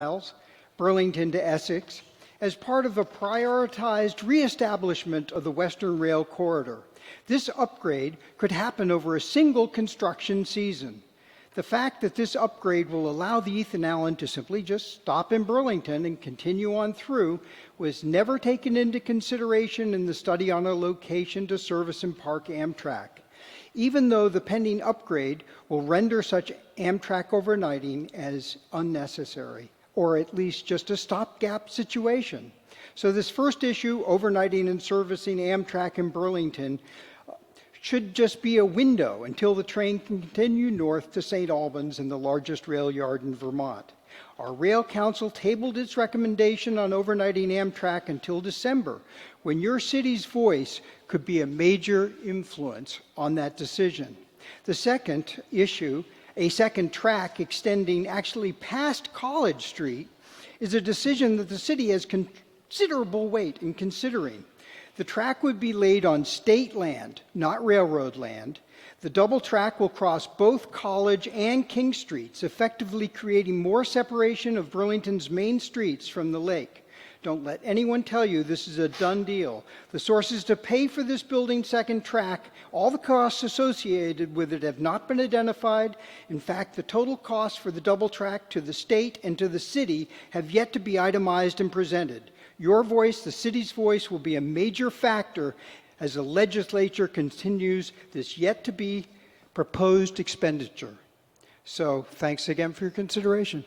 miles, Burlington to Essex, as part of a prioritized reestablishment of the Western Rail Corridor. This upgrade could happen over a single construction season. The fact that this upgrade will allow the Ethan Allen to simply just stop in Burlington and continue on through was never taken into consideration in the study on a location to service and park Amtrak. Even though the pending upgrade will render such Amtrak overnighting as unnecessary, or at least just a stopgap situation. So this first issue, overnighting and servicing Amtrak in Burlington, should just be a window until the train can continue north to St. Albans and the largest rail yard in Vermont. Our Rail Council tabled its recommendation on overnighting Amtrak until December, when your city's voice could be a major influence on that decision. The second issue, a second track extending actually past College Street, is a decision that the city has considerable weight in considering. The track would be laid on state land, not railroad land. The double track will cross both College and King Streets, effectively creating more separation of Burlington's main streets from the lake. Don't let anyone tell you this is a done deal. The sources to pay for this building's second track, all the costs associated with it have not been identified. In fact, the total cost for the double track to the state and to the city have yet to be itemized and presented. Your voice, the city's voice, will be a major factor as the legislature continues this yet to be proposed expenditure. So thanks again for your consideration.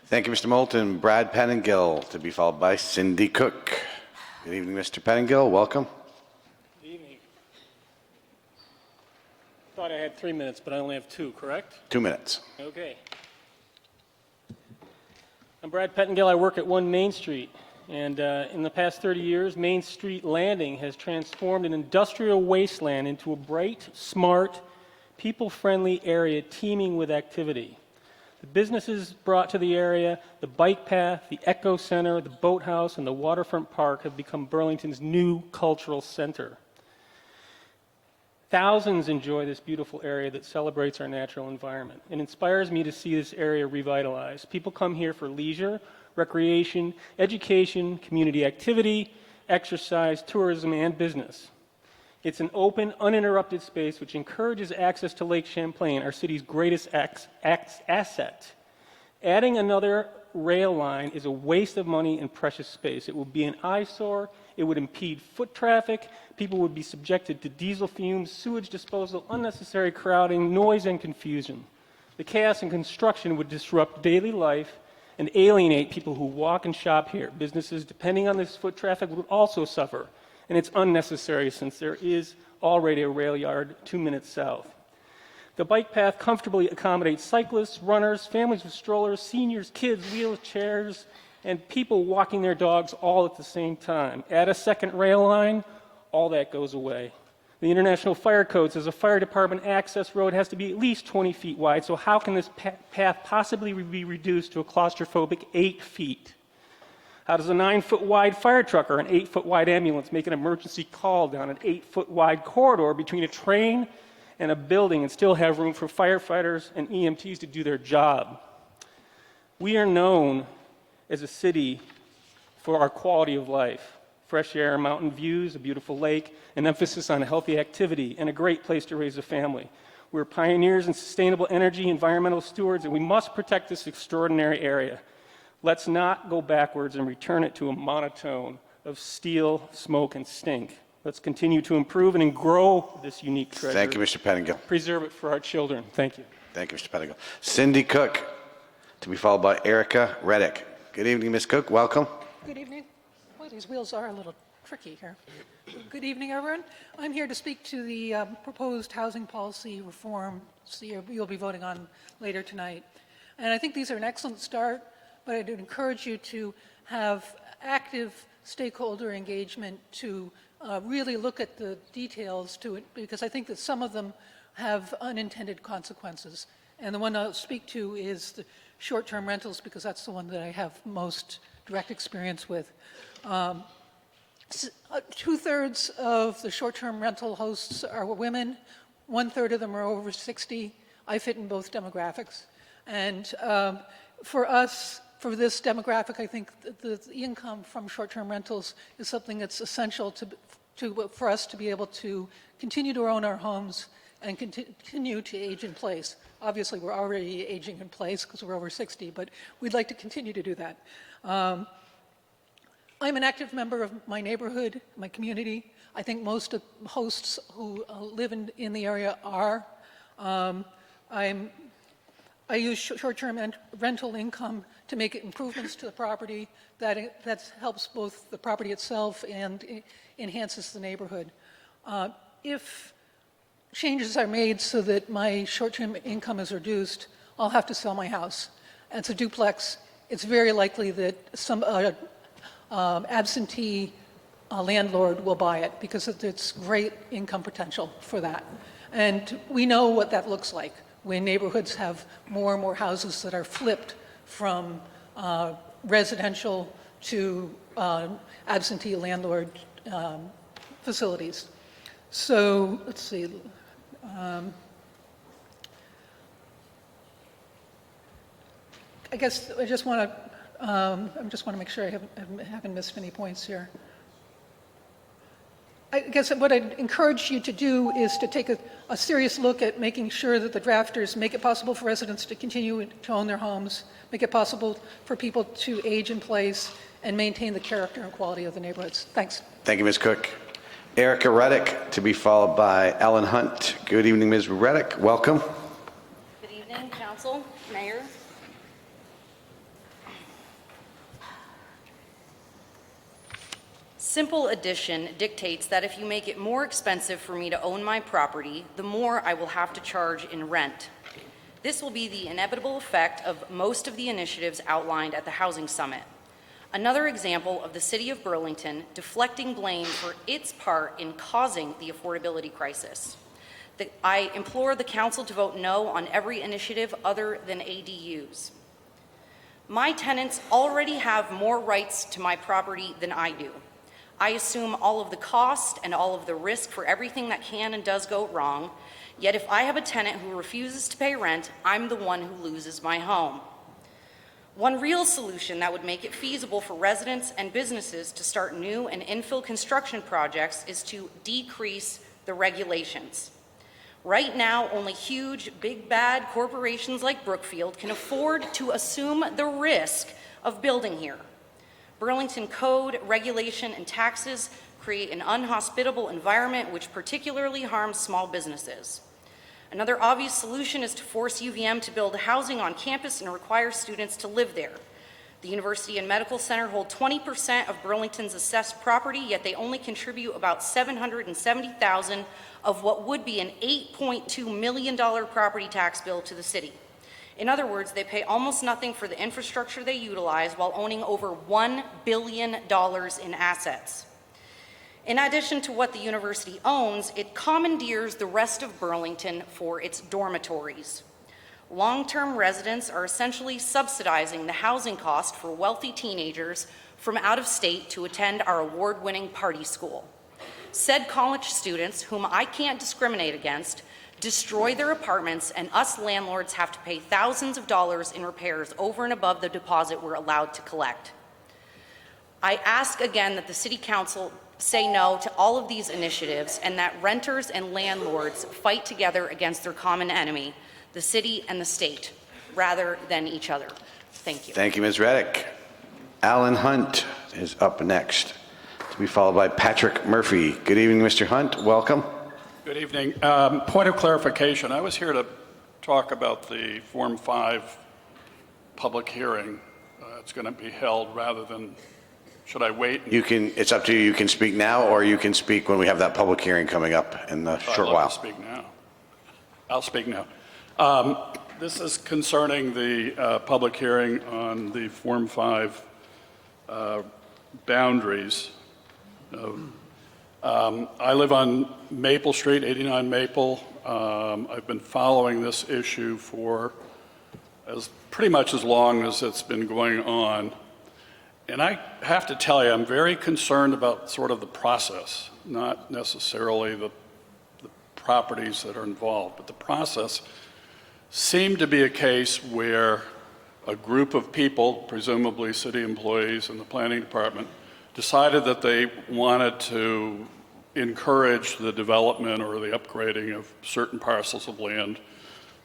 Thank you, Mr. Moulton. Brad Pettingill, to be followed by Cindy Cook. Good evening, Mr. Pettingill. Welcome. Good evening. Thought I had 3 minutes, but I only have 2, correct? 2 minutes. Okay. I'm Brad Pettingill. I work at 1 Main Street. And in the past 30 years, Main Street Landing has transformed an industrial wasteland into a bright, smart, people-friendly area teeming with activity. The businesses brought to the area, the bike path, the Eco Center, the boathouse, and the waterfront park have become Burlington's new cultural center. Thousands enjoy this beautiful area that celebrates our natural environment. It inspires me to see this area revitalized. People come here for leisure, recreation, education, community activity, exercise, tourism, and business. It's an open, uninterrupted space which encourages access to Lake Champlain, our city's greatest asset. Adding another rail line is a waste of money and precious space. It would be an eyesore, it would impede foot traffic, people would be subjected to diesel fumes, sewage disposal, unnecessary crowding, noise, and confusion. The chaos and construction would disrupt daily life and alienate people who walk and shop here. Businesses depending on this foot traffic would also suffer, and it's unnecessary since there is already a rail yard 2 minutes south. The bike path comfortably accommodates cyclists, runners, families with strollers, seniors, kids, wheelchairs, and people walking their dogs all at the same time. Add a second rail line, all that goes away. The International Fire Code says a fire department access road has to be at least 20 feet wide, so how can this path possibly be reduced to a claustrophobic 8 feet? How does a 9-foot wide fire truck or an 8-foot wide ambulance make an emergency call down an 8-foot wide corridor between a train and a building and still have room for firefighters and EMTs to do their job? We are known as a city for our quality of life. Fresh air, mountain views, a beautiful lake, an emphasis on healthy activity, and a great place to raise a family. We're pioneers in sustainable energy, environmental stewards, and we must protect this extraordinary area. Let's not go backwards and return it to a monotone of steel, smoke, and stink. Let's continue to improve and grow this unique treasure. Thank you, Mr. Pettingill. Preserve it for our children. Thank you. Thank you, Mr. Pettingill. Cindy Cook, to be followed by Erica Reddick. Good evening, Ms. Cook. Welcome. Good evening. Boy, these wheels are a little tricky here. Good evening, everyone. I'm here to speak to the proposed housing policy reform you'll be voting on later tonight. And I think these are an excellent start, but I'd encourage you to have active stakeholder engagement to really look at the details to it, because I think that some of them have unintended consequences. And the one I'll speak to is the short-term rentals, because that's the one that I have most direct experience with. 2/3 of the short-term rental hosts are women, 1/3 of them are over 60. I fit in both demographics. And for us, for this demographic, I think the income from short-term rentals is something that's essential for us to be able to continue to own our homes and continue to age in place. Obviously, we're already aging in place because we're over 60, but we'd like to continue to do that. I'm an active member of my neighborhood, my community. I think most of hosts who live in the area are. I use short-term rental income to make improvements to the property that helps both the property itself and enhances the neighborhood. If changes are made so that my short-term income is reduced, I'll have to sell my house. It's a duplex. It's very likely that some absentee landlord will buy it because it's great income potential for that. And we know what that looks like when neighborhoods have more and more houses that are flipped from residential to absentee landlord facilities. So let's see. I guess I just want to make sure I haven't missed any points here. I guess what I'd encourage you to do is to take a serious look at making sure that the drafters make it possible for residents to continue to own their homes, make it possible for people to age in place, and maintain the character and quality of the neighborhoods. Thanks. Thank you, Ms. Cook. Erica Reddick, to be followed by Ellen Hunt. Good evening, Ms. Reddick. Welcome. Good evening, Council, Mayor. Simple addition dictates that if you make it more expensive for me to own my property, the more I will have to charge in rent. This will be the inevitable effect of most of the initiatives outlined at the Housing Summit. Another example of the City of Burlington deflecting blame for its part in causing the affordability crisis. I implore the Council to vote no on every initiative other than ADUs. My tenants already have more rights to my property than I do. I assume all of the cost and all of the risk for everything that can and does go wrong, yet if I have a tenant who refuses to pay rent, I'm the one who loses my home. One real solution that would make it feasible for residents and businesses to start new and infill construction projects is to decrease the regulations. Right now, only huge, big, bad corporations like Brookfield can afford to assume the risk of building here. Burlington code, regulation, and taxes create an unhospitable environment which particularly harms small businesses. Another obvious solution is to force UVM to build housing on campus and require students to live there. The University and Medical Center hold 20% of Burlington's assessed property, yet they only contribute about $770,000 of what would be an $8.2 million property tax bill to the city. In other words, they pay almost nothing for the infrastructure they utilize while owning over $1 billion in assets. In addition to what the university owns, it commandeers the rest of Burlington for its dormitories. Long-term residents are essentially subsidizing the housing cost for wealthy teenagers from out of state to attend our award-winning party school. Said college students, whom I can't discriminate against, destroy their apartments, and us landlords have to pay thousands of dollars in repairs over and above the deposit we're allowed to collect. I ask again that the City Council say no to all of these initiatives and that renters and landlords fight together against their common enemy, the city and the state, rather than each other. Thank you. Thank you, Ms. Reddick. Alan Hunt is up next, to be followed by Patrick Murphy. Good evening, Mr. Hunt. Welcome. Good evening. Point of clarification. I was here to talk about the Form 5 public hearing. It's going to be held rather than, should I wait? You can, it's up to you. You can speak now or you can speak when we have that public hearing coming up in a short I'd while. like to speak now. I'll speak now. This is concerning the public hearing on the Form 5 boundaries. I live on Maple Street, 89 Maple. I've been following this issue for pretty much as long as it's been going on. And I have to tell you, I'm very concerned about sort of the process, not necessarily the properties that are involved, but the process seemed to be a case where a group of people, presumably city employees and the planning department, decided that they wanted to encourage the development or the upgrading of certain parcels of land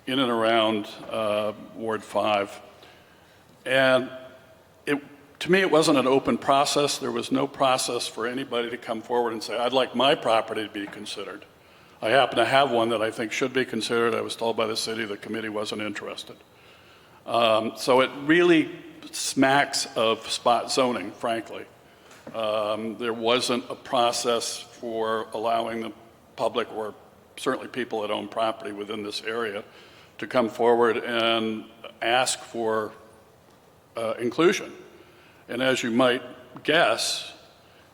in and around Ward 5. And to me, it wasn't an open process. There was no process for anybody to come forward and say, I'd like my property to be considered. I happen to have one that I think should be considered. I was told by the city the committee wasn't interested. So it really smacks of spot zoning, frankly. There wasn't a process for allowing the public, or certainly people that own property within this area, to come forward and ask for inclusion. And as you might guess,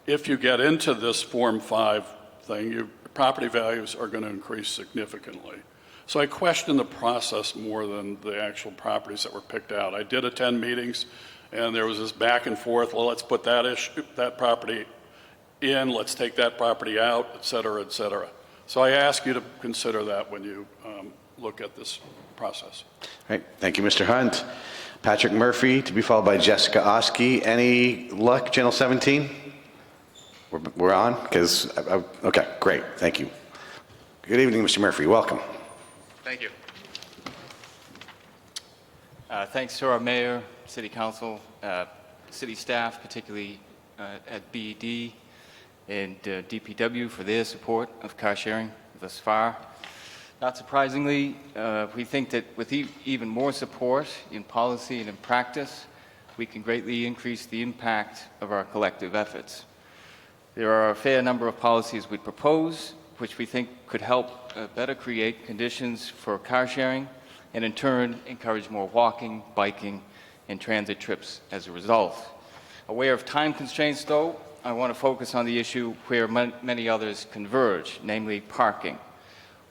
if you get into this Form 5 thing, your property values are going to increase significantly. So I question the process more than the actual properties that were picked out. I did attend meetings, and there was this back and forth, well, let's put that property in, let's take that property out, et cetera, et cetera. So I ask you to consider that when you look at this process. All right, thank you, Mr. Hunt. Patrick Murphy, to be followed by Jessica Oskey. Any luck, Channel 17? We're on? Okay, great, thank you. Good evening, Mr. Murphy, welcome. Thank you. Thanks to our mayor, city council, city staff, particularly at BED and DPW for their support of car sharing thus far. Not surprisingly, we think that with even more support in policy and in practice, we can greatly increase the impact of our collective efforts. There are a fair number of policies we propose, which we think could help better create conditions for car sharing and in turn encourage more walking, biking, and transit trips as a result. Aware of time constraints though, I want to focus on the issue where many others converge, namely parking.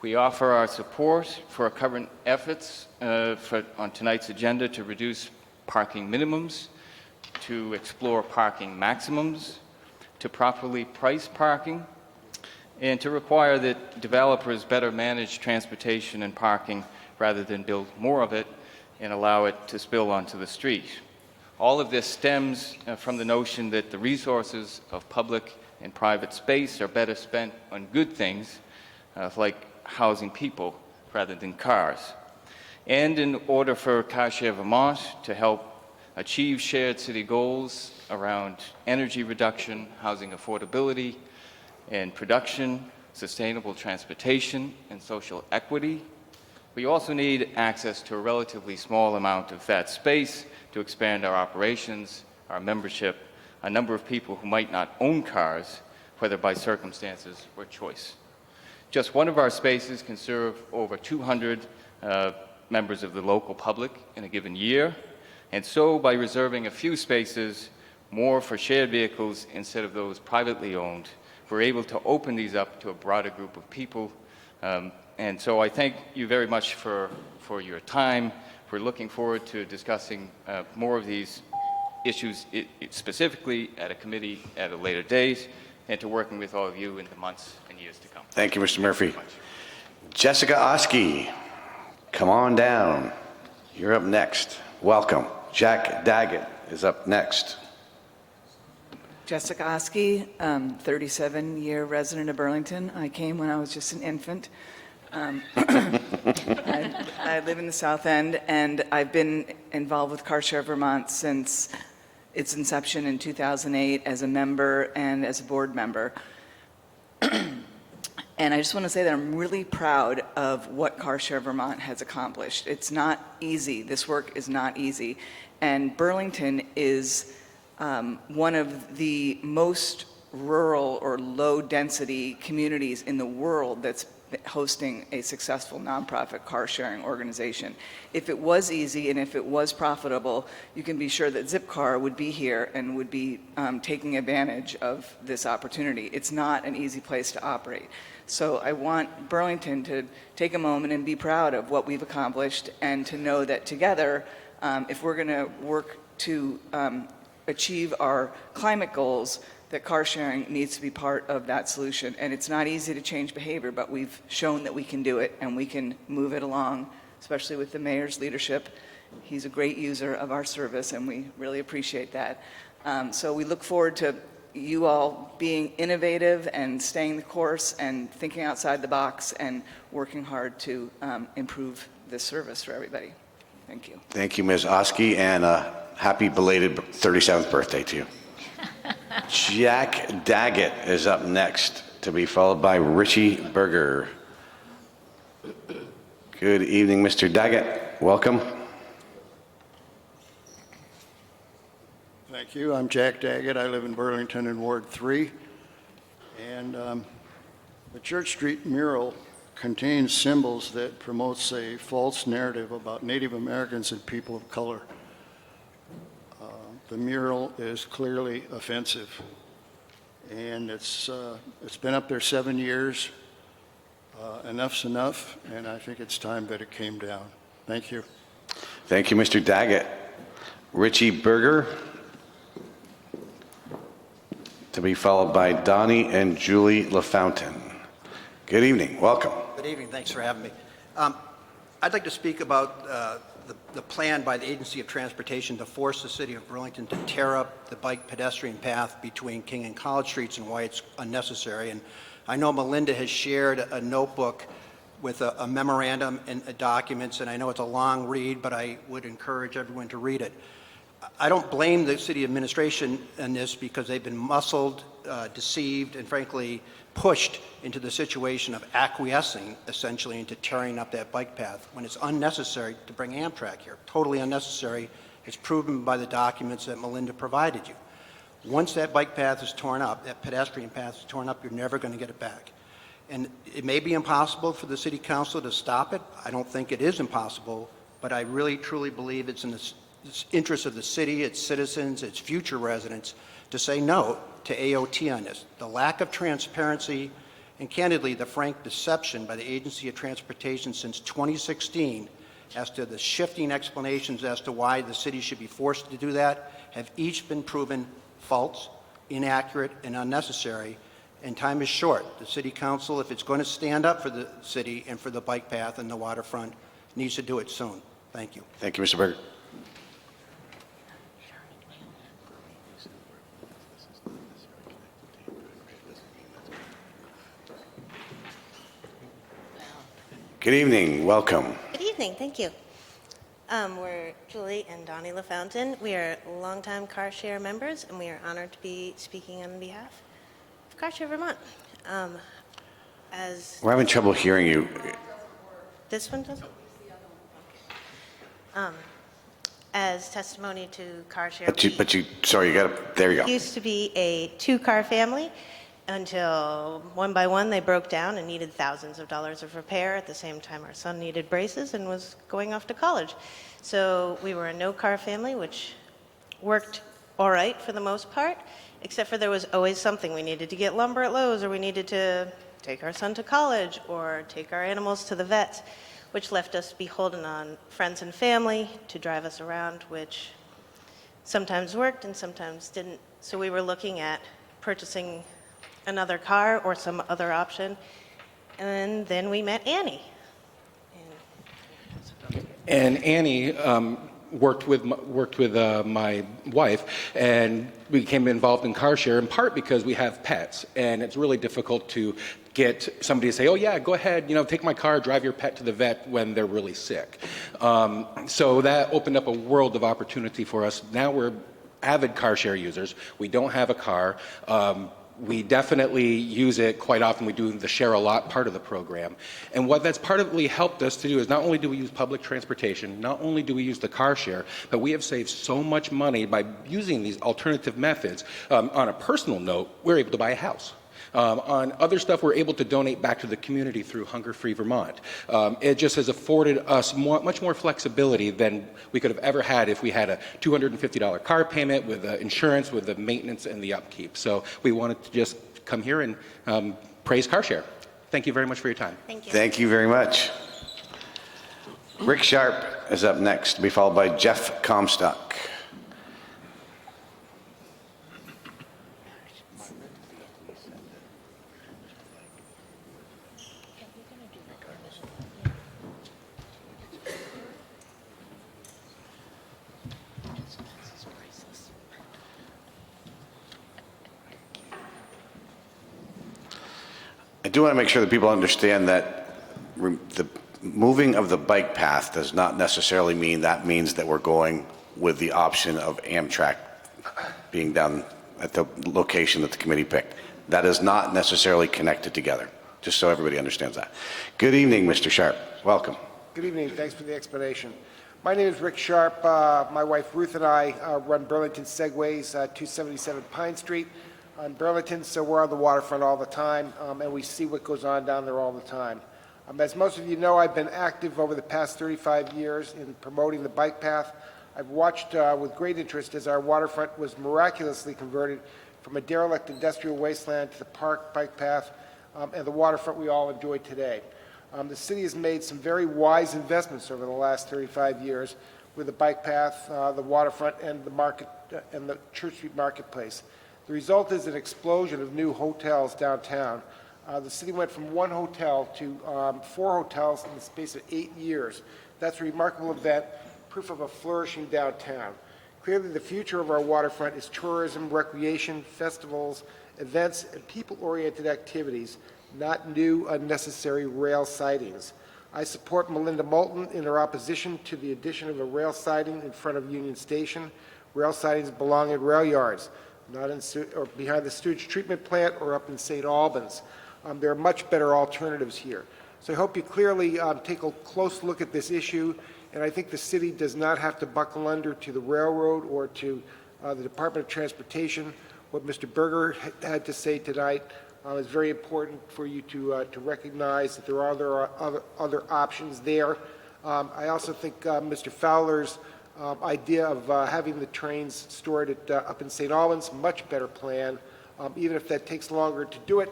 We offer our support for our current efforts on tonight's agenda to reduce parking minimums, to explore parking maximums, to properly price parking, and to require that developers better manage transportation and parking rather than build more of it and allow it to spill onto the street. All of this stems from the notion that the resources of public and private space are better spent on good things like housing people rather than cars. And in order for Car Share Vermont to help achieve shared city goals around energy reduction, housing affordability, and production, sustainable transportation, and social equity, we also need access to a relatively small amount of that space to expand our operations, our membership, a number of people who might not own cars, whether by circumstances or choice. Just one of our spaces can serve over 200 members of the local public in a given year, and so by reserving a few spaces more for shared vehicles instead of those privately owned, we're able to open these up to a broader group of people. And so I thank you very much for your time. We're looking forward to discussing more of these issues specifically at a committee at a later date, and to working with all of you in the months and years to come. Thank you, Mr. Murphy. Jessica Oskey, come on down. You're up next. Welcome. Jack Daggett is up next. Jessica Oskey, 37-year resident of Burlington. I came when I was just an infant. I live in the South End, and I've been involved with Car Share Vermont since its inception in 2008 as a member and as a board member. And I just want to say that I'm really proud of what Car Share Vermont has accomplished. It's not easy. This work is not easy. And Burlington is one of the most rural or low-density communities in the world that's hosting a successful nonprofit car-sharing organization. If it was easy and if it was profitable, you can be sure that Zipcar would be here and would be taking advantage of this opportunity. It's not an easy place to operate. So I want Burlington to take a moment and be proud of what we've accomplished, and to know that together, if we're going to work to achieve our climate goals, that car sharing needs to be part of that solution. And it's not easy to change behavior, but we've shown that we can do it, and we can move it along, especially with the mayor's leadership He's a great user of our service, and we really appreciate that. So we look forward to you all being innovative and staying the course and thinking outside the box and working hard to improve this service for everybody. Thank you. Thank you, Ms. Oski, and happy belated 37th birthday to you. Jack Daggett is up next, to be followed by Richie Berger. Good evening, Mr. Daggett. Welcome. Thank you. I'm Jack Daggett. I live in Burlington in Ward 3. And the Church Street mural contains symbols that promotes a false narrative about Native Americans and people of color. The mural is clearly offensive. And it's been up there 7 years. Enough's enough, and I think it's time that it came down. Thank you. Thank you, Mr. Daggett. Richie Berger, to be followed by Donnie and Julie LaFountain. Good evening. Welcome. Good evening. Thanks for having me. I'd like to speak about the plan by the Agency of Transportation to force the city of Burlington to tear up the bike pedestrian path between King and College Streets and why it's unnecessary. And I know Melinda has shared a notebook with a memorandum and documents, and I know it's a long read, but I would encourage everyone to read it. I don't blame the city administration in this because they've been muscled, deceived, and frankly pushed into the situation of acquiescing essentially into tearing up that bike path when it's unnecessary to bring Amtrak here. Totally unnecessary. It's proven by the documents that Melinda provided you. Once that bike path is torn up, that pedestrian path is torn up, you're never going to get it back. And it may be impossible for the city council to stop it. I don't think it is impossible, but I really truly believe it's in the interest of the city, its citizens, its future residents to say no to AOT on this. The lack of transparency and candidly the frank deception by the Agency of Transportation since 2016 as to the shifting explanations as to why the city should be forced to do that have each been proven false, inaccurate, and unnecessary, and time is short. The city council, if it's going to stand up for the city and for the bike path and the waterfront, needs to do it soon. Thank you. Thank you, Mr. Berger. Good evening. Welcome. Good evening. Thank you. We're Julie and Donnie LaFountain. We are longtime car share members, and we are honored to be speaking on behalf of Car Share Vermont. As We're having trouble hearing you. this one does? As testimony to Car Share, Sorry, you got to, there you go. we used to be a two-car family until one by one they broke down and needed thousands of dollars of repair. At the same time, our son needed braces and was going off to college. So we were a no-car family, which worked all right for the most part, except for there was always something. We needed to get lumber at Lowe's, or we needed to take our son to college, or take our animals to the vet, which left us beholden on friends and family to drive us around, which sometimes worked and sometimes didn't. So we were looking at purchasing another car or some other option, and then we met Annie. And Annie worked with my wife, and we became involved in car share in part because we have pets, and it's really difficult to get somebody to say, oh yeah, go ahead, take my car, drive your pet to the vet when they're really sick. So that opened up a world of opportunity for us. Now we're avid car share users. We don't have a car. We definitely use it quite often. We do the share a lot part of the program. And what that's partly helped us to do is not only do we use public transportation, not only do we use the car share, but we have saved so much money by using these alternative methods. On a personal note, we're able to buy a house. On other stuff, we're able to donate back to the community through Hunger Free Vermont. It just has afforded us much more flexibility than we could have ever had if we had a $250 car payment with the insurance, with the maintenance and the upkeep. So we wanted to just come here and praise car share. Thank you very much for your time. Thank you. Thank you very much. Rick Sharp is up next, to be followed by Jeff Comstock. do want to make sure that people understand that the moving of the bike path does not necessarily mean that means that we're going with the option of Amtrak being down at the location that the committee picked. That is not necessarily connected together, just so everybody understands that. Good evening, Mr. Sharp. Welcome. Good evening. Thanks for the explanation. My name is Rick Sharp. My wife Ruth and I run Burlington Segways, 277 Pine Street on Burlington, so we're on the waterfront all the time, and we see what goes on down there all the time. As most of you know, I've been active over the past 35 years in promoting the bike path. I've watched with great interest as our waterfront was miraculously converted from a derelict industrial wasteland to the park, bike path, and the waterfront we all enjoy today. The city has made some very wise investments over the last 35 years with the bike path, the waterfront, and the market and the Church Street Marketplace. The result is an explosion of new hotels downtown. The city went from one hotel to 4 hotels in the space of 8 years. That's a remarkable event, proof of a flourishing downtown. Clearly, the future of our waterfront is tourism, recreation, festivals, events, and people-oriented activities, not new, unnecessary rail sidings. I support Melinda Moulton in her opposition to the addition of a rail siding in front of Union Station. Rail sidings belong in rail yards, not in or behind the sewage treatment plant or up in St. Albans. There are much better alternatives here. So I hope you clearly take a close look at this issue, and I think the city does not have to buckle under to the railroad or to the Department of Transportation. What Mr. Berger had to say tonight is very important for you to recognize that there are other options there. I also think Mr. Fowler's idea of having the trains stored at, up in St. Albans, much better plan. Even if that takes longer to do it,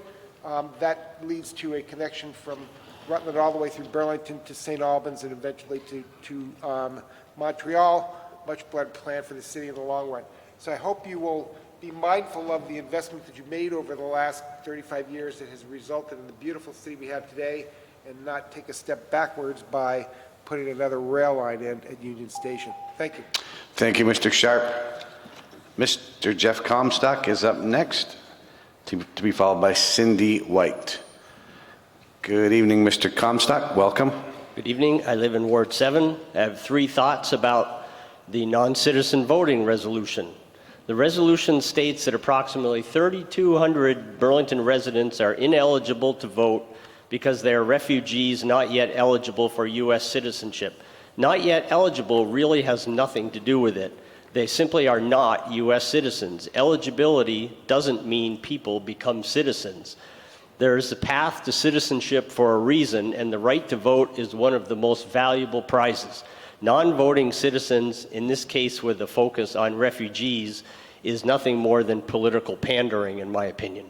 that leads to a connection from Rutland all the way through Burlington to St. Albans and eventually to Montreal. Much better plan for the city in the long run. So I hope you will be mindful of the investment that you made over the last 35 years that has resulted in the beautiful city we have today, and not take a step backwards by putting another rail line in at Union Station. Thank you. Thank you, Mr. Sharp. Mr. Jeff Comstock is up next, to be followed by Cindy White. Good evening, Mr. Comstock. Welcome. Good evening. I live in Ward 7. I have 3 thoughts about the non-citizen voting resolution. The resolution states that approximately 3,200 Burlington residents are ineligible to vote because they are refugees not yet eligible for U.S. citizenship. Not yet eligible really has nothing to do with it. They simply are not U.S. citizens. Eligibility doesn't mean people become citizens. There is a path to citizenship for a reason, and the right to vote is one of the most valuable prizes. Non-voting citizens, in this case with a focus on refugees, is nothing more than political pandering, in my opinion.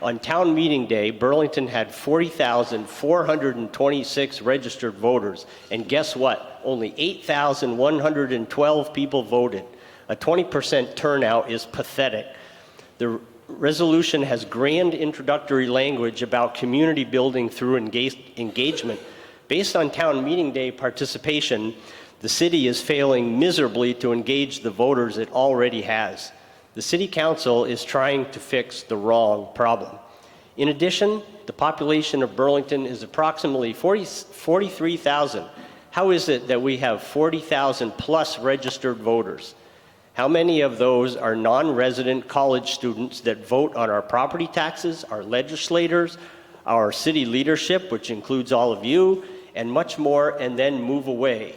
On town meeting day, Burlington had 40,426 registered voters, and guess what? Only 8,112 people voted. A 20% turnout is pathetic. The resolution has grand introductory language about community building through engagement. Based on town meeting day participation, the city is failing miserably to engage the voters it already has. The city council is trying to fix the wrong problem. In addition, the population of Burlington is approximately 43,000. How is it that we have 40,000 plus registered voters? How many of those are non-resident college students that vote on our property taxes, our legislators, our city leadership, which includes all of you, and much more, and then move away?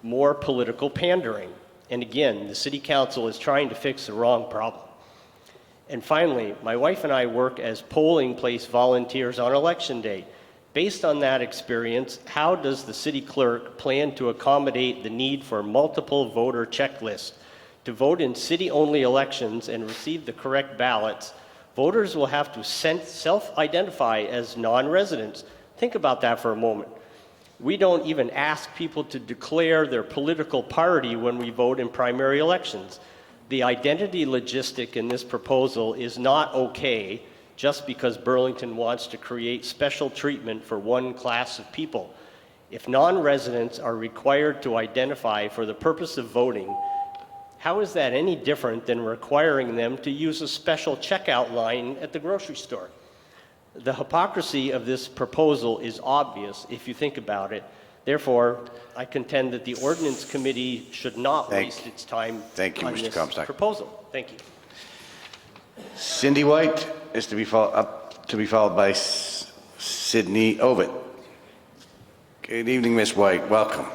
More political pandering. And again, the city council is trying to fix the wrong problem. And finally, my wife and I work as polling place volunteers on election day. Based on that experience, how does the city clerk plan to accommodate the need for multiple voter checklists? To vote in city-only elections and receive the correct ballots, voters will have to self-identify as non-residents. Think about that for a moment. We don't even ask people to declare their political party when we vote in primary elections. The identity logistic in this proposal is not okay just because Burlington wants to create special treatment for one class of people. If non-residents are required to identify for the purpose of voting, how is that any different than requiring them to use a special checkout line at the grocery store? The hypocrisy of this proposal is obvious if you think about it. Therefore, I contend that the ordinance committee should not waste its time on Mr. this Comstock. proposal. Thank you. Cindy White is to be followed by Sydney Ovitt. Good evening, Ms. White. Welcome.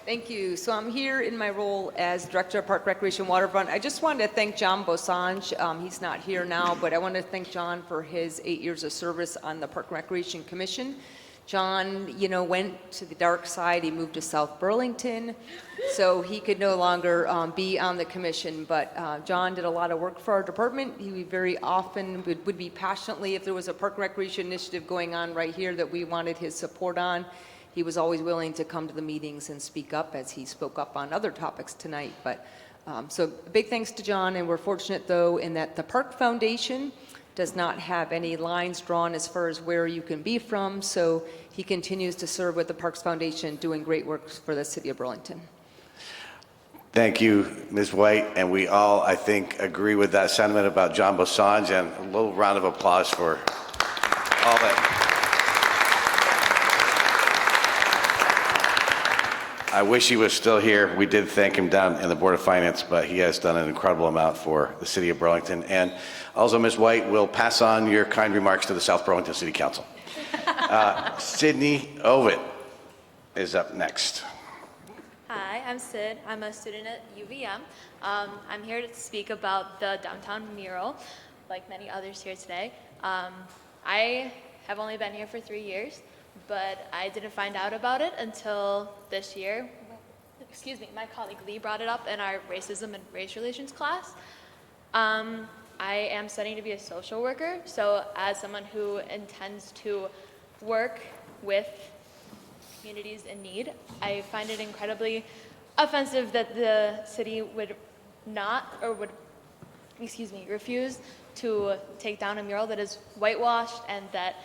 Thank you. So I'm here in my role as Director of Park Recreation Waterfront. I just wanted to thank John Bosange. He's not here now, but I want to thank John for his 8 years of service on the Park and Recreation Commission. John, went to the dark side. He moved to South Burlington, so he could no longer be on the commission. But John did a lot of work for our department. He very often would be passionately, if there was a Park and Recreation initiative going on right here that we wanted his support on, he was always willing to come to the meetings and speak up, as he spoke up on other topics tonight. But so big thanks to John, and we're fortunate, though, in that the Park Foundation does not have any lines drawn as far as where you can be from, so he continues to serve with the Parks Foundation, doing great work for the city of Burlington. Thank you, Ms. White, and we all, I think, agree with that sentiment about John Bosange, and a little round of applause for all that. I wish he was still here. We did thank him down in the Board of Finance, but he has done an incredible amount for the city of Burlington. And also, Ms. White will pass on your kind remarks to the South Burlington City Council. Sydney Ovitt is up next. Hi, I'm Sid. I'm a student at UVM. I'm here to speak about the downtown mural, like many others here today. I have only been here for 3 years, but I didn't find out about it until this year. Excuse me, my colleague Lee brought it up in our racism and race relations class. I am studying to be a social worker, so as someone who intends to work with communities in need, I find it incredibly offensive that the city would not, or would, refuse to take down a mural that is whitewashed and that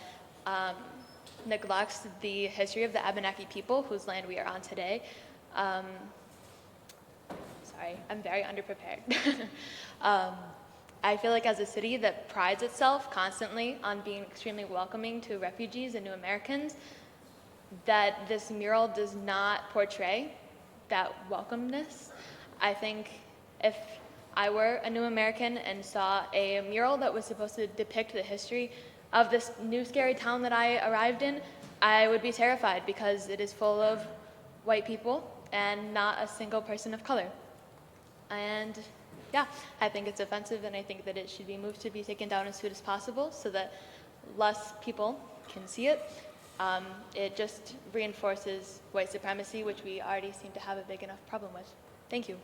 neglects the history of the Abenaki people whose land we are on today. Sorry, I'm very underprepared. I feel like as a city that prides itself constantly on being extremely welcoming to refugees and new Americans, that this mural does not portray that welcomeness. I think if I were a new American and saw a mural that was supposed to depict the history of this new scary town that I arrived in, I would be terrified because it is full of white people and not a single person of color. And yeah, I think it's offensive, and I think that it should be moved to be taken down as soon as possible so that less people can see it. It just reinforces white supremacy, which we already seem to have a big enough problem with. Thank you.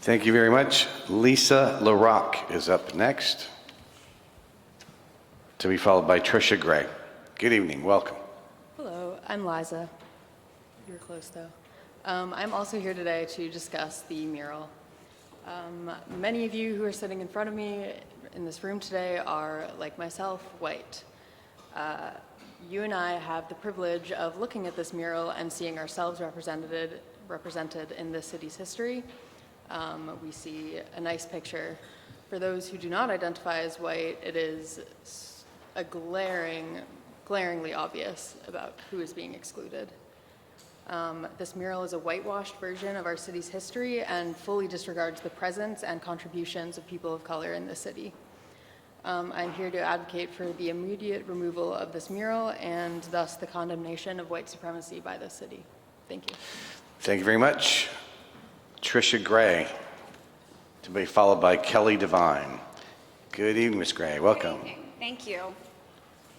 Thank you very much. Lisa LaRocque is up next, to be followed by Tricia Gray. Good evening. Welcome. Hello, I'm Liza. You're close, though. I'm also here today to discuss the mural. Many of you who are sitting in front of me in this room today are, like myself, white. You and I have the privilege of looking at this mural and seeing ourselves represented in the city's history. We see a nice picture. For those who do not identify as white, it is a glaringly obvious about who is being excluded. This mural is a whitewashed version of our city's history and fully disregards the presence and contributions of people of color in the city. I'm here to advocate for the immediate removal of this mural and thus the condemnation of white supremacy by the city. Thank you. Thank you very much. Tricia Gray, to be followed by Kelly Devine. Good evening, Ms. Gray. Welcome. Good evening. Thank you.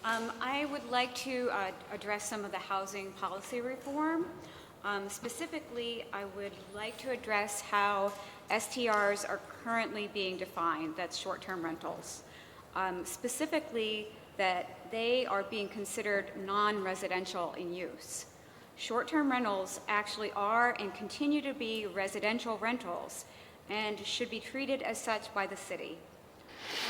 I would like to address some of the housing policy reform. Specifically, I would like to address how STRs are currently being defined, that's short-term rentals. Specifically, that they are being considered non-residential in use. Short-term rentals actually are and continue to be residential rentals and should be treated as such by the city.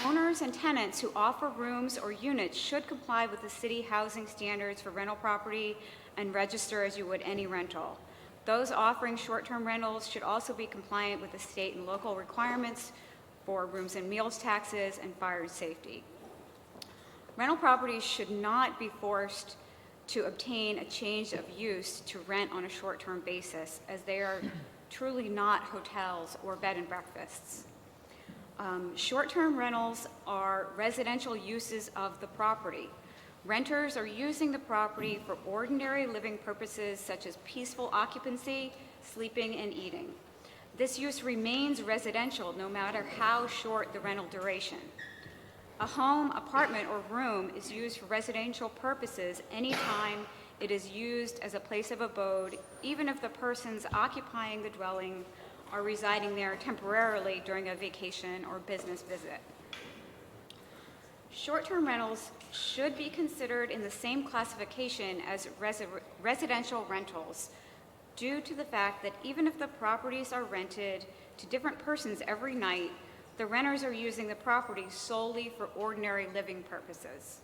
Owners and tenants who offer rooms or units should comply with the city housing standards for rental property and register as you would any rental. Those offering short-term rentals should also be compliant with the state and local requirements for rooms and meals taxes and fire and safety. Rental properties should not be forced to obtain a change of use to rent on a short-term basis, as they are truly not hotels or bed and breakfasts. Short-term rentals are residential uses of the property. Renters are using the property for ordinary living purposes such as peaceful occupancy, sleeping, and eating. This use remains residential no matter how short the rental duration. A home, apartment, or room is used for residential purposes anytime it is used as a place of abode, even if the persons occupying the dwelling are residing there temporarily during a vacation or business visit. Short-term rentals should be considered in the same classification as residential rentals due to the fact that even if the properties are rented to different persons every night, the renters are using the property solely for ordinary living purposes.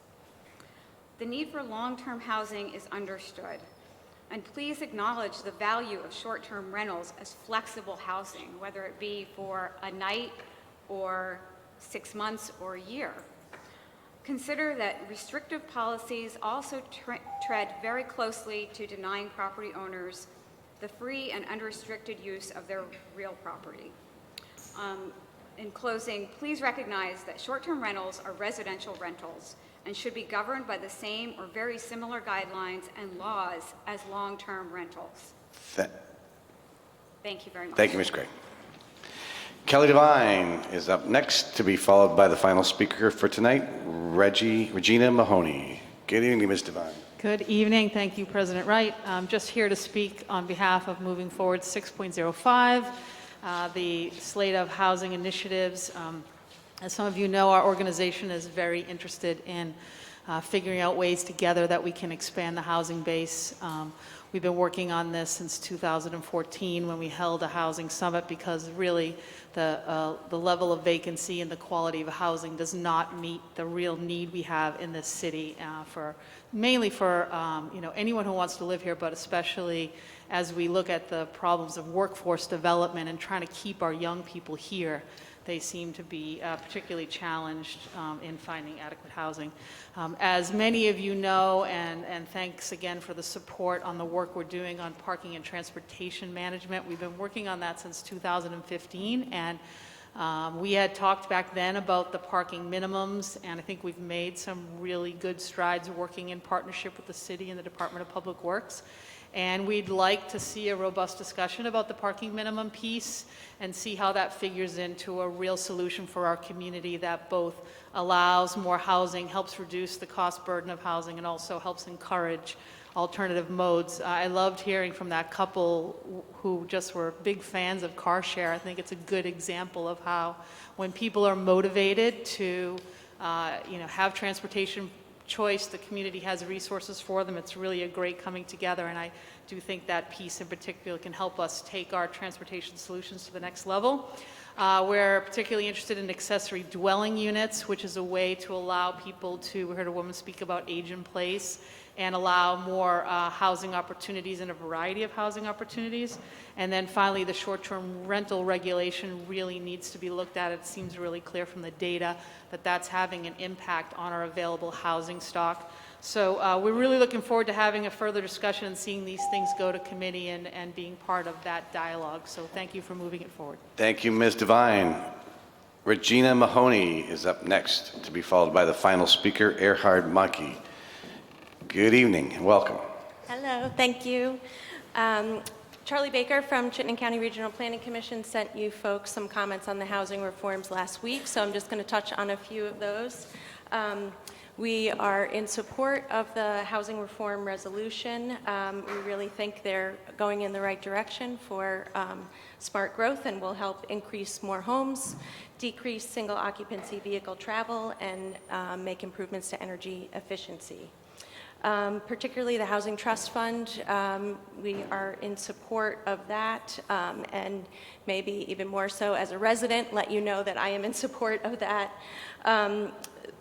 The need for long-term housing is understood, and please acknowledge the value of short-term rentals as flexible housing, whether it be for a night or 6 months or a year. Consider that restrictive policies also tread very closely to denying property owners the free and unrestricted use of their real property. In closing, please recognize that short-term rentals are residential rentals and should be governed by the same or very similar guidelines and laws as long-term rentals. Thank you very much. Thank you, Ms. Gray. Kelly Devine is up next, to be followed by the final speaker for tonight, Regina Mahoney. Good evening, Ms. Devine. Good evening. Thank you, President Wright. I'm just here to speak on behalf of Moving Forward 6.05, the slate of housing initiatives. As some of you know, our organization is very interested in figuring out ways together that we can expand the housing base. We've been working on this since 2014 when we held a housing summit, because really the level of vacancy and the quality of housing does not meet the real need we have in this city mainly for anyone who wants to live here, but especially as we look at the problems of workforce development and trying to keep our young people here. They seem to be particularly challenged in finding adequate housing. As many of you know, and thanks again for the support on the work we're doing on parking and transportation management. We've been working on that since 2015, and we had talked back then about the parking minimums, and I think we've made some really good strides working in partnership with the city and the Department of Public Works. And we'd like to see a robust discussion about the parking minimum piece and see how that figures into a real solution for our community that both allows more housing, helps reduce the cost burden of housing, and also helps encourage alternative modes. I loved hearing from that couple who just were big fans of car share. I think it's a good example of how when people are motivated to have transportation choice, the community has resources for them. It's really a great coming together, and I do think that piece in particular can help us take our transportation solutions to the next level. We're particularly interested in accessory dwelling units, which is a way to allow people to, we heard a woman speak about age in place, and allow more housing opportunities and a variety of housing opportunities. And then finally, the short-term rental regulation really needs to be looked at. It seems really clear from the data that that's having an impact on our available housing stock. So we're really looking forward to having a further discussion and seeing these things go to committee and being part of that dialogue. So thank you for moving it forward. Thank you, Ms. Devine. Regina Mahoney is up next, to be followed by the final speaker, Erhard Maki. Good evening and welcome. Hello, thank you. Charlie Baker from Chittenden County Regional Planning Commission sent you folks some comments on the housing reforms last week, so I'm just going to touch on a few of those. We are in support of the housing reform resolution. We really think they're going in the right direction for smart growth and will help increase more homes, decrease single occupancy vehicle travel, and make improvements to energy efficiency. Particularly the Housing Trust Fund, we are in support of that, and maybe even more so as a resident, let you know that I am in support of that.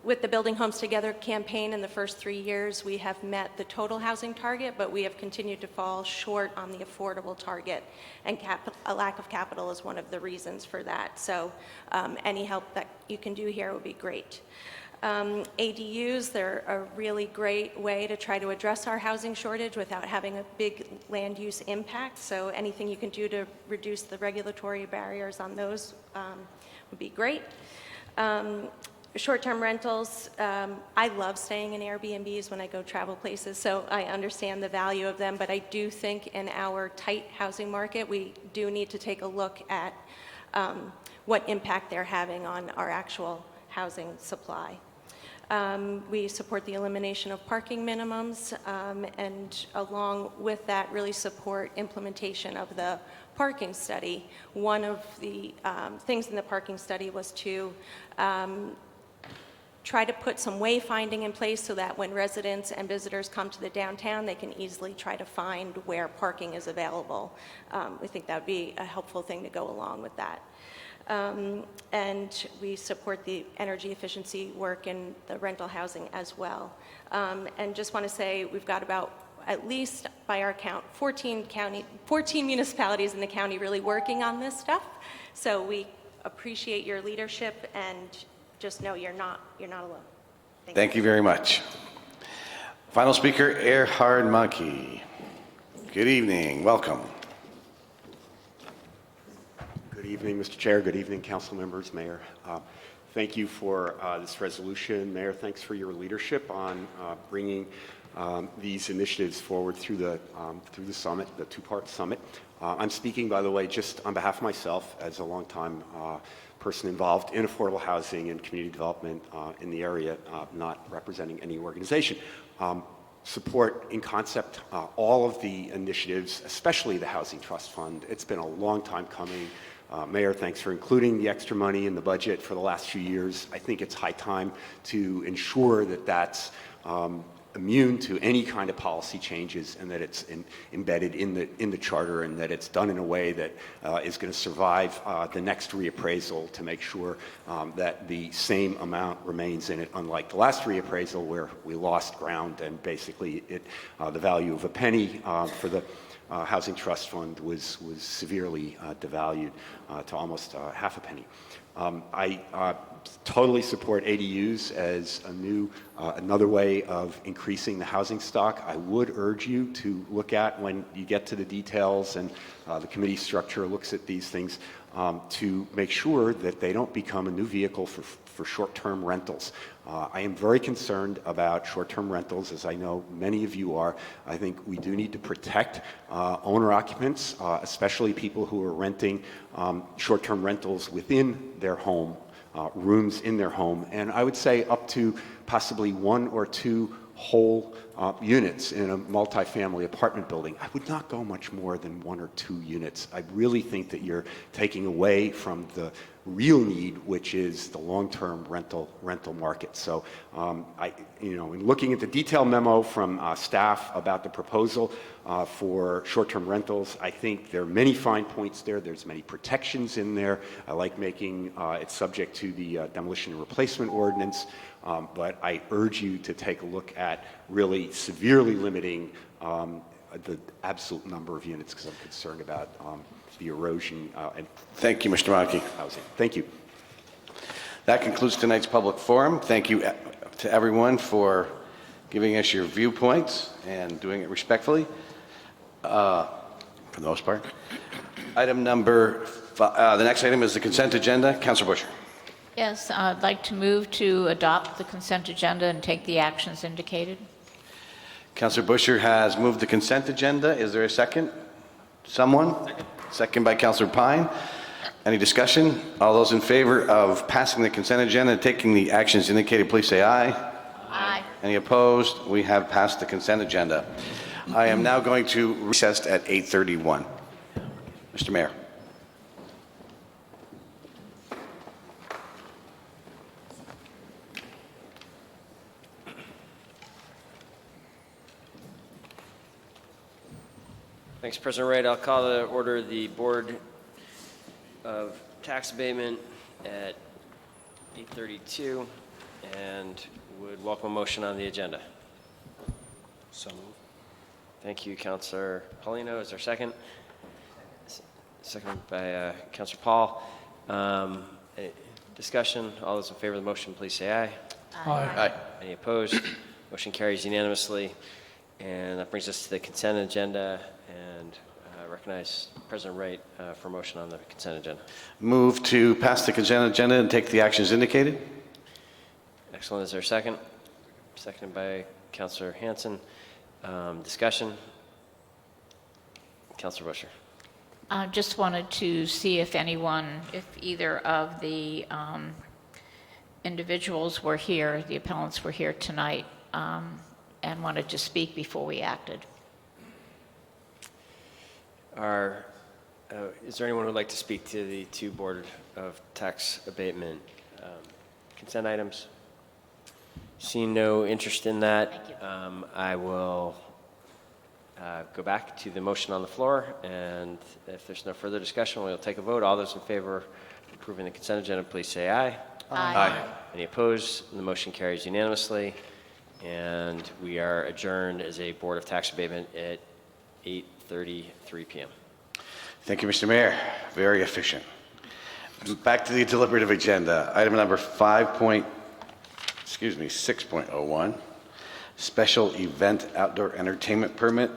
With the Building Homes Together campaign in the first 3 years, we have met the total housing target, but we have continued to fall short on the affordable target, and a lack of capital is one of the reasons for that. So any help that you can do here would be great. ADUs, they're a really great way to try to address our housing shortage without having a big land use impact. So anything you can do to reduce the regulatory barriers on those would be great. Short-term rentals, I love staying in Airbnbs when I go travel places, so I understand the value of them, but I do think in our tight housing market, we do need to take a look at what impact they're having on our actual housing supply. We support the elimination of parking minimums, and along with that, really support implementation of the parking study. One of the things in the parking study was to try to put some wayfinding in place so that when residents and visitors come to the downtown, they can easily try to find where parking is available. We think that would be a helpful thing to go along with that. And we support the energy efficiency work in the rental housing as well. And just want to say we've got about, at least by our count, 14 municipalities in the county really working on this stuff. So we appreciate your leadership, and just know you're not alone. Thank you very much. Final speaker, Erhard Monkey. Good evening. Welcome. Good evening, Mr. Chair. Good evening, council members, Mayor. Thank you for this resolution. Mayor, thanks for your leadership on bringing these initiatives forward through the summit, the two-part summit. I'm speaking, by the way, just on behalf of myself as a longtime person involved in affordable housing and community development in the area, not representing any organization. Support in concept all of the initiatives, especially the Housing Trust Fund. It's been a long time coming. Mayor, thanks for including the extra money in the budget for the last few years. I think it's high time to ensure that that's immune to any kind of policy changes, and that it's embedded in the charter, and that it's done in a way that is going to survive the next reappraisal, to make sure that the same amount remains in it, unlike the last reappraisal where we lost ground and basically the value of a penny for the Housing Trust Fund was severely devalued to almost half a penny. I totally support ADUs as another way of increasing the housing stock. I would urge you to look at, when you get to the details and the committee structure looks at these things, to make sure that they don't become a new vehicle for short-term rentals. I am very concerned about short-term rentals, as I know many of you are. I think we do need to protect owner-occupants, especially people who are renting short-term rentals within their home, rooms in their home, and I would say up to possibly 1 or 2 whole units in a multifamily apartment building. I would not go much more than 1 or 2 units. I really think that you're taking away from the real need, which is the long-term rental market. So, in looking at the detailed memo from staff about the proposal for short-term rentals, I think there are many fine points there. There's many protections in there. I like making it subject to the demolition and replacement ordinance. But I urge you to take a look at really severely limiting the absolute number of units, because I'm concerned about the erosion and thank you, Mr. Monkey. Housing. Thank you. That concludes tonight's public forum. Thank you to everyone for giving us your viewpoints and doing it respectfully, for the most part. Item number, the next item is the consent agenda. Councilor Busher. Yes, I'd like to move to adopt the consent agenda and take the actions indicated. Councilor Busher has moved the consent agenda. Is there a second? Someone? Second by Councilor Pine. Any discussion? All those in favor of passing the consent agenda and taking the actions indicated, please say aye. Aye. Any opposed? We have passed the consent agenda. I am now going to recess at 8:31. Mr. Mayor. Thanks, President Wright. I'll call to order the Board of Tax Abatement at 8:32. and would welcome a motion on the agenda. So moved. Thank you, Councilor Paulino. Is there a second? Second by Councilor Paul. Any discussion? All those in favor of the motion, please say aye. Aye. Any opposed? Motion carries unanimously. And that brings us to the consent agenda, and recognize President Wright for motion on the consent agenda. Move to pass the consent agenda and take the actions indicated. Excellent. Is there a second? Seconded by Councilor Hanson. Discussion? Councilor Busher. Just wanted to see if either of the individuals were here, the appellants were here tonight, and wanted to speak before we acted. Is there anyone who would like to speak to the two Board of Tax Abatement consent items? Seeing no interest in that, I will go back to the motion on the floor, and if there's no further discussion, we'll take a vote. All those in favor of approving the consent agenda, please say aye. Aye. Any opposed? The motion carries unanimously, and we are adjourned as a Board of Tax Abatement at 8:33 p.m. Thank you, Mr. Mayor. Very efficient. Back to the deliberative agenda. Item number 6.01, special event outdoor entertainment permit.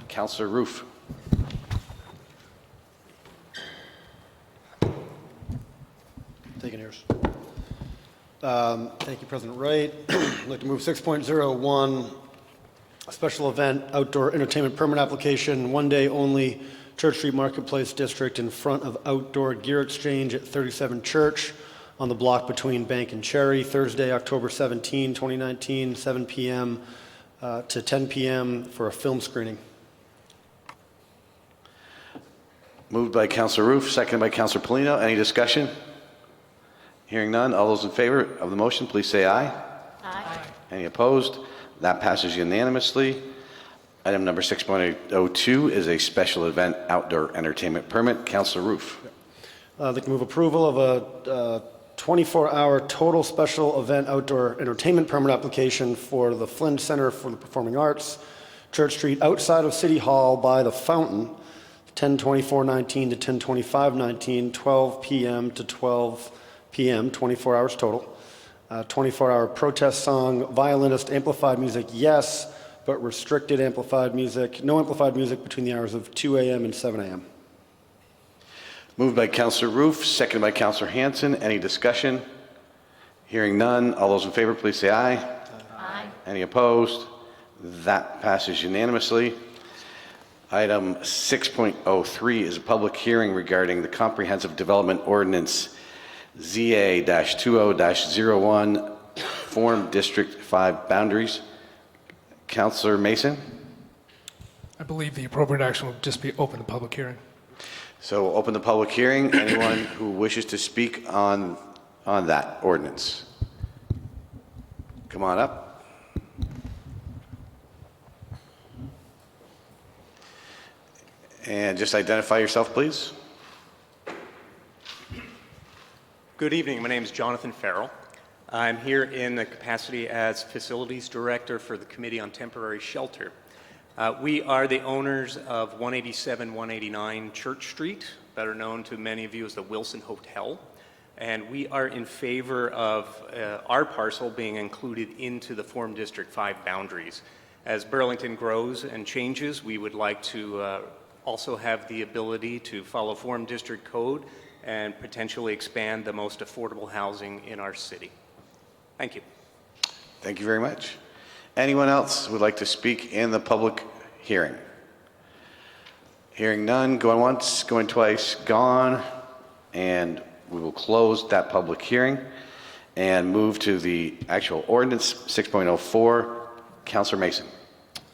Councilor Roof. Taking yours. Thank you, President Wright. I'd like to move 6.01, a special event outdoor entertainment permit application, one day only, Church Street Marketplace District in front of Outdoor Gear Exchange at 37 Church on the block between Bank and Cherry, Thursday, October 17, 2019, 7 p.m. To 10 p.m. for a film screening. Moved by Councilor Roof, seconded by Councilor Paulino. Any discussion? Hearing none. All those in favor of the motion, please say aye. Aye. Any opposed? That passes unanimously. Item number 6.02 is a special event outdoor entertainment permit. Councilor Roof. I'd like to move approval of a 24-hour total special event outdoor entertainment permit application for the Flynn Center for the Performing Arts, Church Street, outside of City Hall by the Fountain, 10/24/19 to 10/25/19, 12 p.m. to 12 p.m., 24 hours total. 24-hour protest song, violinist, amplified music, yes, but restricted amplified music, no amplified music between the hours of 2 a.m. and 7 a.m. Moved by Councilor Roof, seconded by Councilor Hanson. Any discussion? Hearing none. All those in favor, please say aye. Aye. Any opposed? That passes unanimously. Item 6.03 is a public hearing regarding the Comprehensive Development Ordinance ZA-20-01 Form District 5 boundaries. Councilor Mason? I believe the appropriate action would just be open the public hearing. So we'll open the public hearing. Anyone who wishes to speak on that ordinance? Come on up. And just identify yourself, please. Good evening. My name is Jonathan Farrell. I'm here in the capacity as Facilities Director for the Committee on Temporary Shelter. We are the owners of 187-189 Church Street, better known to many of you as the Wilson Hotel, and we are in favor of our parcel being included into the Form District 5 boundaries. As Burlington grows and changes, we would like to also have the ability to follow Form District Code and potentially expand the most affordable housing in our city. Thank you. Thank you very much. Anyone else would like to speak in the public hearing? Hearing none, going once, going twice, gone, and we will close that public hearing and move to the actual ordinance 6.04. Councilor Mason.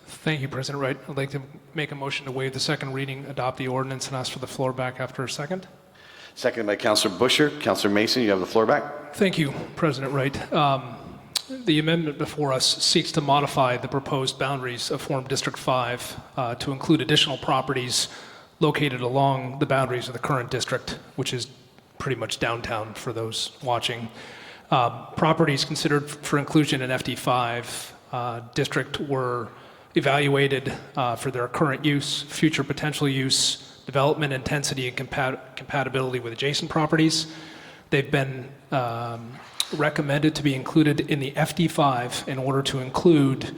Thank you, President Wright. I'd like to make a motion to waive the second reading, adopt the ordinance, and ask for the floor back after a second. Seconded by Councilor Busher. Councilor Mason, you have the floor back. Thank you, President Wright. The amendment before us seeks to modify the proposed boundaries of Form District 5 to include additional properties located along the boundaries of the current district, which is pretty much downtown for those watching. Properties considered for inclusion in FD5 district were evaluated for their current use, future potential use, development intensity, and compatibility with adjacent properties. They've been recommended to be included in the FD5 in order to include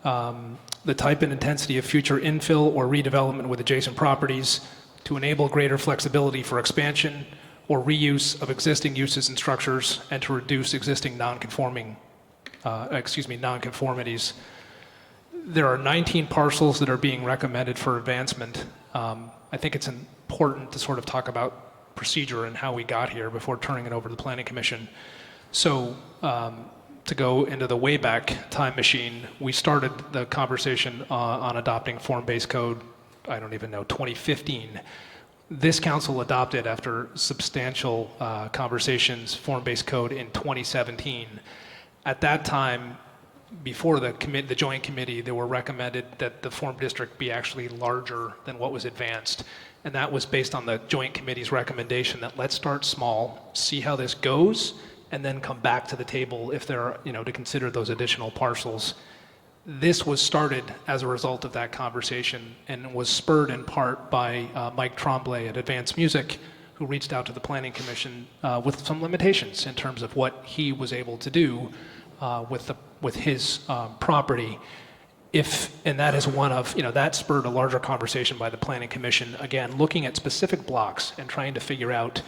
the type and intensity of future infill or redevelopment with adjacent properties to enable greater flexibility for expansion or reuse of existing uses and structures and to reduce existing nonconformities. There are 19 parcels that are being recommended for advancement. I think it's important to sort of talk about procedure and how we got here before turning it over to the Planning Commission. So to go into the Wayback Time machine, we started the conversation on adopting form-based code, I don't even know, 2015. This council adopted, after substantial conversations, form-based code in 2017. At that time, before the joint committee, they were recommended that the form district be actually larger than what was advanced. And that was based on the joint committee's recommendation that let's start small, see how this goes, and then come back to the table if there are, to consider those additional parcels. This was started as a result of that conversation and was spurred in part by Mike Tremblay at Advanced Music, who reached out to the Planning Commission with some limitations in terms of what he was able to do with his property. And that is one of, that spurred a larger conversation by the Planning Commission, again, looking at specific blocks and trying to figure out,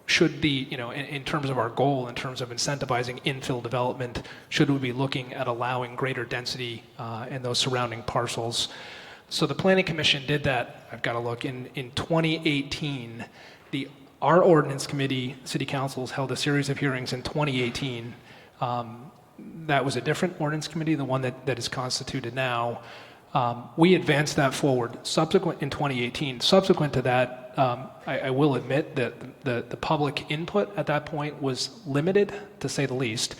should in terms of our goal, in terms of incentivizing infill development, should we be looking at allowing greater density in those surrounding parcels? So the Planning Commission did that. I've got to look. In 2018, our ordinance committee, city councils, held a series of hearings in 2018. That was a different ordinance committee, the one that is constituted now. We advanced that forward in 2018. Subsequent to that, I will admit that the public input at that point was limited, to say the least.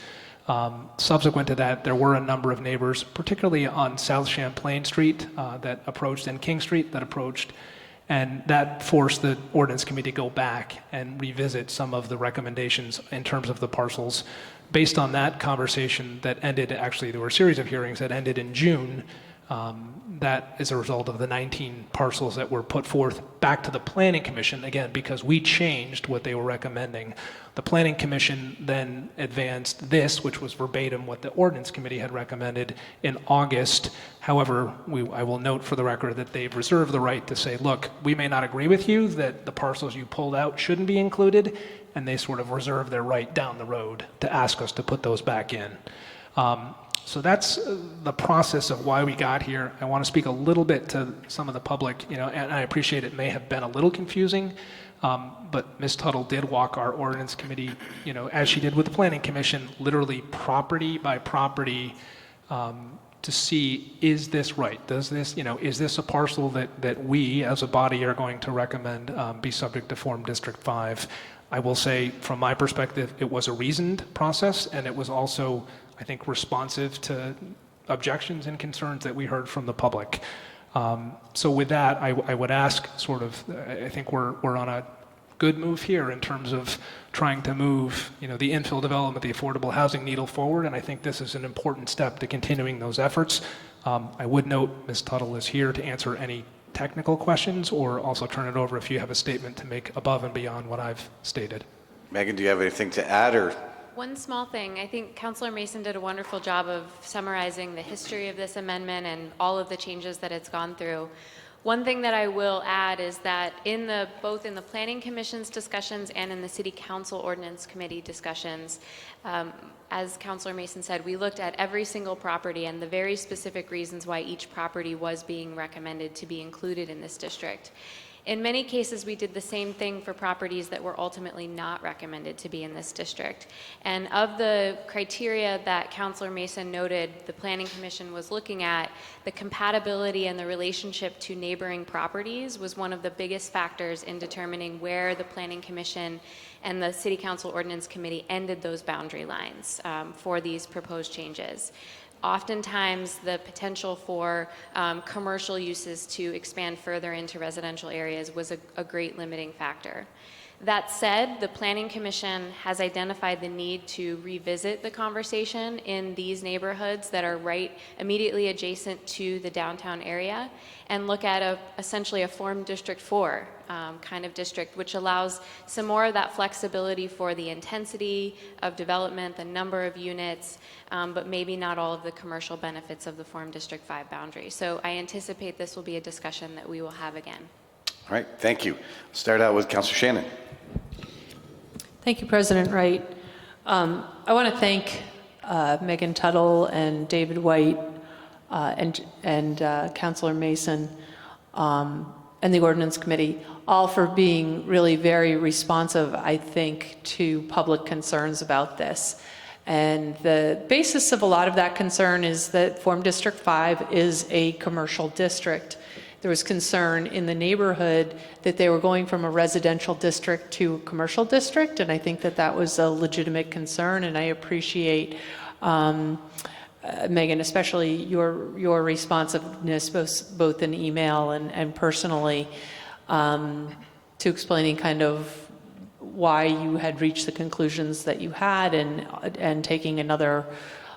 Subsequent to that, there were a number of neighbors, particularly on South Champlain Street that approached, and King Street that approached, and that forced the ordinance committee to go back and revisit some of the recommendations in terms of the parcels. Based on that conversation that ended, actually there were a series of hearings that ended in June, that is a result of the 19 parcels that were put forth back to the Planning Commission, again, because we changed what they were recommending. The Planning Commission then advanced this, which was verbatim what the Ordinance Committee had recommended in August. However, I will note for the record that they've reserved the right to say, look, we may not agree with you that the parcels you pulled out shouldn't be included, and they sort of reserve their right down the road to ask us to put those back in. So that's the process of why we got here. I want to speak a little bit to some of the public, and I appreciate it may have been a little confusing, but Ms. Tuttle did walk our ordinance committee, as she did with the Planning Commission, literally property by property, to see, is this right? Does this, is this a parcel that we as a body are going to recommend be subject to Form District 5? I will say, from my perspective, it was a reasoned process, and it was also, I think, responsive to objections and concerns that we heard from the public. So with that, I would ask I think we're on a good move here in terms of trying to move, the infill development, the affordable housing needle forward, and I think this is an important step to continuing those efforts. I would note Ms. Tuttle is here to answer any technical questions, or also turn it over if you have a statement to make above and beyond what I've stated. Megan, do you have anything to add, or? One small thing. I think Councilor Mason did a wonderful job of summarizing the history of this amendment and all of the changes that it's gone through. One thing that I will add is that both in the Planning Commission's discussions and in the City Council Ordinance Committee discussions, as Councilor Mason said, we looked at every single property and the very specific reasons why each property was being recommended to be included in this district. In many cases, we did the same thing for properties that were ultimately not recommended to be in this district. And of the criteria that Councilor Mason noted the Planning Commission was looking at, the compatibility and the relationship to neighboring properties was one of the biggest factors in determining where the Planning Commission and the City Council Ordinance Committee ended those boundary lines for these proposed changes. Oftentimes, the potential for commercial uses to expand further into residential areas was a great limiting factor. That said, the Planning Commission has identified the need to revisit the conversation in these neighborhoods that are right immediately adjacent to the downtown area and look at essentially a Form District 4 kind of district, which allows some more of that flexibility for the intensity of development, the number of units, but maybe not all of the commercial benefits of the Form District 5 boundary. So I anticipate this will be a discussion that we will have again. All right, thank you. Start out with Councilor Shannon. Thank you, President Wright. I want to thank Megan Tuttle and David White and Councilor Mason and the Ordinance Committee, all for being really very responsive, I think, to public concerns about this. And the basis of a lot of that concern is that Form District 5 is a commercial district. There was concern in the neighborhood that they were going from a residential district to a commercial district, and I think that that was a legitimate concern, and I appreciate, Megan, especially your responsiveness, both in email and personally, to explaining kind of why you had reached the conclusions that you had and taking another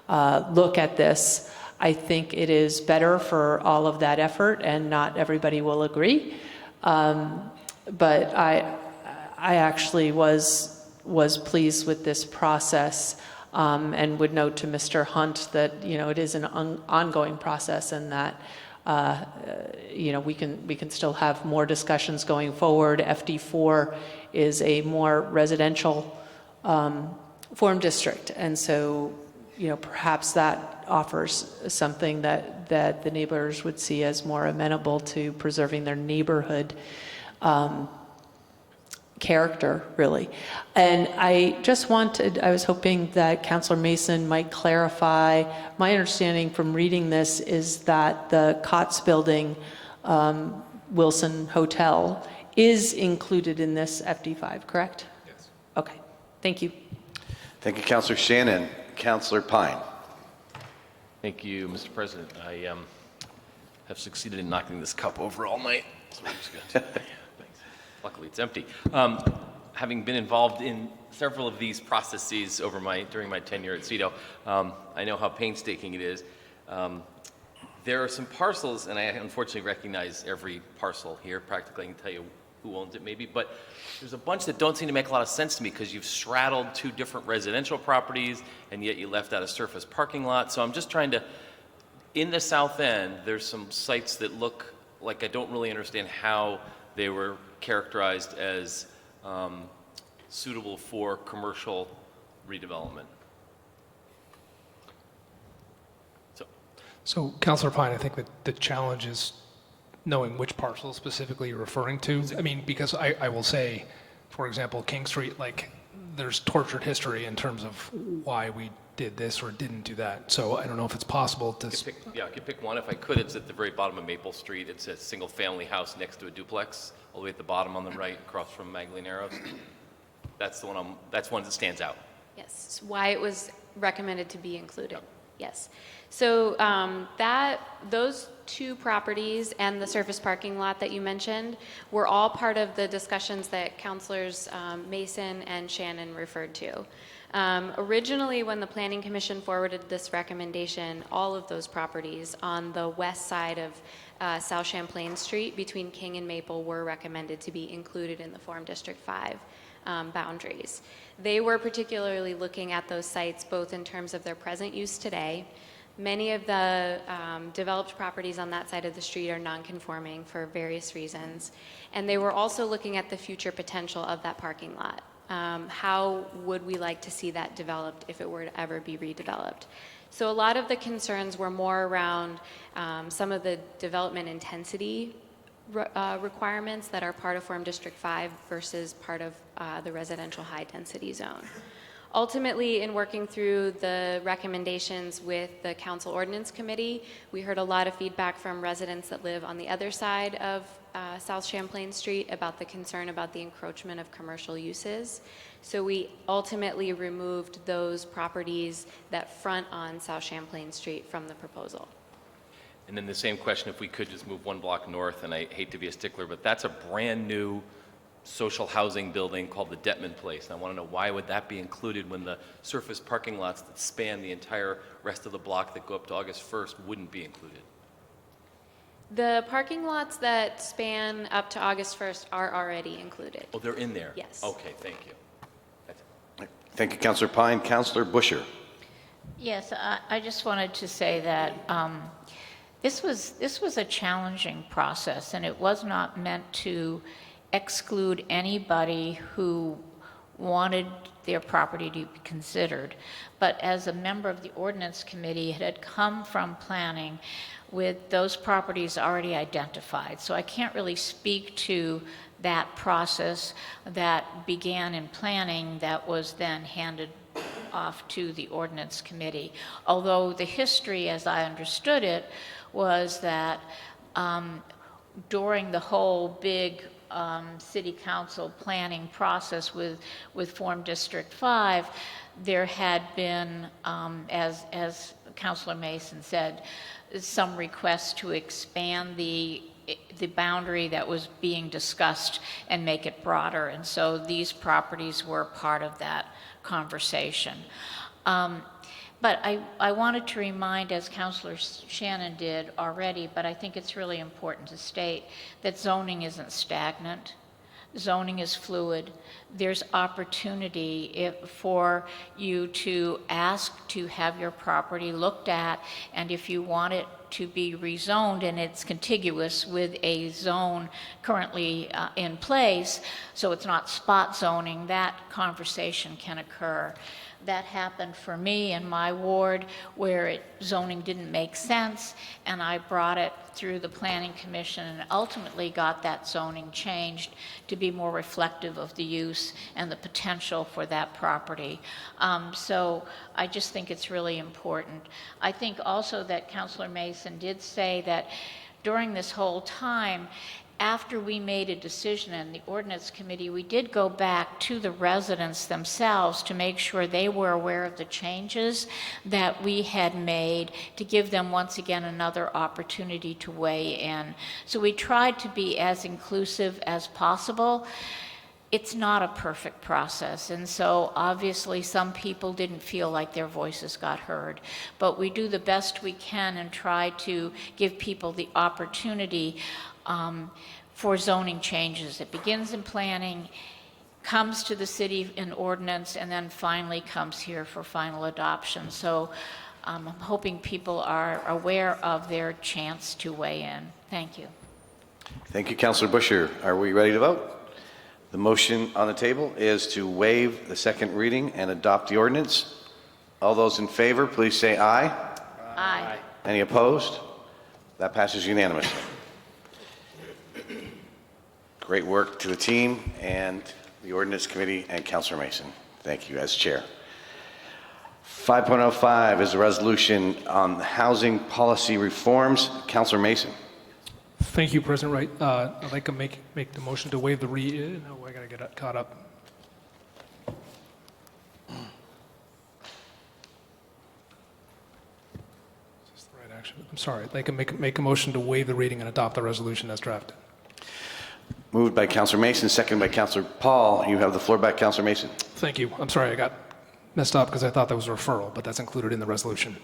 look at this. I think it is better for all of that effort, and not everybody will agree. But I actually was pleased with this process, and would note to Mr. Hunt that it is an ongoing process, and that we can still have more discussions going forward. FD4 is a more residential form district, and so perhaps that offers something that the neighbors would see as more amenable to preserving their neighborhood character, really. And I was hoping that Councilor Mason might clarify. My understanding from reading this is that the Cots Building, Wilson Hotel, is included in this FD5, correct? Yes. Okay, thank you. Thank you, Councilor Shannon. Councilor Pine. Thank you, Mr. President. I have succeeded in knocking this cup over all night, so it's good. Thanks. Luckily, it's empty. Having been involved in several of these processes during my tenure at CEDO, I know how painstaking it is. There are some parcels, and I unfortunately recognize every parcel here. Practically, I can tell you who owns it maybe, but there's a bunch that don't seem to make a lot of sense to me because you've straddled two different residential properties and yet you left out a surface parking lot. So I'm just trying to, in the south end, there's some sites that look like I don't really understand how they were characterized as suitable for commercial redevelopment. So Councilor Pine, I think that the challenge is knowing which parcel specifically you're referring to. I mean, because I will say, for example, King Street, there's tortured history in terms of why we did this or didn't do that. So I don't know if it's possible to... I could pick one if I could. It's at the very bottom of Maple Street. It's a single family house next to a duplex, all the way at the bottom on the right, across from Maglianeros. That's the one that's one that stands out. Yes, why it was recommended to be included. Yes. So those two properties and the surface parking lot that you mentioned were all part of the discussions that Councilors Mason and Shannon referred to. Originally, when the Planning Commission forwarded this recommendation, all of those properties on the west side of South Champlain Street between King and Maple were recommended to be included in the Form District 5 boundaries. They were particularly looking at those sites both in terms of their present use today. Many of the developed properties on that side of the street are non-conforming for various reasons. And they were also looking at the future potential of that parking lot. How would we like to see that developed if it were to ever be redeveloped? So a lot of the concerns were more around some of the development intensity requirements that are part of Form District 5 versus part of the residential high density zone. Ultimately, in working through the recommendations with the Council Ordinance Committee, we heard a lot of feedback from residents that live on the other side of South Champlain Street about the concern about the encroachment of commercial uses. So we ultimately removed those properties that front on South Champlain Street from the proposal. And then the same question, if we could just move one block north, and I hate to be a stickler, but that's a brand new social housing building called the Detman Place. And I want to know, why would that be included when the surface parking lots that span the entire rest of the block that go up to August 1st wouldn't be included? The parking lots that span up to August 1st are already included. Oh, they're in there? Yes. Okay, thank you. Thank you, Councillor Pine. Councillor Busher. Yes, I just wanted to say that this was a challenging process, and it was not meant to exclude anybody who wanted their property to be considered. But as a member of the ordinance committee, it had come from planning with those properties already identified. So I can't really speak to that process that began in planning that was then handed off to the ordinance committee. Although the history, as I understood it, was that during the whole big city council planning process with Form District 5, there had been, as Councilor Mason said, some requests to expand the boundary that was being discussed and make it broader. And so these properties were part of that conversation. But I wanted to remind, as Councilor Shannon did already, but I think it's really important to state that zoning isn't stagnant. Zoning is fluid. There's opportunity for you to ask to have your property looked at, and if you want it to be rezoned and it's contiguous with a zone currently in place, so it's not spot zoning, that conversation can occur. That happened for me in my ward where zoning didn't make sense, and I brought it through the Planning Commission and ultimately got that zoning changed to be more reflective of the use and the potential for that property. So I just think it's really important. I think also that Councilor Mason did say that during this whole time, after we made a decision in the ordinance committee, we did go back to the residents themselves to make sure they were aware of the changes that we had made, to give them once again another opportunity to weigh in. So we tried to be as inclusive as possible. It's not a perfect process, and so obviously some people didn't feel like their voices got heard, but we do the best we can and try to give people the opportunity for zoning changes. It begins in planning, comes to the city in ordinance, and then finally comes here for final adoption. So I'm hoping people are aware of their chance to weigh in. Thank you. Thank you, Councillor Busher. Are we ready to vote? The motion on the table is to waive the second reading and adopt the ordinance. All those in favor, please say aye. Aye. Any opposed? That passes unanimously. Great work to the team and the ordinance committee and Councilor Mason. Thank you as chair. 5.05 is a resolution on housing policy reforms. Councilor Mason. Thank you, President Wright. I'd like to make the motion to waive the no, I gotta get caught up. Is this the right action? I'm sorry. I'd like to make a motion to waive the reading and adopt the resolution as drafted. Moved by Councilor Mason, seconded by Councilor Paul. You have the floor back, Councilor Mason. Thank you. I'm sorry I got messed up because I thought that was a referral, but that's included in the resolution.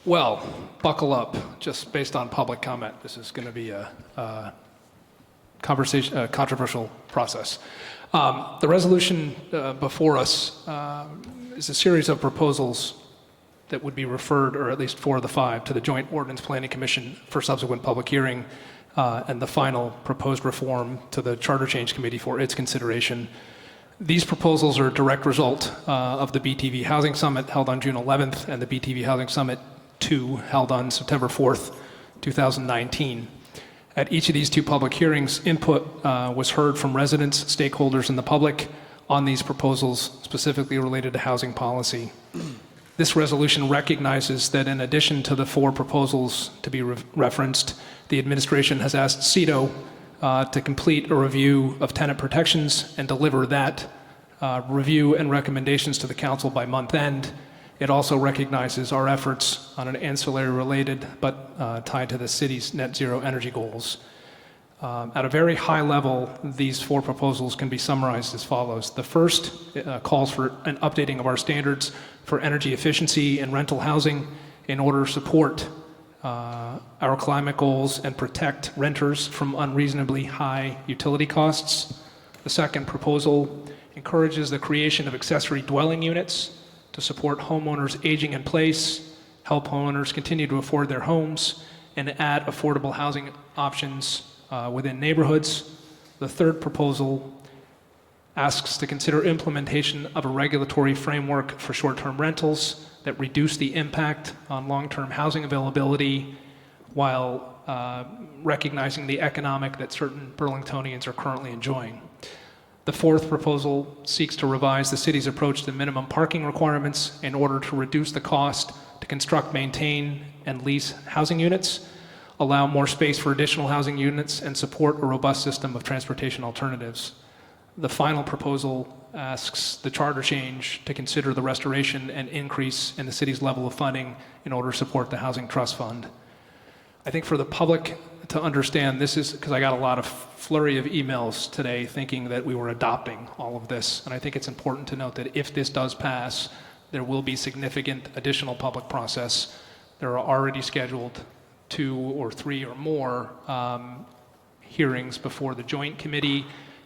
Well, buckle up, just based on public comment. This is going to be a controversial process. The resolution before us is a series of proposals that would be referred, or at least 4 of the 5, to the Joint Ordinance Planning Commission for subsequent public hearing, and the final proposed reform to the Charter Change Committee for its consideration. These proposals are a direct result of the BTV Housing Summit held on June 11th and the BTV Housing Summit 2 held on September 4th, 2019. At each of these 2 public hearings, input was heard from residents, stakeholders, and the public on these proposals specifically related to housing policy. This resolution recognizes that in addition to the 4 proposals to be referenced, the administration has asked CEDO to complete a review of tenant protections and deliver that review and recommendations to the council by month end. It also recognizes our efforts on an ancillary related but tied to the city's net zero energy goals. At a very high level, these 4 proposals can be summarized as follows. The first calls for an updating of our standards for energy efficiency and rental housing in order to support our climate goals and protect renters from unreasonably high utility costs. The second proposal encourages the creation of accessory dwelling units to support homeowners aging in place, help homeowners continue to afford their homes, and add affordable housing options within neighborhoods. The third proposal asks to consider implementation of a regulatory framework for short-term rentals that reduce the impact on long-term housing availability while recognizing the economic that certain Burlingtonians are currently enjoying. The fourth proposal seeks to revise the city's approach to minimum parking requirements in order to reduce the cost to construct, maintain, and lease housing units, allow more space for additional housing units, and support a robust system of transportation alternatives. The final proposal asks the charter change to consider the restoration and increase in the city's level of funding in order to support the Housing Trust Fund. I think for the public to understand, this is because I got a lot of flurry of emails today thinking that we were adopting all of this. And I think it's important to note that if this does pass, there will be significant additional public process. There are already scheduled 2 or 3 or more hearings before the Joint Committee,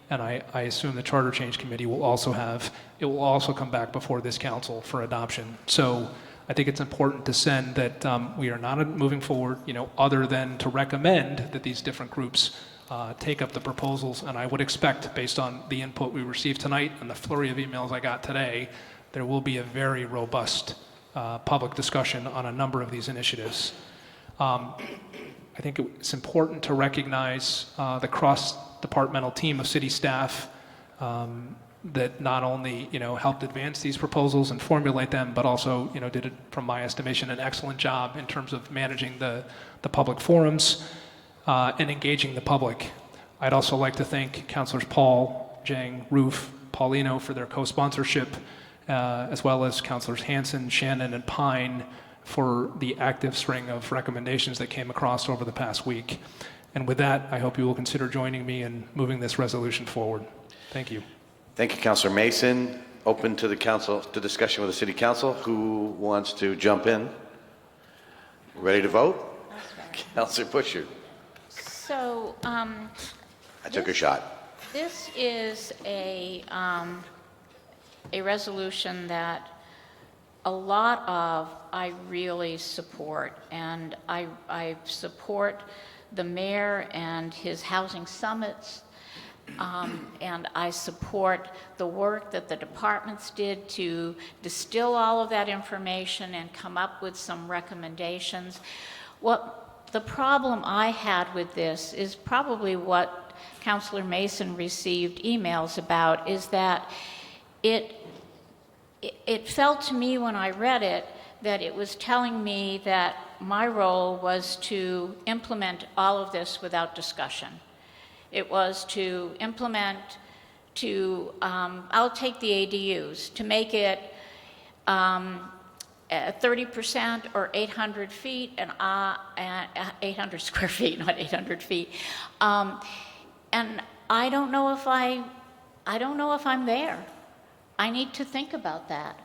and I assume the Charter Change Committee will also come back before this council for adoption. So I think it's important to send that we are not moving forward, other than to recommend that these different groups take up the proposals. And I would expect, based on the input we received tonight and the flurry of emails I got today, there will be a very robust public discussion on a number of these initiatives. I think it's important to recognize the cross-departmental team of city staff that not only helped advance these proposals and formulate them, but also did, from my estimation, an excellent job in terms of managing the public forums and engaging the public. I'd also like to thank Councilors Paul, Jang, Roof, Paulino for their co-sponsorship, as well as Councilors Hanson, Shannon, and Pine for the active string of recommendations that came across over the past week. And with that, I hope you will consider joining me in moving this resolution forward. Thank you. Thank you, Councilor Mason. Open to the council, to discussion with the City Council. Who wants to jump in? Ready to vote? Councilor Busher. So, I took a shot. this is a resolution that a lot of I really support, and I support the mayor and his housing summits, and I support the work that the departments did to distill all of that information and come up with some recommendations. What the problem I had with this is probably what Councilor Mason received emails about, is that it felt to me when I read it that it was telling me that my role was to implement all of this without discussion. It was to implement, I'll take the ADUs, to make it 30% or 800 feet, and 800 square feet, not 800 feet. And I don't know if I'm there. I need to think about that.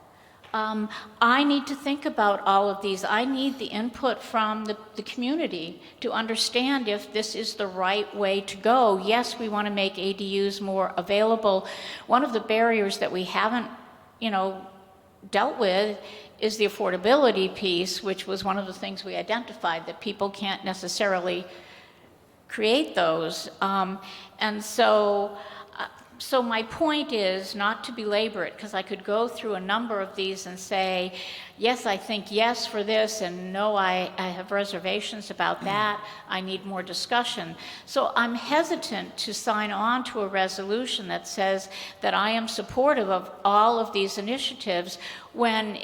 I need to think about all of these. I need the input from the community to understand if this is the right way to go. Yes, we want to make ADUs more available. One of the barriers that we haven't, dealt with is the affordability piece, which was one of the things we identified, that people can't necessarily create those. And so my point is not to belabor it, because I could go through a number of these and say, yes, I think yes for this, and no, I have reservations about that. I need more discussion. So I'm hesitant to sign on to a resolution that says that I am supportive of all of these initiatives when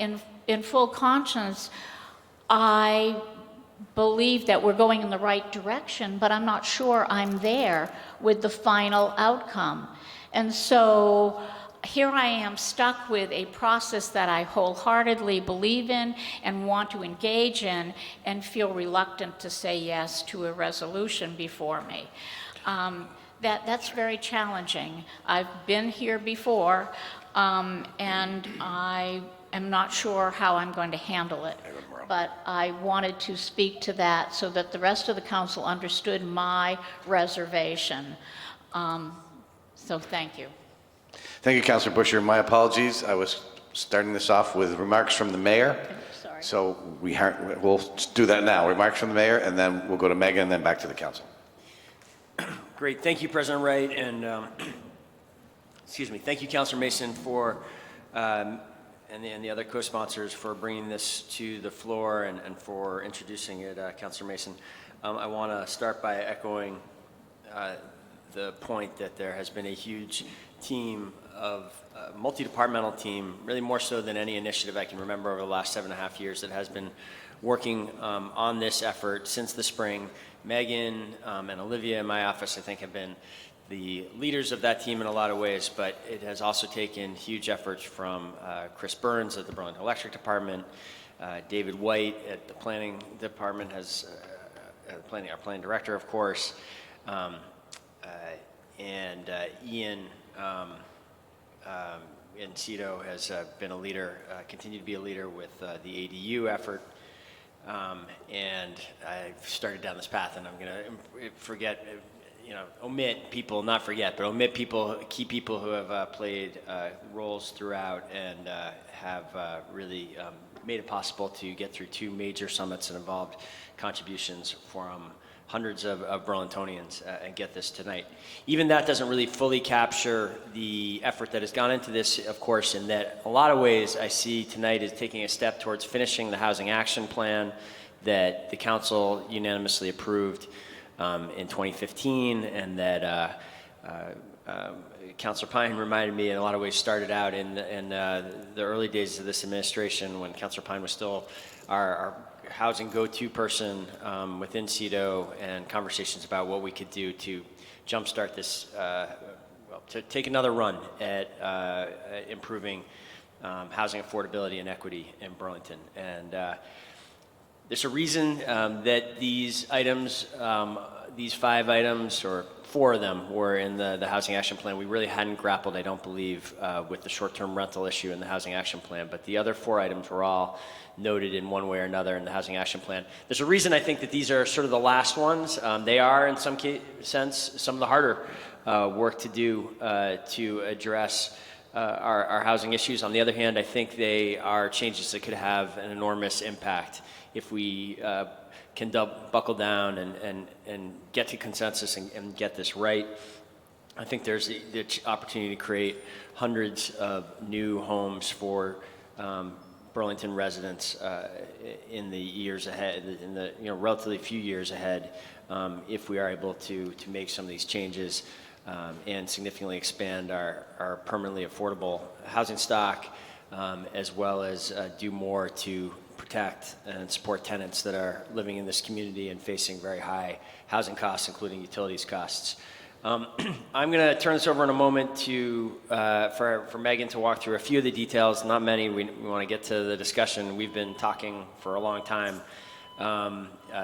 in full conscience, I believe that we're going in the right direction, but I'm not sure I'm there with the final outcome. And so here I am stuck with a process that I wholeheartedly believe in and want to engage in, and feel reluctant to say yes to a resolution before me. That's very challenging. I've been here before, and I am not sure how I'm going to handle it. But I wanted to speak to that so that the rest of the council understood my reservation. So thank you. Thank you, Councilor Busher. My apologies. I was starting this off with remarks from the mayor. Sorry. So we'll do that now. Remarks from the mayor, and then we'll go to Megan, and then back to the council. Great. Thank you, President Wright, and excuse me. Thank you, Councilor Mason, for and the other co-sponsors for bringing this to the floor and for introducing it, Councilor Mason. I want to start by echoing the point that there has been a huge team of multi-departmental team, really more so than any initiative I can remember over the last 7.5 years, that has been working on this effort since the spring. Megan and Olivia in my office, I think, have been the leaders of that team in a lot of ways, but it has also taken huge efforts from Chris Burns at the Burlington Electric Department, David White at the Planning Department, has our planning director, of course, and Ian in CEDO has been a leader, continued to be a leader with the ADU effort. And I've started down this path, and I'm going to omit people, not forget, but omit people, key people who have played roles throughout and have really made it possible to get through 2 major summits that involved contributions from hundreds of Burlingtonians and get this tonight. Even that doesn't really fully capture the effort that has gone into this, of course, in that a lot of ways I see tonight is taking a step towards finishing the Housing Action Plan that the council unanimously approved in 2015, and that Councilor Pine reminded me in a lot of ways started out in the early days of this administration when Councilor Pine was still our housing go-to person within CEDO, and conversations about what we could do to jumpstart this, to take another run at improving housing affordability and equity in Burlington. And there's a reason that these items, these 5 items, or 4 of them, were in the Housing Action Plan. We really hadn't grappled, I don't believe, with the short-term rental issue in the Housing Action Plan, but the other 4 items were all noted in one way or another in the Housing Action Plan. There's a reason I think that these are sort of the last ones. They are, in some sense, some of the harder work to do to address our housing issues. On the other hand, I think they are changes that could have an enormous impact if we can buckle down and get to consensus and get this right. I think there's the opportunity to create hundreds of new homes for Burlington residents in the years ahead, in the relatively few years ahead, if we are able to make some of these changes and significantly expand our permanently affordable housing stock, as well as do more to protect and support tenants that are living in this community and facing very high housing costs, including utilities costs. I'm going to turn this over in a moment to for Megan to walk through a few of the details, not many. We want to get to the discussion. We've been talking for a long time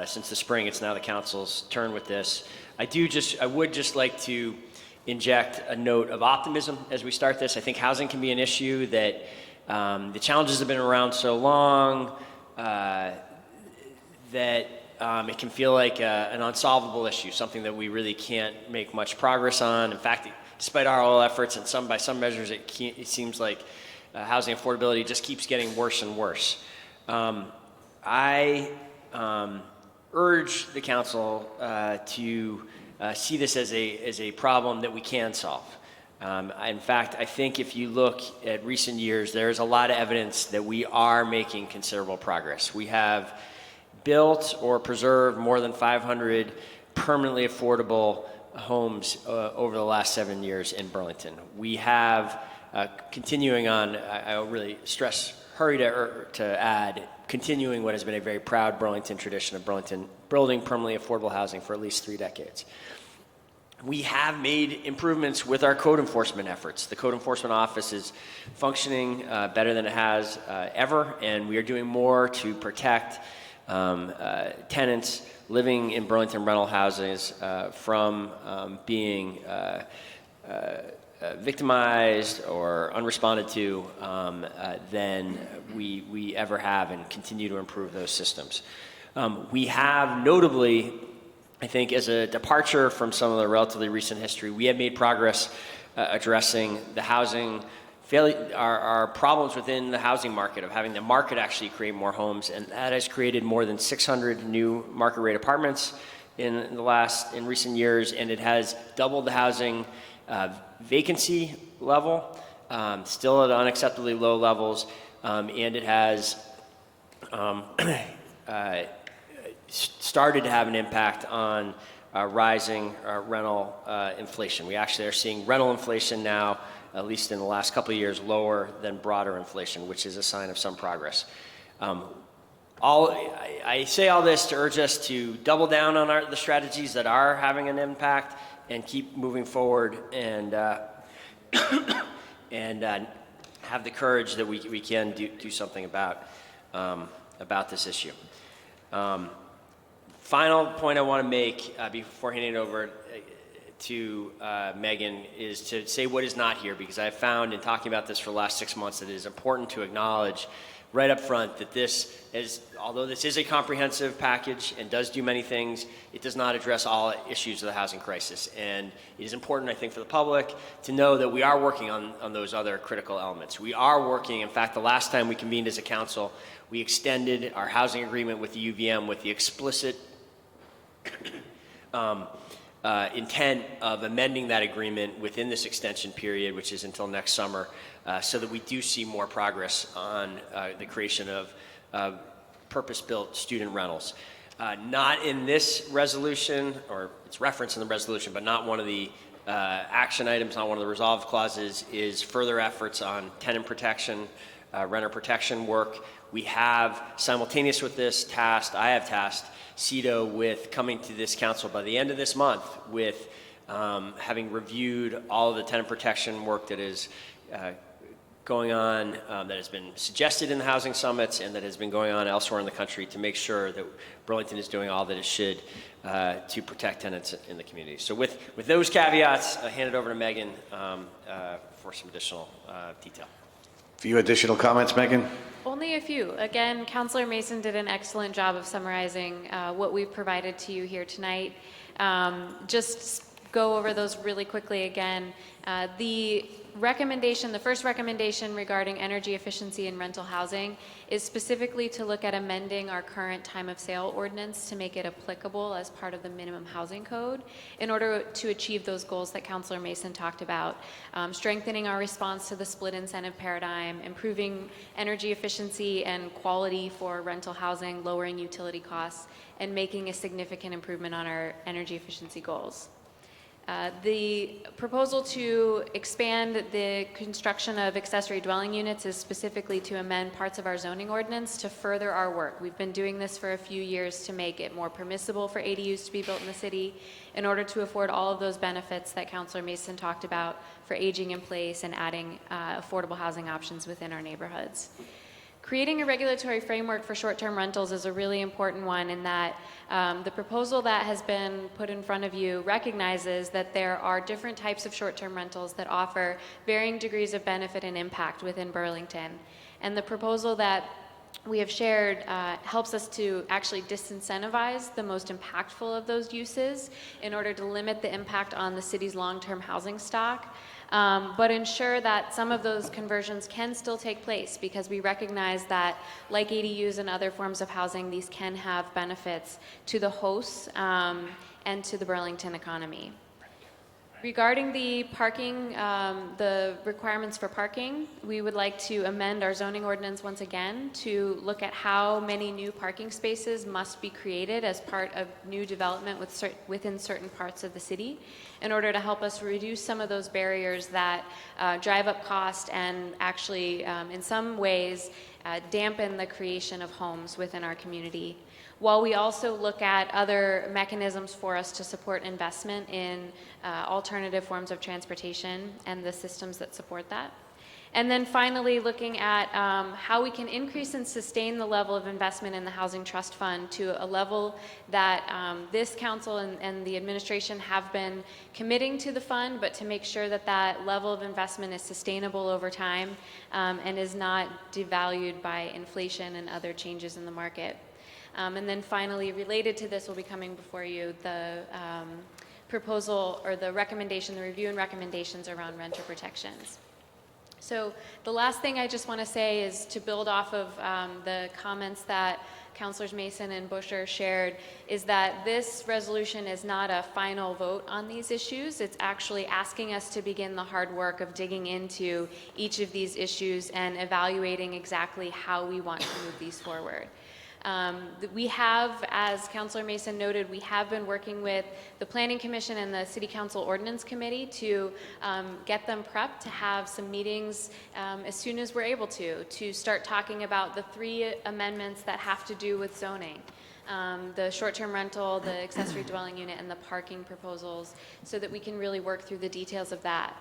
since the spring. It's now the council's turn with this. I would just like to inject a note of optimism as we start this. I think housing can be an issue that the challenges have been around so long that it can feel like an unsolvable issue, something that we really can't make much progress on. In fact, despite our all efforts, and by some measures, it seems like housing affordability just keeps getting worse and worse. I urge the council to see this as a problem that we can solve. In fact, I think if you look at recent years, there's a lot of evidence that we are making considerable progress. We have built or preserved more than 500 permanently affordable homes over the last 7 years in Burlington. We have, continuing on, I'll really hurry to add, continuing what has been a very proud Burlington tradition of Burlington building permanently affordable housing for at least 3 decades. We have made improvements with our code enforcement efforts. The Code Enforcement Office is functioning better than it has ever, and we are doing more to protect tenants living in Burlington rental houses from being victimized or unresponded to than we ever have, and continue to improve those systems. We have notably, I think, as a departure from some of the relatively recent history, we have made progress addressing the housing our problems within the housing market, of having the market actually create more homes, and that has created more than 600 new market rate apartments in recent years, and it has doubled the housing vacancy level, still at unacceptably low levels, and it has started to have an impact on rising rental inflation. We actually are seeing rental inflation now, at least in the last couple of years, lower than broader inflation, which is a sign of some progress. I say all this to urge us to double down on the strategies that are having an impact and keep moving forward, and have the courage that we can do something about this issue. Final point I want to make before handing it over to Megan is to say what is not here, because I've found in talking about this for the last 6 months that it is important to acknowledge right up front that although this is a comprehensive package and does do many things, it does not address all issues of the housing crisis. And it is important, I think, for the public to know that we are working on those other critical elements. We are working, in fact, the last time we convened as a council, we extended our housing agreement with the UVM with the explicit intent of amending that agreement within this extension period, which is until next summer, so that we do see more progress on the creation of purpose-built student rentals. Not in this resolution, or it's referenced in the resolution, but not one of the action items, not one of the resolved clauses, is further efforts on tenant protection, renter protection work. We have, simultaneous with this, I have tasked CEDO with coming to this council by the end of this month with having reviewed all of the tenant protection work that is going on, that has been suggested in the housing summits and that has been going on elsewhere in the country, to make sure that Burlington is doing all that it should to protect tenants in the community. So with those caveats, I hand it over to Megan for some additional detail. A few additional comments, Megan? Only a few. Again, Councilor Mason did an excellent job of summarizing what we've provided to you here tonight. Just go over those really quickly again. The first recommendation regarding energy efficiency in rental housing is specifically to look at amending our current time of sale ordinance to make it applicable as part of the minimum housing code in order to achieve those goals that Councilor Mason talked about. Strengthening our response to the split incentive paradigm, improving energy efficiency and quality for rental housing, lowering utility costs, and making a significant improvement on our energy efficiency goals. The proposal to expand the construction of accessory dwelling units is specifically to amend parts of our zoning ordinance to further our work. We've been doing this for a few years to make it more permissible for ADUs to be built in the city in order to afford all of those benefits that Councilor Mason talked about for aging in place and adding affordable housing options within our neighborhoods. Creating a regulatory framework for short-term rentals is a really important one, in that the proposal that has been put in front of you recognizes that there are different types of short-term rentals that offer varying degrees of benefit and impact within Burlington. And the proposal that we have shared helps us to actually disincentivize the most impactful of those uses in order to limit the impact on the city's long-term housing stock. But ensure that some of those conversions can still take place, because we recognize that, like ADUs and other forms of housing, these can have benefits to the hosts and to the Burlington economy. Regarding the parking, the requirements for parking, we would like to amend our zoning ordinance once again to look at how many new parking spaces must be created as part of new development within certain parts of the city, in order to help us reduce some of those barriers that drive up cost and actually, in some ways, dampen the creation of homes within our community. While we also look at other mechanisms for us to support investment in alternative forms of transportation and the systems that support that. And then finally, looking at how we can increase and sustain the level of investment in the Housing Trust Fund to a level that this council and the administration have been committing to the fund, but to make sure that that level of investment is sustainable over time and is not devalued by inflation and other changes in the market. And then finally, related to this will be coming before you, the proposal or the recommendation, the review and recommendations around renter protections. So the last thing I just want to say is to build off of the comments that Councilors Mason and Busher shared, is that this resolution is not a final vote on these issues. It's actually asking us to begin the hard work of digging into each of these issues and evaluating exactly how we want to move these forward. We have, as Councilor Mason noted, we have been working with the Planning Commission and the City Council Ordinance Committee to get them prepped to have some meetings as soon as we're able to start talking about the 3 amendments that have to do with zoning. The short-term rental, the accessory dwelling unit, and the parking proposals, so that we can really work through the details of that.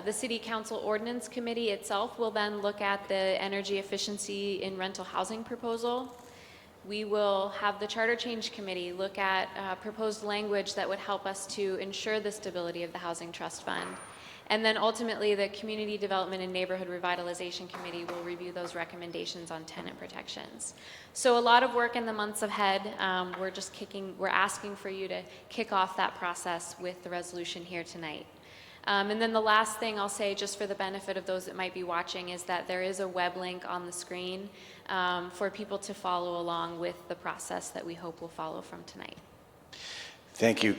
The City Council Ordinance Committee itself will then look at the energy efficiency in rental housing proposal. We will have the Charter Change Committee look at proposed language that would help us to ensure the stability of the Housing Trust Fund. And then ultimately, the Community Development and Neighborhood Revitalization Committee will review those recommendations on tenant protections. So a lot of work in the months ahead. We're asking for you to kick off that process with the resolution here tonight. And then the last thing I'll say, just for the benefit of those that might be watching, is that there is a web link on the screen for people to follow along with the process that we hope will follow from tonight. Thank you.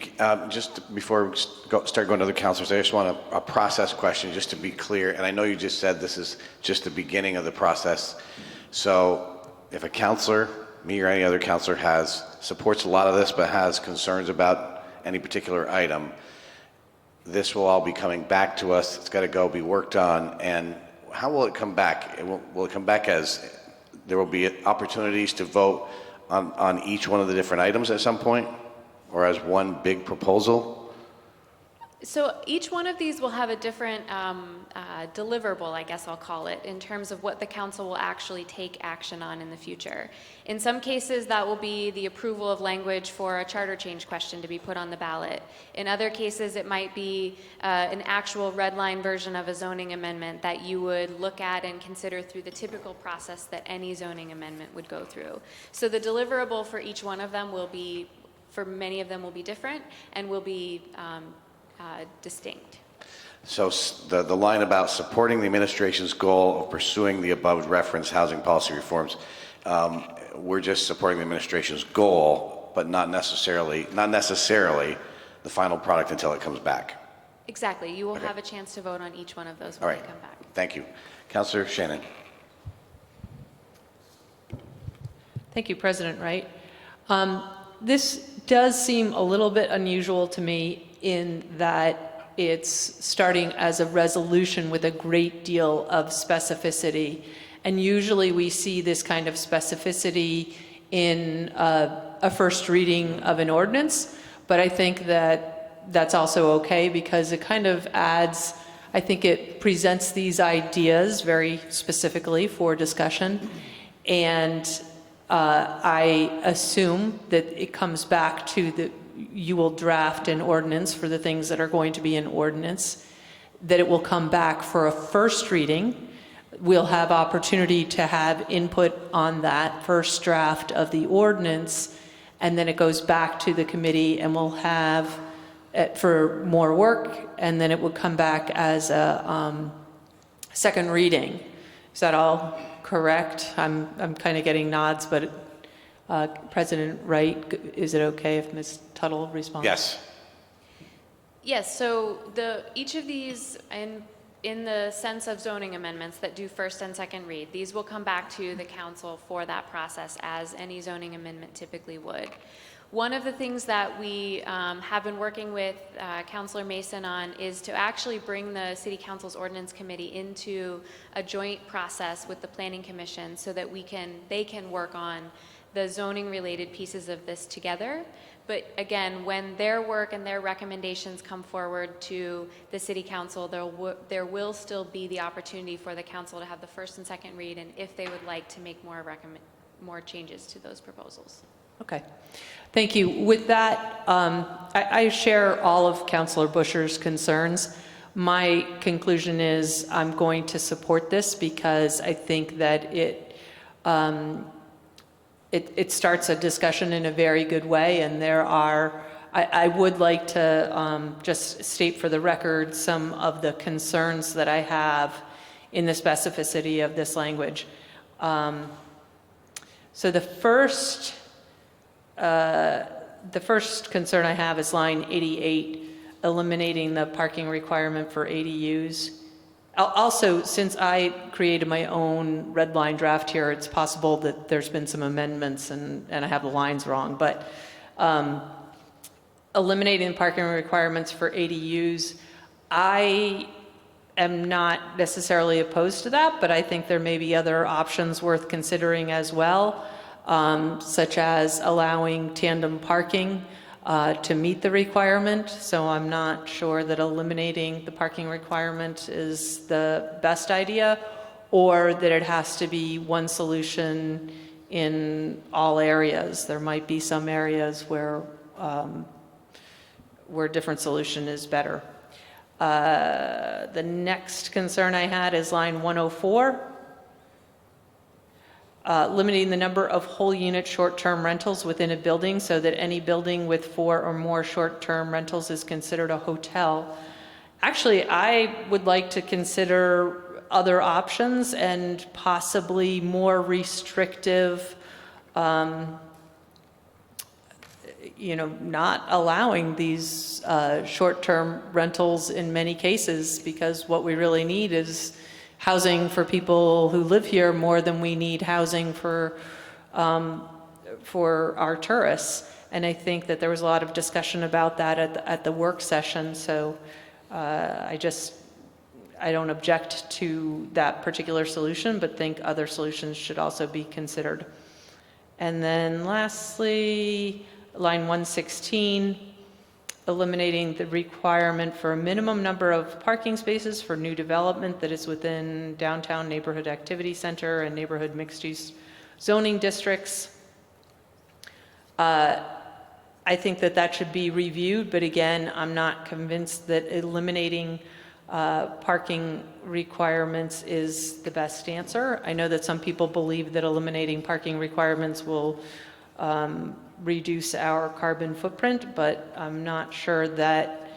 Just before we start going to other councilors, I just want a process question, just to be clear. And I know you just said this is just the beginning of the process. So if a councilor, me or any other councilor, supports a lot of this but has concerns about any particular item, this will all be coming back to us. It's got to be worked on. And how will it come back? Will it come back as there will be opportunities to vote on each one of the different items at some point, or as one big proposal? So each one of these will have a different deliverable, I guess I'll call it, in terms of what the council will actually take action on in the future. In some cases, that will be the approval of language for a charter change question to be put on the ballot. In other cases, it might be an actual red line version of a zoning amendment that you would look at and consider through the typical process that any zoning amendment would go through. So the deliverable for each one of them will be, for many of them will be different and will be distinct. So the line about supporting the administration's goal of pursuing the above referenced housing policy reforms, we're just supporting the administration's goal, but not necessarily the final product until it comes back. Exactly. You will have a chance to vote on each one of those when they come back. Thank you. Councilor Shannon. Thank you, President Wright. This does seem a little bit unusual to me in that it's starting as a resolution with a great deal of specificity. And usually we see this kind of specificity in a first reading of an ordinance, but I think that that's also okay because it kind of adds, I think it presents these ideas very specifically for discussion. And I assume that it comes back to you will draft an ordinance for the things that are going to be an ordinance, that it will come back for a first reading. We'll have opportunity to have input on that first draft of the ordinance, and then it goes back to the committee and we'll have it for more work, and then it will come back as a second reading. Is that all correct? I'm kind of getting nods, but President Wright, is it okay if Ms. Tuttle responds? Yes. Yes, so each of these, in the sense of zoning amendments that do first and second read, these will come back to the council for that process as any zoning amendment typically would. One of the things that we have been working with Councilor Mason on is to actually bring the City Council's Ordinance Committee into a joint process with the Planning Commission so that they can work on the zoning related pieces of this together. But again, when their work and their recommendations come forward to the city council, there will still be the opportunity for the council to have the first and second read, and if they would like to make more changes to those proposals. Okay. Thank you. With that, I share all of Councilor Busher's concerns. My conclusion is I'm going to support this because I think that it starts a discussion in a very good way, and there are, I would like to just state for the record some of the concerns that I have in the specificity of this language. So the first concern I have is line 88, eliminating the parking requirement for ADUs. Also, since I created my own red line draft here, it's possible that there's been some amendments and I have the lines wrong, but eliminating parking requirements for ADUs, I am not necessarily opposed to that, but I think there may be other options worth considering as well, such as allowing tandem parking to meet the requirement. So I'm not sure that eliminating the parking requirement is the best idea, or that it has to be one solution in all areas. There might be some areas where a different solution is better. The next concern I had is line 104. Limiting the number of whole unit short-term rentals within a building so that any building with 4 or more short-term rentals is considered a hotel. Actually, I would like to consider other options and possibly more restrictive, not allowing these short-term rentals in many cases, because what we really need is housing for people who live here more than we need housing for our tourists. And I think that there was a lot of discussion about that at the work session. So I don't object to that particular solution, but think other solutions should also be considered. And then lastly, line 116, eliminating the requirement for a minimum number of parking spaces for new development that is within downtown neighborhood activity center and neighborhood mixed-use zoning districts. I think that should be reviewed, but again, I'm not convinced that eliminating parking requirements is the best answer. I know that some people believe that eliminating parking requirements will reduce our carbon footprint, but I'm not sure that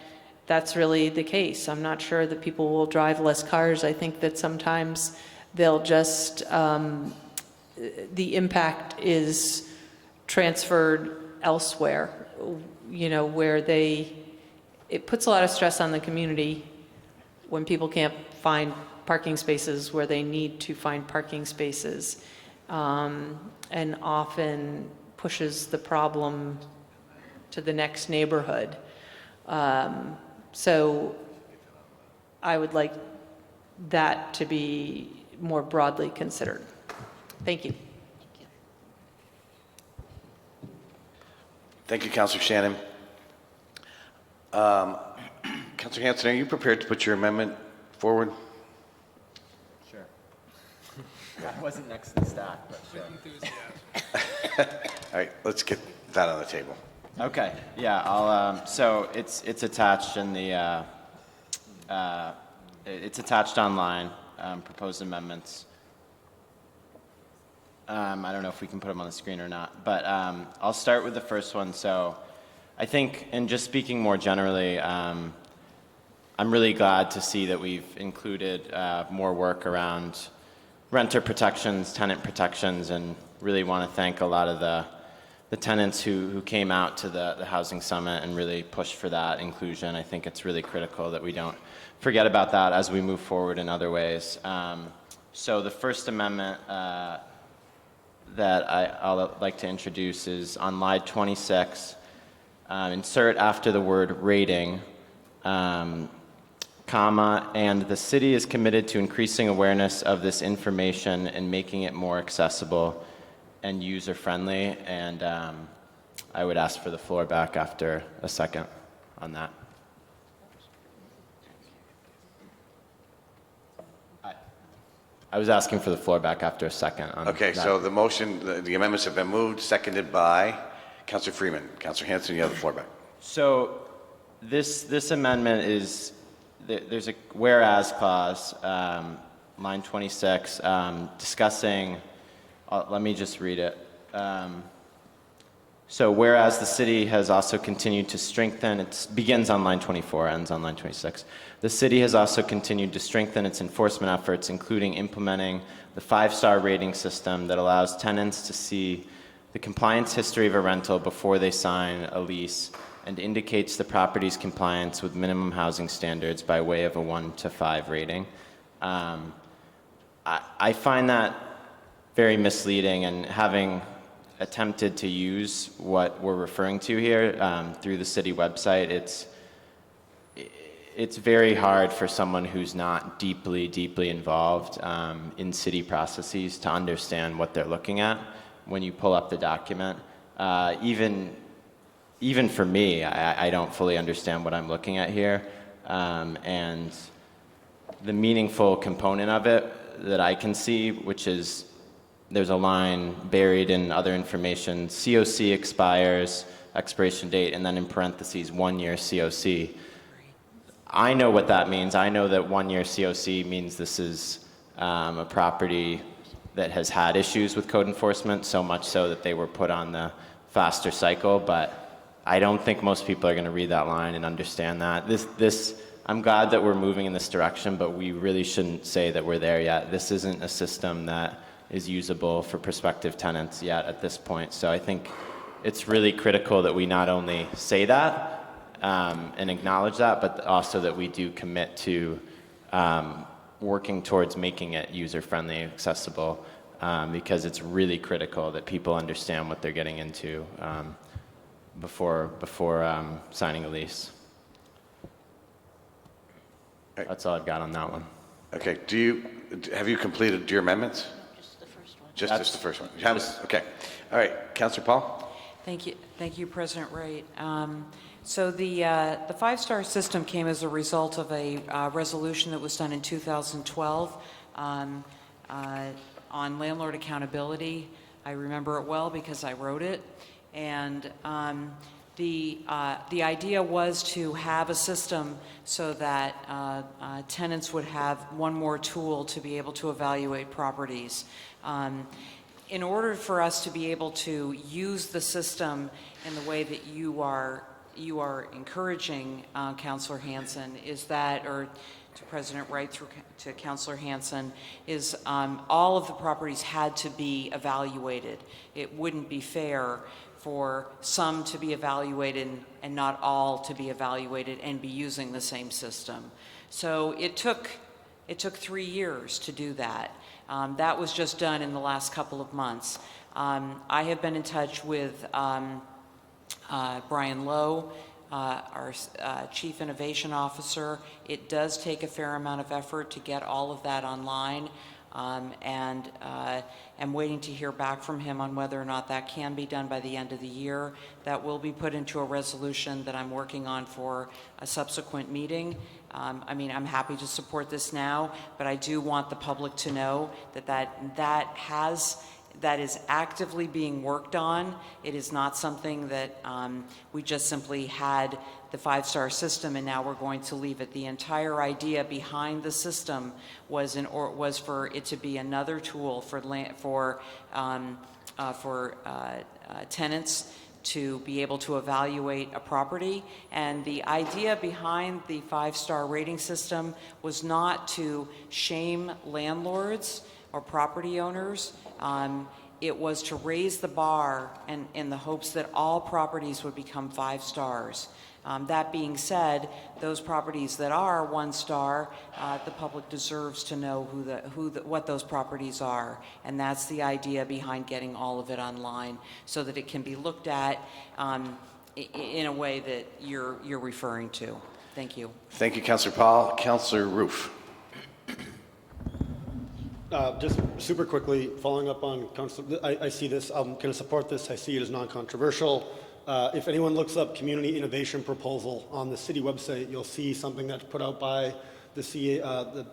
that's really the case. I'm not sure that people will drive less cars. I think that sometimes they'll just, the impact is transferred elsewhere, where it puts a lot of stress on the community when people can't find parking spaces where they need to find parking spaces, and often pushes the problem to the next neighborhood. So I would like that to be more broadly considered. Thank you. Thank you, Councilor Shannon. Councilor Hanson, are you prepared to put your amendment forward? Sure. I wasn't next to the stack, but sure. All right, let's get that on the table. Okay, yeah, I'll, so it's attached in the, it's attached online, proposed amendments. I don't know if we can put them on the screen or not, but I'll start with the first one. So I think, and just speaking more generally, I'm really glad to see that we've included more work around renter protections, tenant protections, and really want to thank a lot of the tenants who came out to the Housing Summit and really pushed for that inclusion. I think it's really critical that we don't forget about that as we move forward in other ways. So the first amendment that I'll like to introduce is on line 26. Insert after the word rating, comma, and the city is committed to increasing awareness of this information and making it more accessible and user-friendly, and I would ask for the floor back after a second on that. I was asking for the floor back after a second on Okay, that. so the motion, the amendments have been moved, seconded by Councilor Freeman. Councilor Hanson, you have the floor back. So this amendment is, there's a whereas clause, line 26, discussing, let me just read it. So whereas the city has also continued to strengthen, it begins on line 24, ends on line 26. The city has also continued to strengthen its enforcement efforts, including implementing the 5-star rating system that allows tenants to see the compliance history of a rental before they sign a lease and indicates the property's compliance with minimum housing standards by way of a 1 to 5 rating. I find that very misleading, and having attempted to use what we're referring to here through the city website, it's very hard for someone who's not deeply involved in city processes to understand what they're looking at when you pull up the document. Even for me, I don't fully understand what I'm looking at here. And the meaningful component of it that I can see, which is there's a line buried in other information, COC expires, expiration date, and then in parentheses, 1-year COC. I know what that means. I know that 1-year COC means this is a property that has had issues with code enforcement, so much so that they were put on the faster cycle, but I don't think most people are going to read that line and understand that. I'm glad that we're moving in this direction, but we really shouldn't say that we're there yet. This isn't a system that is usable for prospective tenants yet at this point. So I think it's really critical that we not only say that and acknowledge that, but also that we do commit to working towards making it user-friendly and accessible, because it's really critical that people understand what they're getting into before signing a lease. That's all I've got on that one. Okay, have you completed your amendments? Just the first one. You have it? Okay. All right, Councilor Paul? Thank you, President Wright. So the 5-star system came as a result of a resolution that was done in 2012 on landlord accountability. I remember it well because I wrote it. And the idea was to have a system so that tenants would have one more tool to be able to evaluate properties. In order for us to be able to use the system in the way that you are encouraging, Councilor Hanson, is that, or to President Wright through to Councilor Hanson, is all of the properties had to be evaluated. It wouldn't be fair for some to be evaluated and not all to be evaluated and be using the same system. So it took 3 years to do that. That was just done in the last couple of months. I have been in touch with Brian Lowe, our Chief Innovation Officer. It does take a fair amount of effort to get all of that online, and I'm waiting to hear back from him on whether or not that can be done by the end of the year. That will be put into a resolution that I'm working on for a subsequent meeting. I mean, I'm happy to support this now, but I do want the public to know that is actively being worked on. It is not something that we just simply had the 5-star system and now we're going to leave it. The entire idea behind the system was for it to be another tool for tenants to be able to evaluate a property. And the idea behind the 5-star rating system was not to shame landlords or property owners. It was to raise the bar in the hopes that all properties would become 5 stars. That being said, those properties that are 1 star, the public deserves to know what those properties are. And that's the idea behind getting all of it online so that it can be looked at in a way that you're referring to. Thank you. Thank you, Councilor Paul. Councilor Roof. Just super quickly, following up on Council, I see this, I'm going to support this, I see it as non-controversial. If anyone looks up community innovation proposal on the city website, you'll see something that's put out by the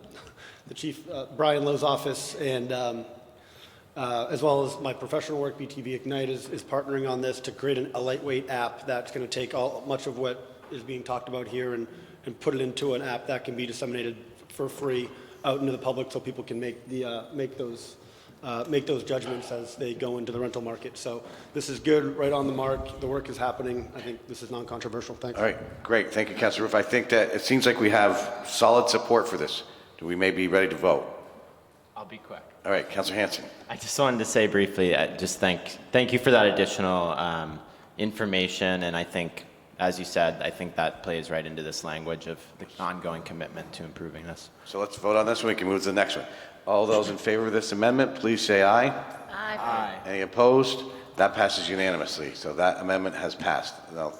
Chief Brian Lowe's office, and as well as my professional work, BTV Ignite is partnering on this to create a lightweight app that's going to take much of what is being talked about here and put it into an app that can be disseminated for free out into the public so people can make those judgments as they go into the rental market. So this is good, right on the mark. The work is happening. I think this is non-controversial. Thanks. All right, great. Thank you, Councilor Roof. I think that it seems like we have solid support for this. Do we may be ready to vote? I'll be quick. All right, Councilor Hanson. I just wanted to say briefly, just thank you for that additional information, and I think, as you said, I think that plays right into this language of the ongoing commitment to improving this. So let's vote on this one. We can move to the next one. All those in favor of this amendment, please say aye. Aye. Aye. Any opposed? That passes unanimously. So that amendment has passed. Now,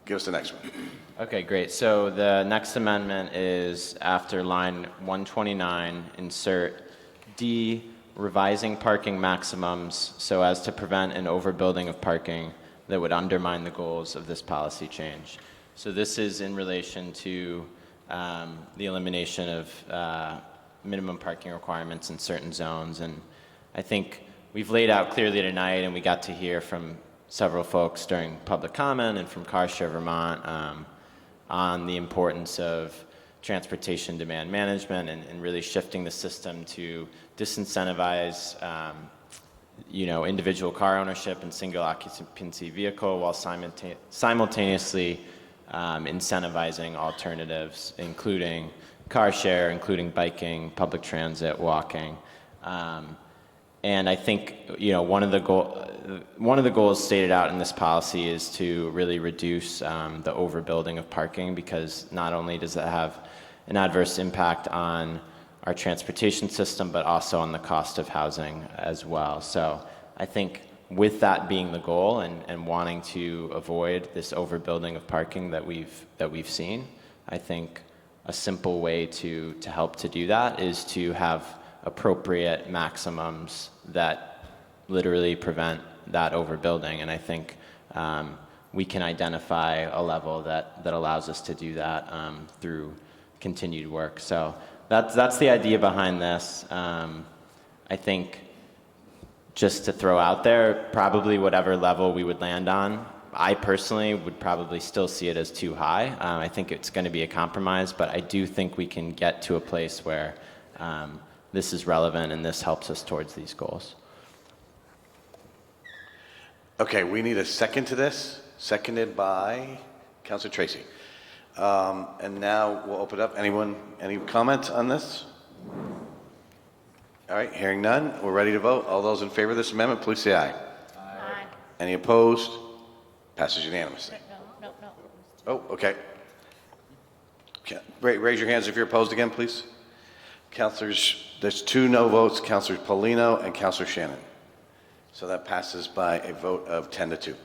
give us the next one. Okay, great. So the next amendment is after line 129, insert D, revising parking maximums so as to prevent an overbuilding of parking that would undermine the goals of this policy change. So this is in relation to the elimination of minimum parking requirements in certain zones. And I think we've laid out clearly tonight, and we got to hear from several folks during public comment and from Car Share Vermont on the importance of transportation demand management and really shifting the system to disincentivize individual car ownership and single occupancy vehicle while simultaneously incentivizing alternatives, including car share, including biking, public transit, walking. And I think one of the goals stated out in this policy is to really reduce the overbuilding of parking, because not only does that have an adverse impact on our transportation system, but also on the cost of housing as well. So I think with that being the goal and wanting to avoid this overbuilding of parking that we've seen, I think a simple way to help to do that is to have appropriate maximums that literally prevent that overbuilding. And I think we can identify a level that allows us to do that through continued work. So that's the idea behind this. I think just to throw out there, probably whatever level we would land on, I personally would probably still see it as too high. I think it's going to be a compromise, but I do think we can get to a place where this is relevant and this helps us towards these goals. Okay, we need a second to this, seconded by Councilor Tracy. And now we'll open it up. Any comment on this? All right, hearing none, we're ready to vote. All those in favor of this amendment, please say aye. Aye. Any opposed? Passes unanimously. No. Oh, okay. Raise your hands if you're opposed again, please. Councilors, there's 2 no votes, Councilor Paulino and Councilor Shannon. So that passes by a vote of 10-2.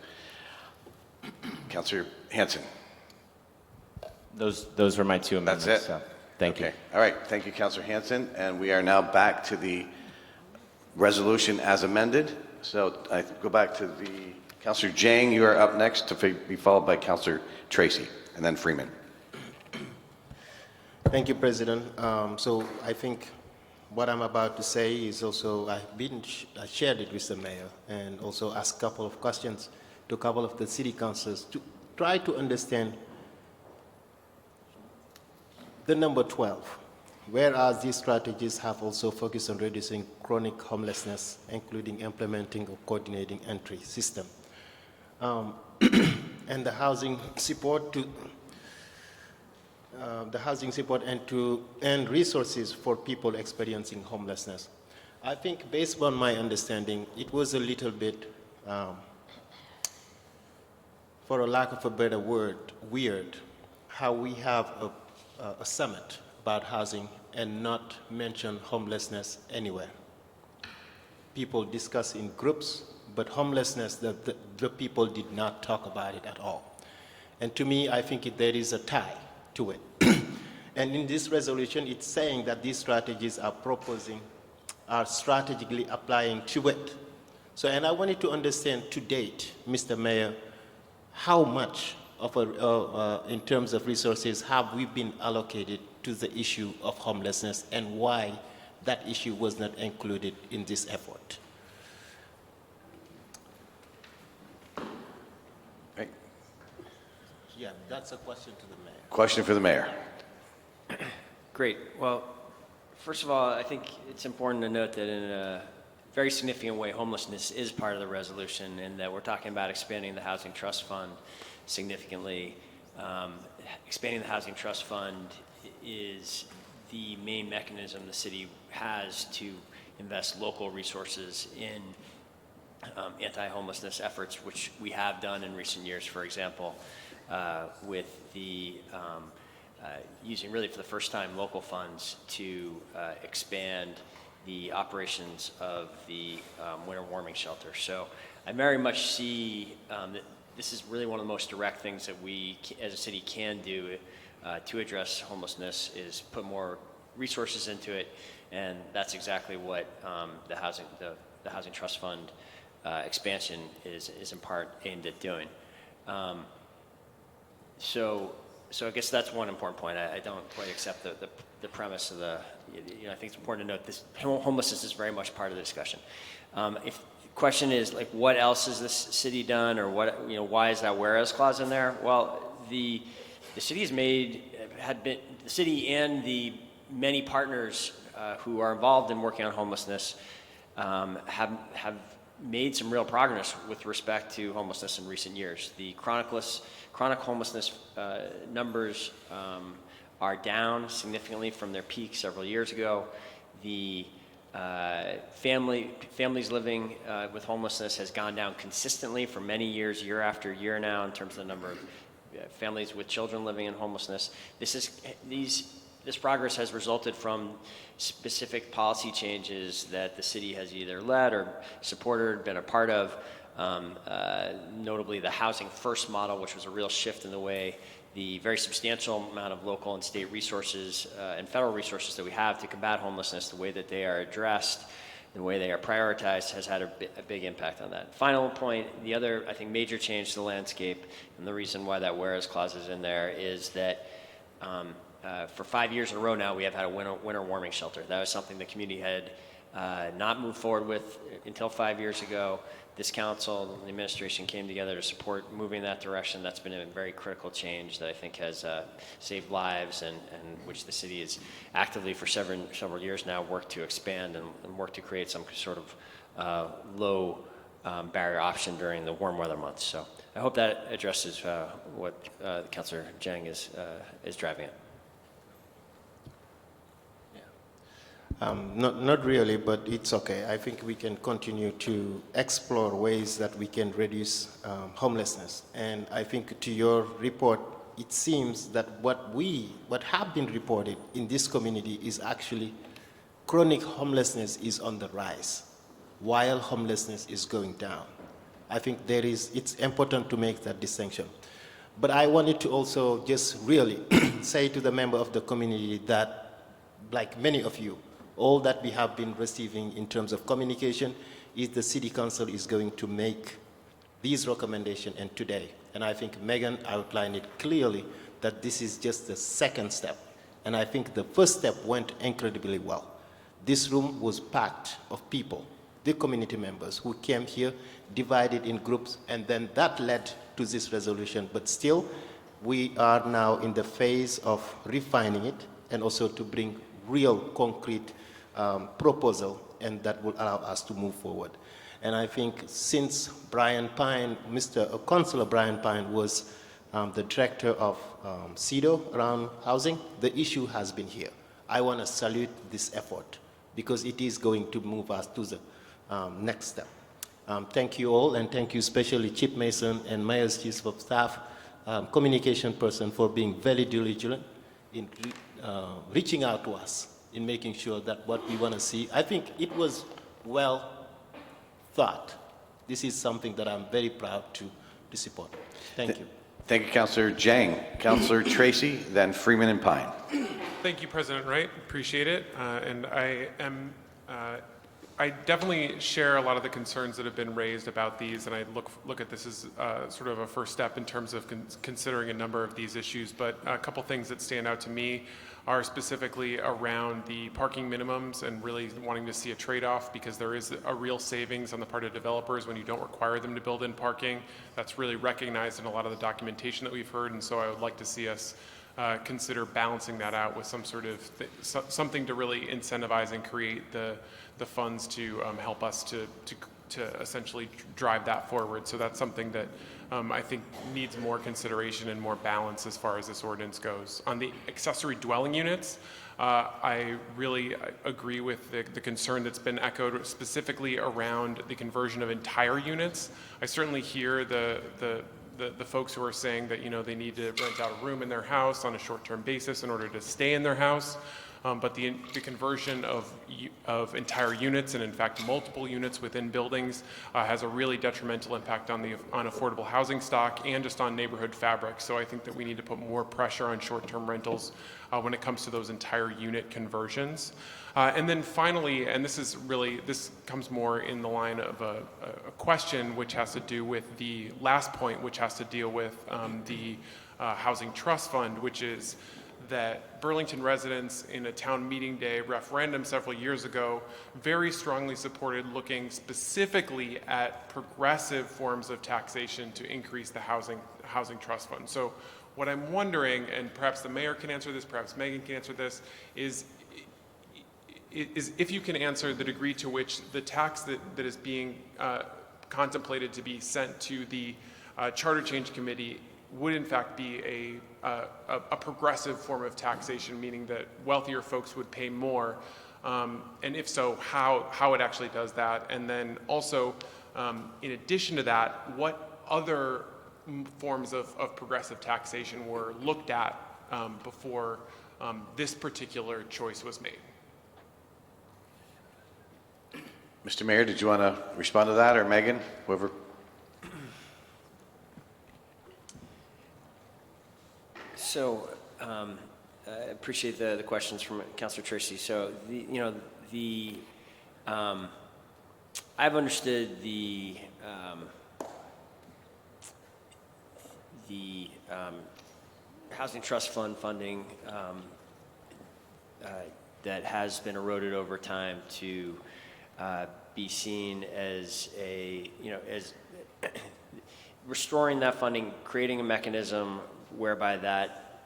Councilor Hanson. Those were my 2 amendments. That's it? So, thank you. All right, thank you, Councilor Hanson. And we are now back to the resolution as amended. So I go back to the Councilor Jang, you are up next to be followed by Councilor Tracy and then Freeman. Thank you, President. So I think what I'm about to say is also, I shared it with the mayor and also asked a couple of questions to a couple of the city councils to try to understand the number 12, whereas these strategies have also focused on reducing chronic homelessness, including implementing a coordinating entry system, and the housing support and resources for people experiencing homelessness. I think based on my understanding, it was a little bit, for a lack of a better word, weird how we have a summit about housing and not mention homelessness anywhere. People discuss in groups, but homelessness, the people did not talk about it at all. And to me, I think there is a tie to it. And in this resolution, it's saying that these strategies are proposing are strategically applying to it. So, and I wanted to understand to date, Mr. Mayor, how much of in terms of resources have we been allocated to the issue of homelessness, and why that issue was not included in this effort? Right. Yeah, that's a question to the mayor. Question for the mayor. Great. Well, first of all, I think it's important to note that in a very significant way, homelessness is part of the resolution, and that we're talking about expanding the Housing Trust Fund significantly. Expanding the Housing Trust Fund is the main mechanism the city has to invest local resources in anti-homelessness efforts, which we have done in recent years, for example, with the using really for the first time local funds to expand the operations of the winter warming shelter. So I very much see that this is really one of the most direct things that we as a city can do to address homelessness, is put more resources into it, and that's exactly what the Housing Trust Fund expansion is in part aimed at doing. So I guess that's one important point. I don't quite accept the premise of the, I think it's important to note this, homelessness is very much part of the discussion. If the question is like, what else has this city done, or what, why is that whereas clause in there? Well, the city has the city and the many partners who are involved in working on homelessness have made some real progress with respect to homelessness in recent years. The chronic homelessness numbers are down significantly from their peak several years ago. The families living with homelessness has gone down consistently for many years, year after year now, in terms of the number of families with children living in homelessness. This progress has resulted from specific policy changes that the city has either led or supported or been a part of, notably the Housing First model, which was a real shift in the way the very substantial amount of local and state resources and federal resources that we have to combat homelessness, the way that they are addressed, the way they are prioritized, has had a big impact on that. Final point, the other, I think, major change to the landscape, and the reason why that whereas clause is in there, is that for 5 years in a row now, we have had a winter warming shelter. That was something the community had not moved forward with until 5 years ago. This council and the administration came together to support moving in that direction. That's been a very critical change that I think has saved lives, and which the city is actively for several years now worked to expand and work to create some sort of low barrier option during the warm weather months. So I hope that addresses what Councilor Jang is driving at. Not really, but it's okay. I think we can continue to explore ways that we can reduce homelessness. And I think to your report, it seems that what have been reported in this community is actually chronic homelessness is on the rise, while homelessness is going down. I think it's important to make that distinction. But I wanted to also just really say to the member of the community that, like many of you, all that we have been receiving in terms of communication is the City Council is going to make these recommendations and today. And I think Megan outlined it clearly that this is just the second step. And I think the first step went incredibly well. This room was packed of people, the community members who came here, divided in groups, and then that led to this resolution. But still, we are now in the phase of refining it and also to bring real concrete proposal, and that will allow us to move forward. And I think since Brian Pine, Councilor Brian Pine was the director of CEDO around housing, the issue has been here. I want to salute this effort because it is going to move us to the next step. Thank you all, and thank you especially Chief Mason and Mayor's Chief of Staff, communication person, for being very diligent in reaching out to us, in making sure that what we want to see, I think it was well thought. This is something that I'm very proud to support. Thank you. Thank you, Councilor Jang. Councilor Tracy, then Freeman and Pine. Thank you, President Wright. Appreciate it. And I am I definitely share a lot of the concerns that have been raised about these, and I look at this as sort of a first step in terms of considering a number of these issues. But a couple things that stand out to me are specifically around the parking minimums and really wanting to see a trade-off, because there is a real savings on the part of developers when you don't require them to build in parking. That's really recognized in a lot of the documentation that we've heard, and so I would like to see us consider balancing that out with some sort of something to really incentivize and create the funds to help us to essentially drive that forward. So that's something that I think needs more consideration and more balance as far as this ordinance goes. On the accessory dwelling units, I really agree with the concern that's been echoed specifically around the conversion of entire units. I certainly hear the folks who are saying that, you know, they need to rent out a room in their house on a short-term basis in order to stay in their house. But the conversion of entire units, and in fact multiple units within buildings, has a really detrimental impact on affordable housing stock and just on neighborhood fabric. So I think that we need to put more pressure on short-term rentals when it comes to those entire unit conversions. And then finally, and this comes more in the line of a question which has to do with the last point, which has to deal with the Housing Trust Fund, which is that Burlington residents in a town meeting day referendum several years ago very strongly supported looking specifically at progressive forms of taxation to increase the housing trust fund. So what I'm wondering, and perhaps the mayor can answer this, perhaps Megan can answer this, is if you can answer the degree to which the tax that is being contemplated to be sent to the Charter Change Committee would in fact be a progressive form of taxation, meaning that wealthier folks would pay more, and if so, how it actually does that. And then also, in addition to that, what other forms of progressive taxation were looked at before this particular choice was made? Mr. Mayor, did you want to respond to that, or Megan, whoever? So I appreciate the questions from Councilor Tracy. So I've understood the Housing Trust Fund funding that has been eroded over time to be seen as as restoring that funding, creating a mechanism whereby that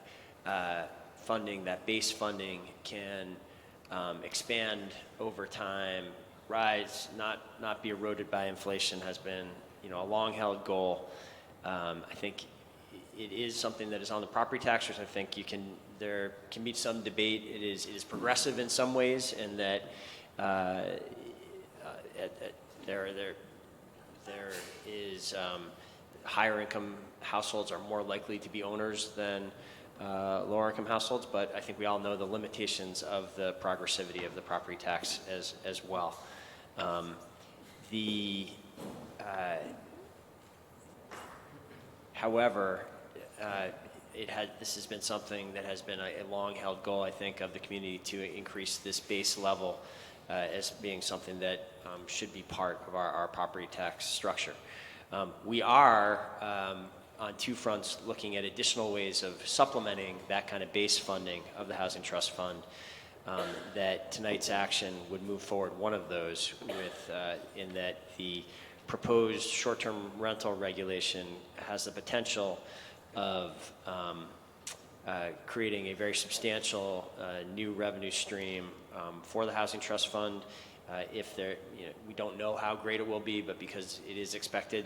funding, that base funding, can expand over time, rise, not be eroded by inflation, has been a long-held goal. I think it is something that is on the property taxers. I think there can be some debate. It is progressive in some ways, and that there is higher income households are more likely to be owners than lower income households, but I think we all know the limitations of the progressivity of the property tax as well. However, this has been something that has been a long-held goal, I think, of the community to increase this base level as being something that should be part of our property tax structure. We are, on two fronts, looking at additional ways of supplementing that kind of base funding of the Housing Trust Fund, that tonight's action would move forward one of those in that the proposed short-term rental regulation has the potential of creating a very substantial new revenue stream for the Housing Trust Fund. We don't know how great it will be, but because it is expected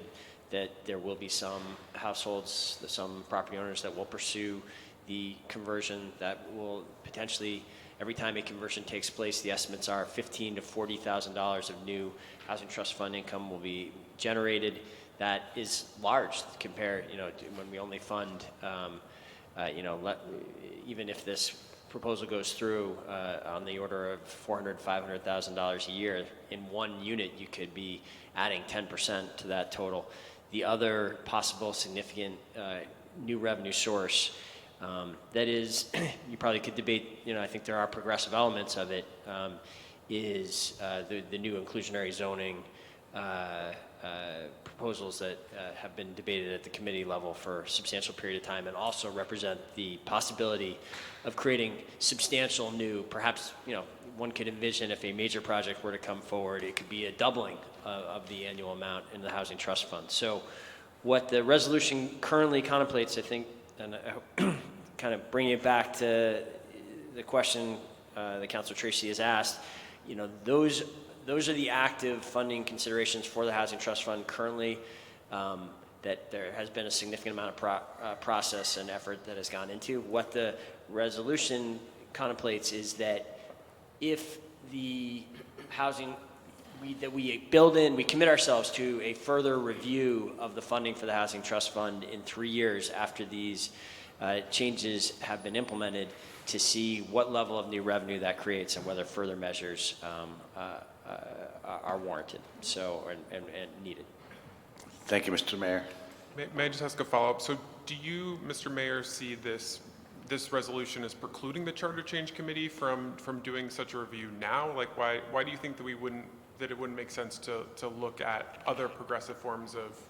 that there will be some households, some property owners that will pursue the conversion, that will potentially, every time a conversion takes place, the estimates are $15,000 to $40,000 of new Housing Trust Fund income will be generated. That is large compared, to when we only fund, even if this proposal goes through on the order of $400,000, $500,000 a year, in one unit you could be adding 10% to that total. The other possible significant new revenue source that is, you probably could debate, I think there are progressive elements of it, is the new inclusionary zoning proposals that have been debated at the committee level for a substantial period of time, and also represent the possibility of creating substantial new, perhaps, one could envision if a major project were to come forward, it could be a doubling of the annual amount in the Housing Trust Fund. So what the resolution currently contemplates, I think, and kind of bringing it back to the question that Councilor Tracy has asked, those are the active funding considerations for the Housing Trust Fund currently, that there has been a significant amount of process and effort that has gone into. What the resolution contemplates is that if the housing, we commit ourselves to a further review of the funding for the Housing Trust Fund in 3 years after these changes have been implemented, to see what level of new revenue that creates and whether further measures are warranted and needed. Thank you, Mr. Mayor. May I just ask a follow-up? So do you, Mr. Mayor, see this resolution as precluding the Charter Change Committee from doing such a review now? Like, why do you think that it wouldn't make sense to look at other progressive forms of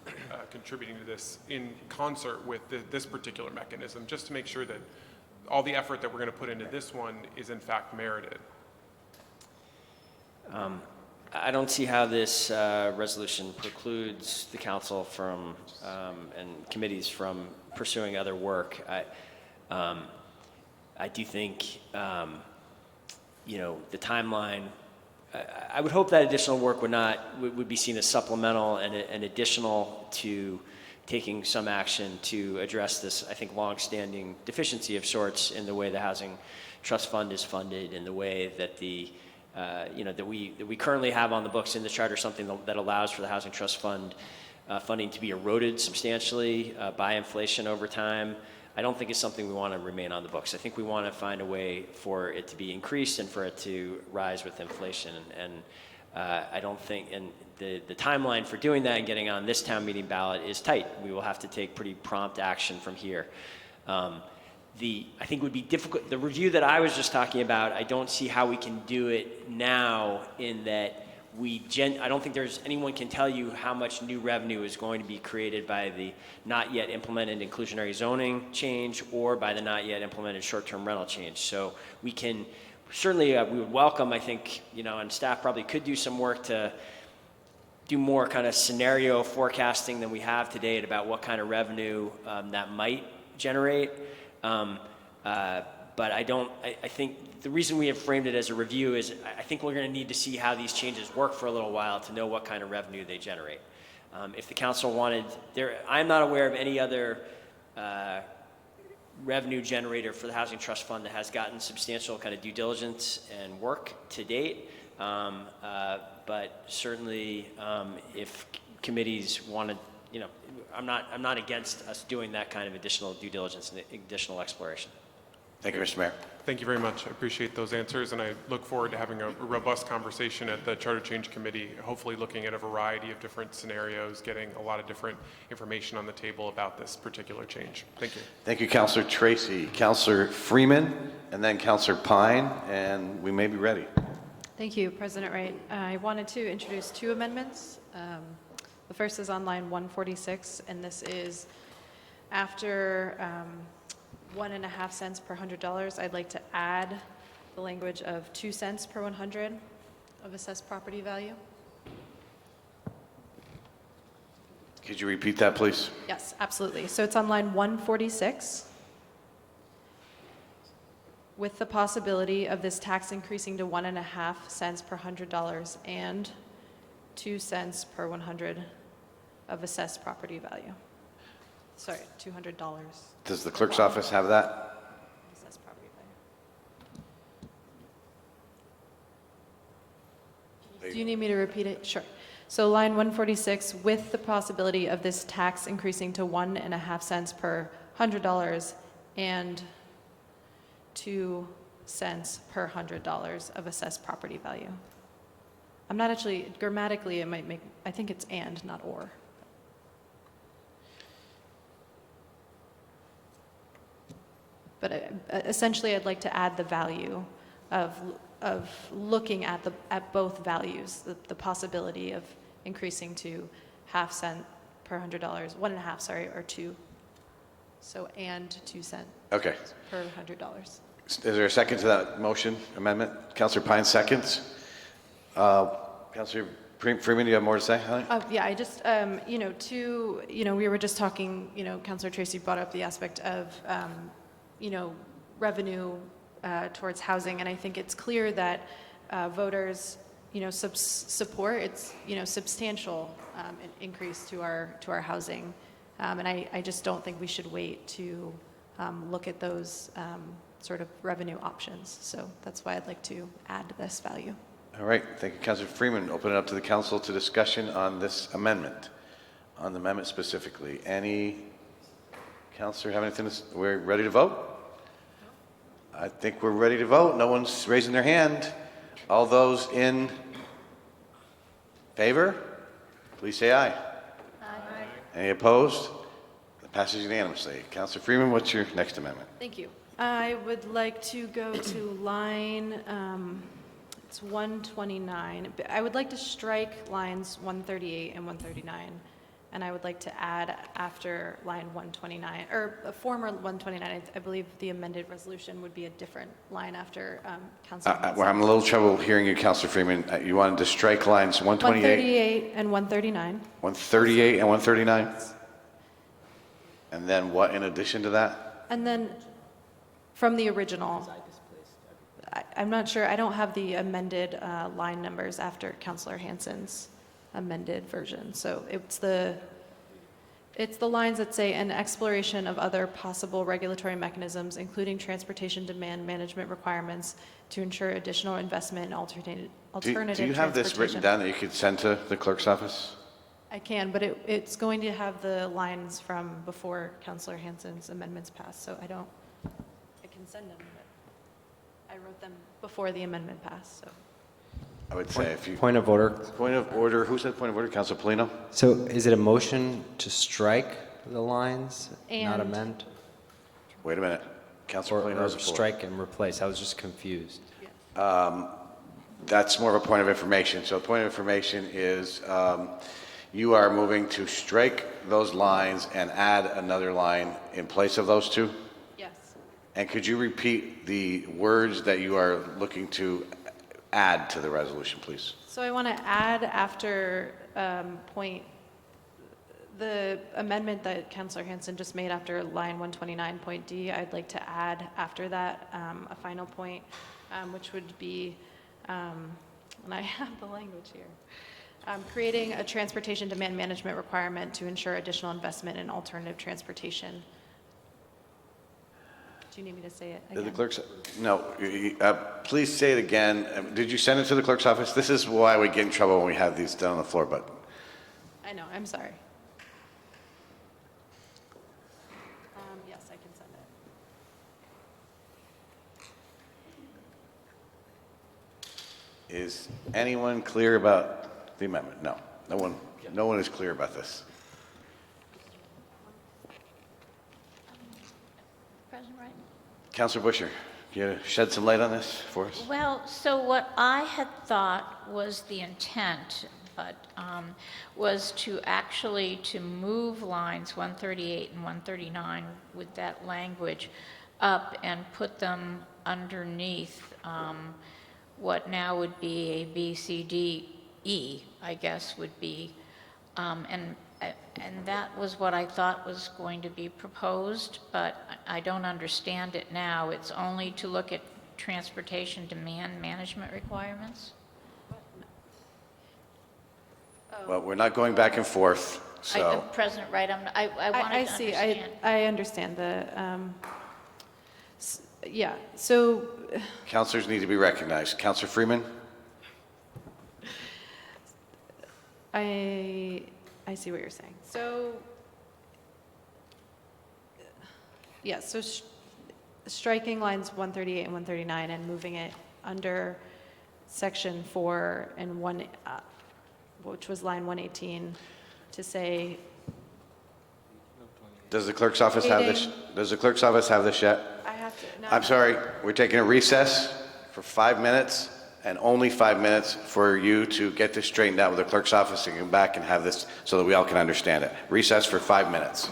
contributing to this in concert with this particular mechanism, just to make sure that all the effort that we're going to put into this one is in fact merited? I don't see how this resolution precludes the council from and committees from pursuing other work. I do think, the timeline, I would hope that additional work would be seen as supplemental and additional to taking some action to address this, I think, long-standing deficiency of sorts in the way the Housing Trust Fund is funded, and the way that that we currently have on the books in the charter something that allows for the Housing Trust Fund funding to be eroded substantially by inflation over time. I don't think it's something we want to remain on the books. I think we want to find a way for it to be increased and for it to rise with inflation. And I don't think, and the timeline for doing that and getting on this town meeting ballot is tight. We will have to take pretty prompt action from here. I think it would be difficult. The review that I was just talking about, I don't see how we can do it now, in that I don't think anyone can tell you how much new revenue is going to be created by the not yet implemented inclusionary zoning change or by the not yet implemented short-term rental change. So we can certainly, we would welcome, I think, and staff probably could do some work to do more kind of scenario forecasting than we have today about what kind of revenue that might generate. But I think the reason we have framed it as a review is I think we're going to need to see how these changes work for a little while to know what kind of revenue they generate. If the council wanted, I'm not aware of any other revenue generator for the Housing Trust Fund that has gotten substantial kind of due diligence and work to date. But certainly, if committees wanted, I'm not against us doing that kind of additional due diligence and additional exploration. Thank you, Mr. Mayor. Thank you very much. I appreciate those answers, and I look forward to having a robust conversation at the Charter Change Committee, hopefully looking at a variety of different scenarios, getting a lot of different information on the table about this particular change. Thank you. Thank you, Councilor Tracy. Councilor Freeman, and then Councilor Pine, and we may be ready. Thank you, President Wright. I wanted to introduce two amendments. The first is on line 146, and this is after 1.5 cents per $100. I'd like to add the language of 2 cents per 100 of assessed property value. Could you repeat that, please? Yes, absolutely. So it's on line 146. With the possibility of this tax increasing to 1.5 cents per $100 and 2 cents per 100 of assessed property value. Sorry, $200. Does the clerk's office have that? Assessed property value. Do you need me to repeat it? Sure. So line 146, with the possibility of this tax increasing to 1.5 cents per $100 and 2 cents per $100 of assessed property value. I'm not actually, grammatically it might make, I think it's and, not or. But essentially I'd like to add the value of looking at both values, the possibility of increasing to half cent per $100, 1.5, sorry, or 2. So, and 2 cents Okay. per $100. Is there a second to that motion amendment? Councillor Pine seconds. Councillor Freeman, do you have more to say on it? Yeah, I just, we were just talking, Councillor Tracy brought up the aspect of, revenue towards housing, and I think it's clear that voters, support it's, substantial increase to our housing, and I just don't think we should wait to look at those sort of revenue options. So that's why I'd like to add this value. All right, thank you, Councillor Freeman. Open it up to the council to discussion on this amendment, on the amendment specifically. Any councillor have anything we're ready to vote? I think we're ready to vote. No one's raising their hand. All those in favor, please say aye. Aye. Any opposed? It passes unanimously. Councillor Freeman, what's your next amendment? Thank you. I would like to go to line, it's 129. I would like to strike lines 138 and 139, and I would like to add after line 129, or a former 129, I believe the amended resolution would be a different line after Council. Well, I'm a little trouble hearing you, Councillor Freeman. You wanted to strike lines 128? 138 and 139. 138 and 139? And then what in addition to that? And then from the original, I'm not sure, I don't have the amended line numbers after Councillor Hansen's amended version. So it's the lines that say an exploration of other possible regulatory mechanisms, including transportation demand management requirements to ensure additional investment in alternative Do you have this written down that you could send to the clerk's office? I can, but it's going to have the lines from before Councillor Hansen's amendments passed, so I can send them, but I wrote them before the amendment passed, so. I would say if you... Point of order. Point of order. Who said point of order? Councilor Polino? So is it a motion to strike the lines, not And- amend? Wait a minute. Councilor Polino Or has the floor. strike and replace? I was just confused. That's more of a point of information. So point of information is you are moving to strike those lines and add another line in place of those two? Yes. And could you repeat the words that you are looking to add to the resolution, please? So I want to add after the amendment that Councillor Hansen just made after line 129 point D, I'd like to add after that a final point, which would be, and I have the language here, creating a transportation demand management requirement to ensure additional investment in alternative transportation. Do you need me to say it again? Did the clerk's... No. Please say it again. Did you send it to the clerk's office? This is why we get in trouble when we have these done on the floor, but... I know, I'm sorry. Yes, I can send it. Is anyone clear about the amendment? No. No one is clear about this. President Wright? Councilor Busher, can you shed some light on this for us? Well, so what I had thought was the intent, but was to actually to move lines 138 and 139 with that language up and put them underneath what now would be a B, C, D, E, I guess would be, and that was what I thought was going to be proposed, but I don't understand it now. It's only to look at transportation demand management requirements? Well, we're not going back and forth, so... President Wright, I wanted to see. understand. I understand the, yeah, so... Councilors need to be recognized. Councilor Freeman? I see what you're saying. So, yeah, so striking lines 138 and 139 and moving it under section 4 and 1, which was line 118, to say... Does the clerk's office have this? Does the clerk's office have this yet? I have to... No, I'm sorry, we're taking a recess for 5 minutes, and only 5 minutes, for you to get this straightened out with the clerk's office and come back and have this so that we all can understand it. Recess for 5 minutes.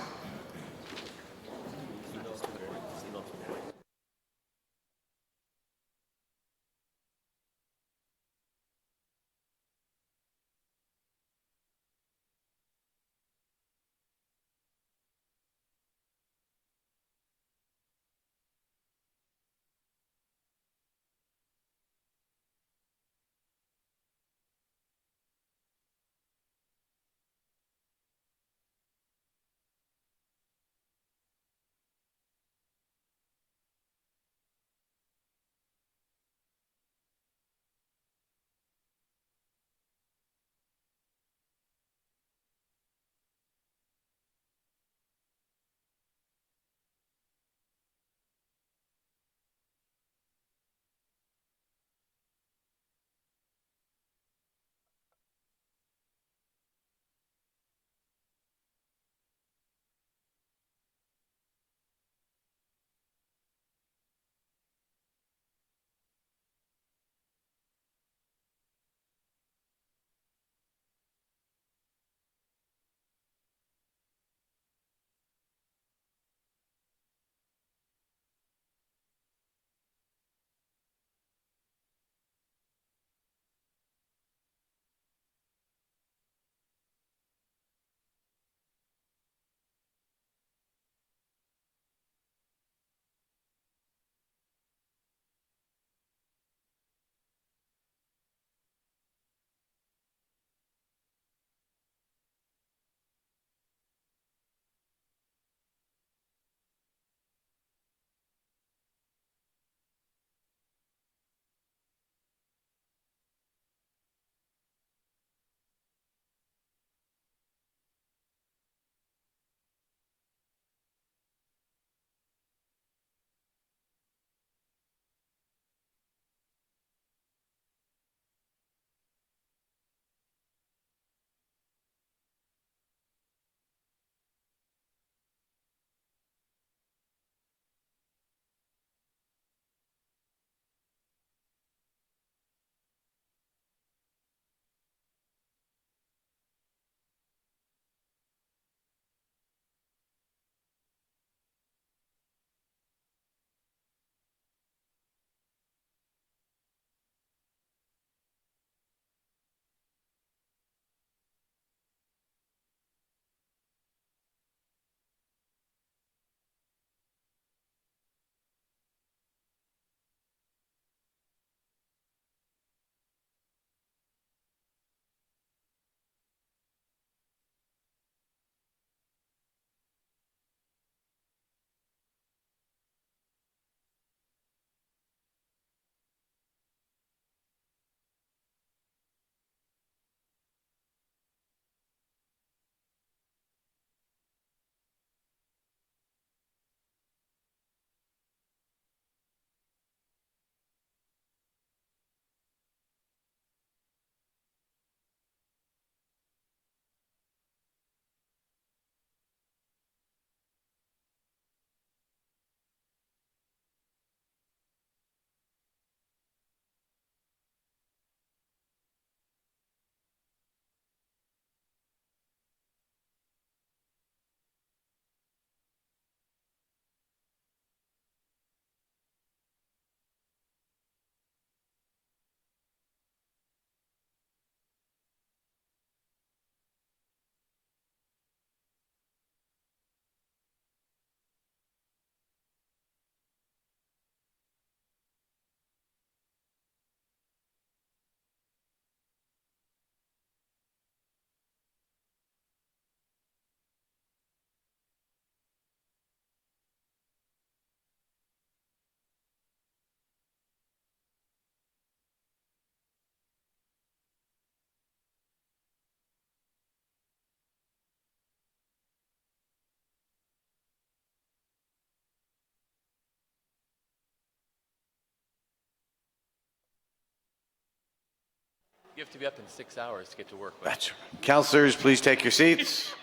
You have to be up in 6 hours to get to work. That's right. Councilors, please take your seats.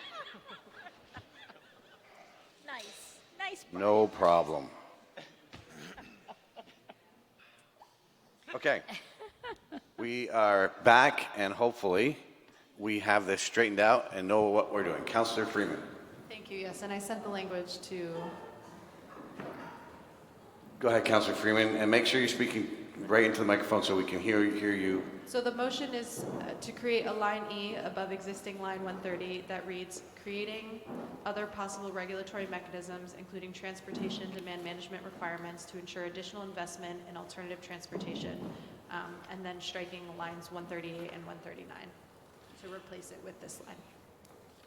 Nice. No problem. Okay. We are back, and hopefully we have this straightened out and know what we're doing. Councillor Freeman. Thank you, yes, and I sent the language to, Go ahead, Councillor Freeman, and make sure you're speaking right into the microphone so we can hear you. so the motion is to create a line E above existing line 130 that reads, creating other possible regulatory mechanisms, including transportation demand management requirements to ensure additional investment in alternative transportation, and then striking lines 138 and 139 to replace it with this line.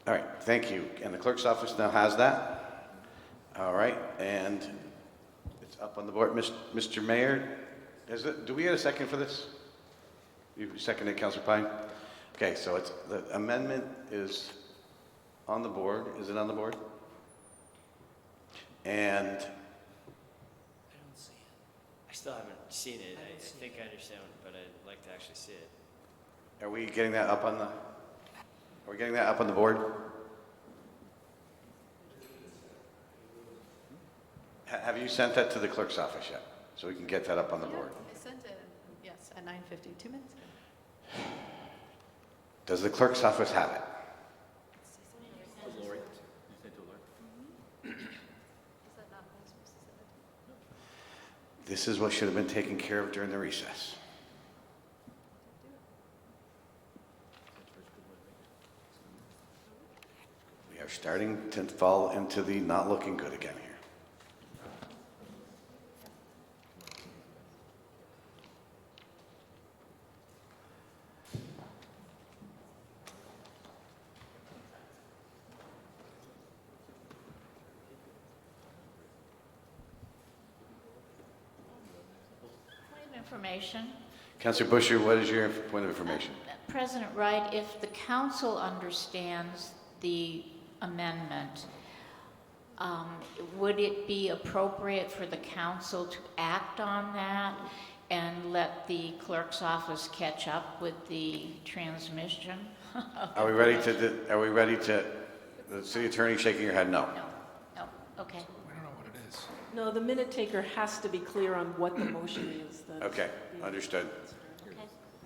All right, thank you. And the clerk's office now has that. All right, and it's up on the board. Mr. Mayor, do we get a second for this? You seconded, Councilor Pine? Okay, so the amendment is on the board. Is it on the board? And I don't see it. I still haven't seen it. I think I understand, but I'd like to actually see it. are we getting that up on the? Are we getting that up on the board? Have you sent that to the clerk's office yet? So we can get that up on the board. I sent it, yes, at 9:50, 2 minutes ago. Does the clerk's office have it? This is what should have been taken care of during the recess. We are starting to fall into the not looking good again here. Point of information. Councillor Busher, what is your point of information? President Wright, if the council understands the amendment, would it be appropriate for the council to act on that and let the clerk's office catch up with the transmission? Are we ready to, the city attorney shaking your head, no. No, okay. No, the minute taker has to be clear on what the motion is. Okay, understood.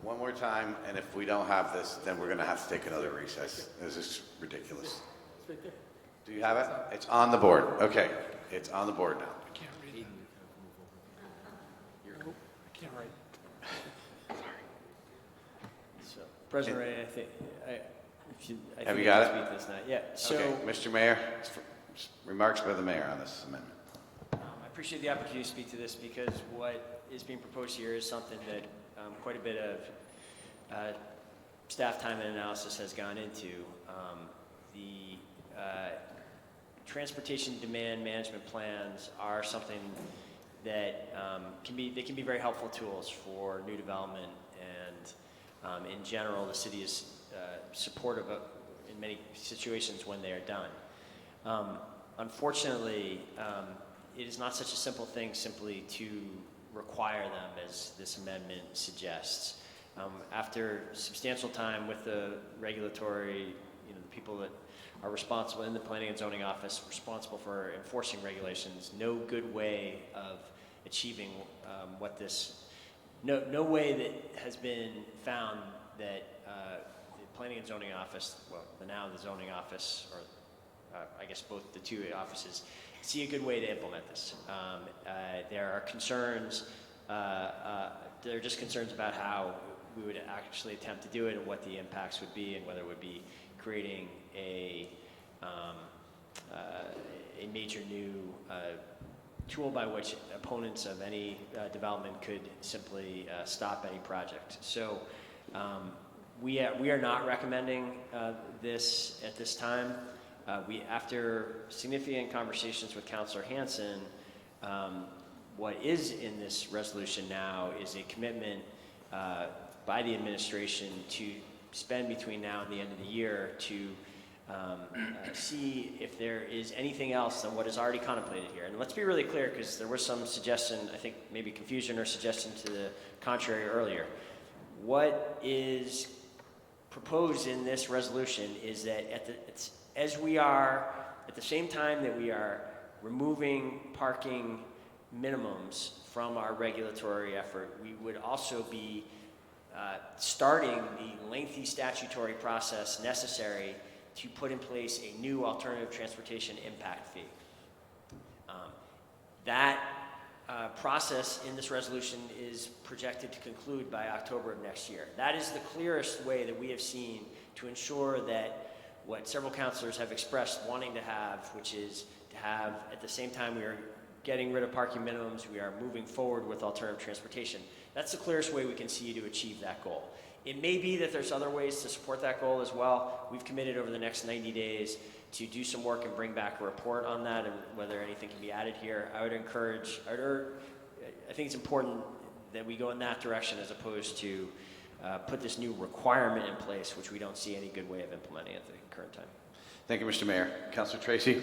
One more time, and if we don't have this, then we're going to have to take another recess. This is ridiculous. Do you have it? It's on the board. Okay, it's on the board now. I can't read that. I can't write. So, President Ray, I think Have you got I can it? speak to this now. Yeah. So, Okay, Mr. Mayor, remarks by the mayor on this amendment. I appreciate the opportunity to speak to this because what is being proposed here is something that quite a bit of staff time and analysis has gone into. The transportation demand management plans are something that can be very helpful tools for new development, and in general, the city is supportive of in many situations when they are done. Unfortunately, it is not such a simple thing simply to require them as this amendment suggests. After substantial time with the regulatory, the people that are responsible in the Planning and Zoning Office, responsible for enforcing regulations, no good way of achieving no way that has been found that the Planning and Zoning Office, well, now the Zoning Office, or I guess both the two offices, see a good way to implement this. There are concerns, there are just concerns about how we would actually attempt to do it and what the impacts would be and whether it would be creating a major new tool by which opponents of any development could simply stop any project. So we are not recommending this at this time. After significant conversations with Councillor Hansen, what is in this resolution now is a commitment by the administration to spend between now and the end of the year to see if there is anything else than what is already contemplated here. And let's be really clear, because there was some suggestion, I think maybe confusion or suggestion to the contrary earlier. What is proposed in this resolution is that as we are, at the same time that we are removing parking minimums from our regulatory effort, we would also be starting the lengthy statutory process necessary to put in place a new alternative transportation impact fee. That process in this resolution is projected to conclude by October of next year. That is the clearest way that we have seen to ensure that what several councilors have expressed wanting to have, which is to have, at the same time we are getting rid of parking minimums, we are moving forward with alternative transportation. That's the clearest way we can see to achieve that goal. It may be that there's other ways to support that goal as well. We've committed over the next 90 days to do some work and bring back a report on that and whether anything can be added here. I think it's important that we go in that direction as opposed to put this new requirement in place, which we don't see any good way of implementing at the current time. Thank you, Mr. Mayor. Councilor Tracy?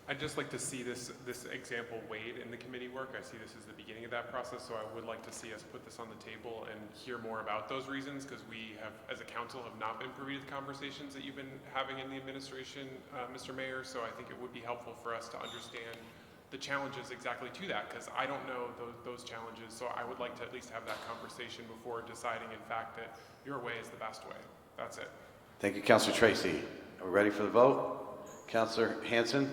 I'd just like to see this example weighed in the committee work. I see this as the beginning of that process, so I would like to see us put this on the table and hear more about those reasons, because we have, as a council, have not been privy to the conversations that you've been having in the administration, Mr. Mayor, so I think it would be helpful for us to understand the challenges exactly to that, because I don't know those challenges, so I would like to at least have that conversation before deciding, in fact, that your way is the best way. That's it. Thank you, Councilor Tracy. Are we ready for the vote? Councilor Hanson?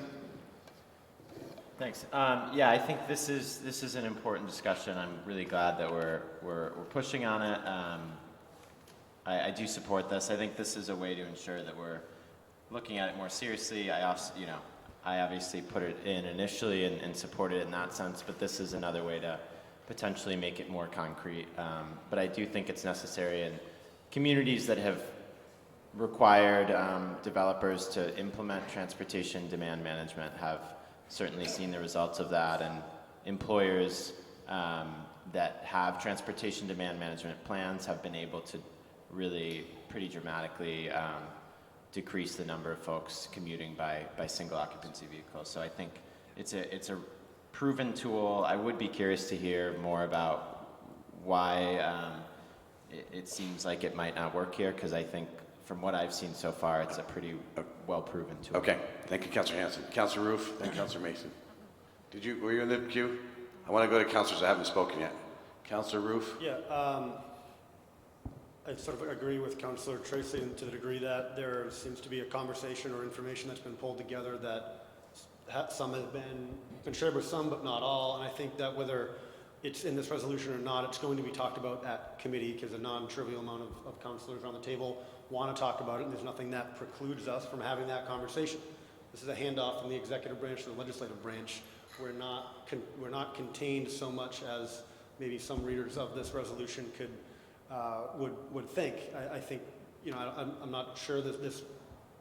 Thanks. Yeah, I think this is an important discussion. I'm really glad that we're pushing on it. I do support this. I think this is a way to ensure that we're looking at it more seriously. I obviously put it in initially and supported it in that sense, but this is another way to potentially make it more concrete. But I do think it's necessary, and communities that have required developers to implement transportation demand management have certainly seen the results of that, and employers that have transportation demand management plans have been able to really pretty dramatically decrease the number of folks commuting by single occupancy vehicles. So I think it's a proven tool. I would be curious to hear more about why it seems like it might not work here, because I think from what I've seen so far, it's a pretty well-proven tool. Okay, thank you, Councilor Hanson. Councilor Roof, then Councilor Mason. Were you in the queue? I want to go to councilors that haven't spoken yet. Councilor Roof? Yeah, I sort of agree with Councilor Tracy to the degree that there seems to be a conversation or information that's been pulled together that some have been shared with some, but not all. And I think that whether it's in this resolution or not, it's going to be talked about at committee, because a non-trivial amount of councilors around the table want to talk about it, and there's nothing that precludes us from having that conversation. This is a handoff from the executive branch to the legislative branch. We're not contained so much as maybe some readers of this resolution could would think. I think, I'm not sure that this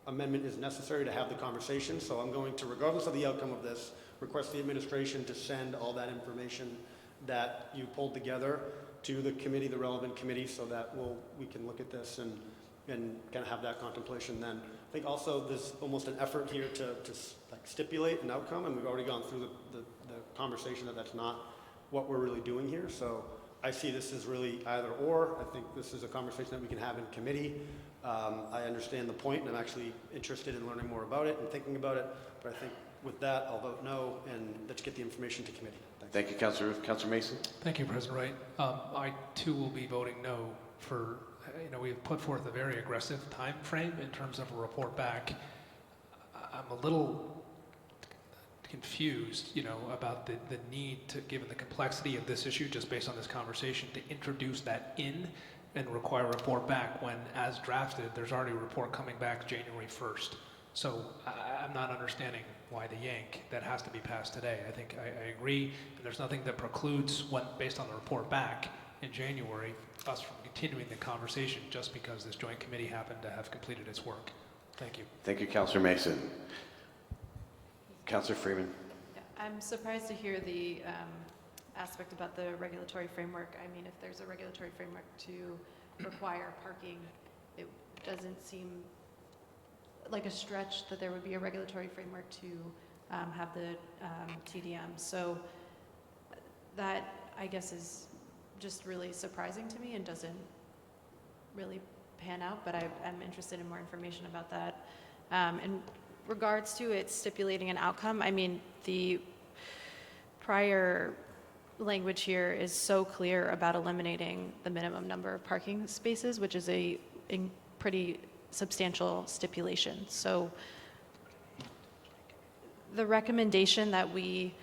amendment is necessary to have the conversation, so I'm going to, regardless of the outcome of this, request the administration to send all that information that you pulled together to the committee, the relevant committee, so that we can look at this and kind of have that contemplation then. I think also there's almost an effort here to like stipulate an outcome, and we've already gone through the conversation that that's not what we're really doing here. So I see this as really either or. I think this is a conversation that we can have in committee. I understand the point, and I'm actually interested in learning more about it and thinking about it, but I think with that, I'll vote no, and let's get the information to committee. Thanks. Thank you, Councilor Roof. Councilor Mason? Thank you, President Wright. I too will be voting no for, we've put forth a very aggressive time frame in terms of a report back. I'm a little confused, about the need to, given the complexity of this issue, just based on this conversation, to introduce that in and require a report back when, as drafted, there's already a report coming back January 1st. So I'm not understanding why the yank that has to be passed today. I think I agree, and there's nothing that precludes, based on the report back in January, us from continuing the conversation just because this joint committee happened to have completed its work. Thank you. Thank you, Councilor Mason. Councilor Freeman. Yeah, I'm surprised to hear the aspect about the regulatory framework. I mean, if there's a regulatory framework to require parking, it doesn't seem like a stretch that there would be a regulatory framework to have the TDM. So that, I guess, is just really surprising to me and doesn't really pan out, but I'm interested in more information about that. And regards to it stipulating an outcome, I mean, the prior language here is so clear about eliminating the minimum number of parking spaces, which is a pretty substantial stipulation. So the recommendation that we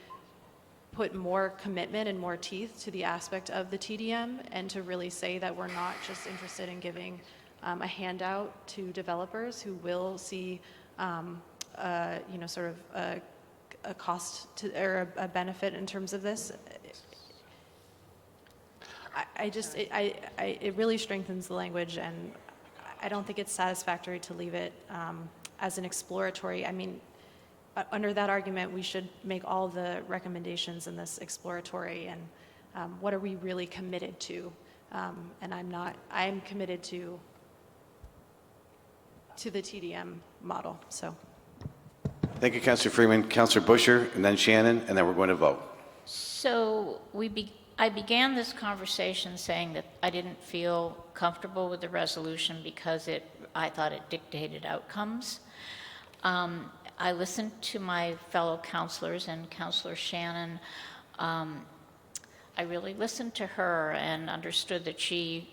put more commitment and more teeth to the aspect of the TDM, and to really say that we're not just interested in giving a handout to developers who will see, sort of a cost to, or a benefit in terms of this. It really strengthens the language, and I don't think it's satisfactory to leave it as an exploratory. I mean, under that argument, we should make all the recommendations in this exploratory, and what are we really committed to? And I'm committed to the TDM model, so. Thank you, Councillor Freeman. Councillor Busher, and then Shannon, and then we're going to vote. So I began this conversation saying that I didn't feel comfortable with the resolution because I thought it dictated outcomes. I listened to my fellow councilors, and Councillor Shannon, I really listened to her and understood that she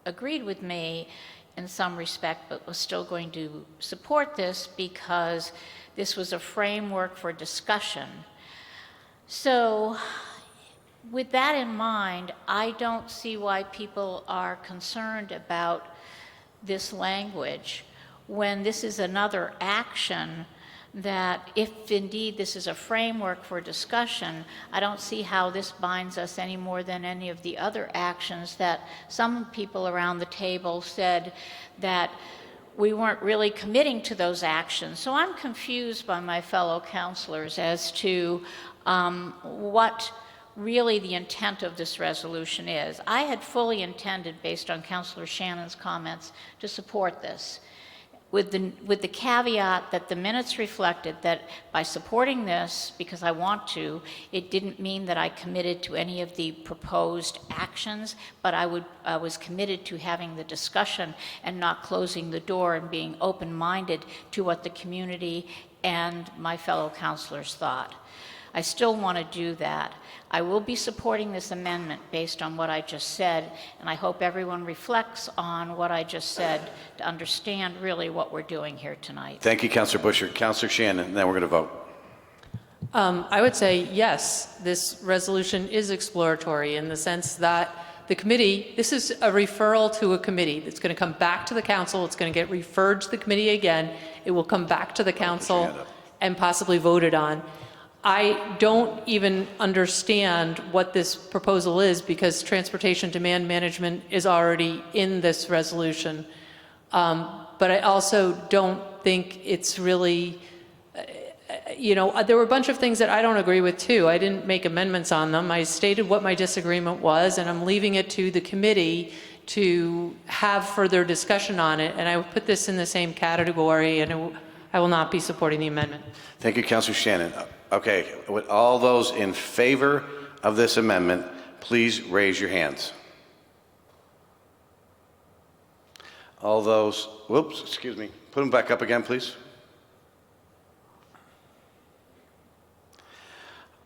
agreed with me in some respect, but was still going to support this because this was a framework for discussion. So with that in mind, I don't see why people are concerned about this language when this is another action that, if indeed this is a framework for discussion, I don't see how this binds us any more than any of the other actions that some people around the table said that we weren't really committing to those actions. So I'm confused by my fellow councilors as to what really the intent of this resolution is. I had fully intended, based on Councillor Shannon's comments, to support this, with the caveat that the minutes reflected that by supporting this, because I want to, it didn't mean that I committed to any of the proposed actions, but I was committed to having the discussion and not closing the door and being open-minded to what the community and my fellow councilors thought. I still want to do that. I will be supporting this amendment based on what I just said, and I hope everyone reflects on what I just said to understand really what we're doing here tonight. Thank you, Councillor Busher. Councillor Shannon, and then we're going to vote. I would say yes, this resolution is exploratory in the sense that the committee, this is a referral to a committee. It's going to come back to the council. It's going to get referred to the committee again. It will come back to the council and possibly voted on. I don't even understand what this proposal is because transportation demand management is already in this resolution. But I also don't think it's really, there were a bunch of things that I don't agree with too. I didn't make amendments on them. I stated what my disagreement was, and I'm leaving it to the committee to have further discussion on it. And I would put this in the same category, and I will not be supporting the amendment. Thank you, Councillor Shannon. Okay, with all those in favor of this amendment, please raise your hands. All those, whoops, excuse me, put them back up again, please.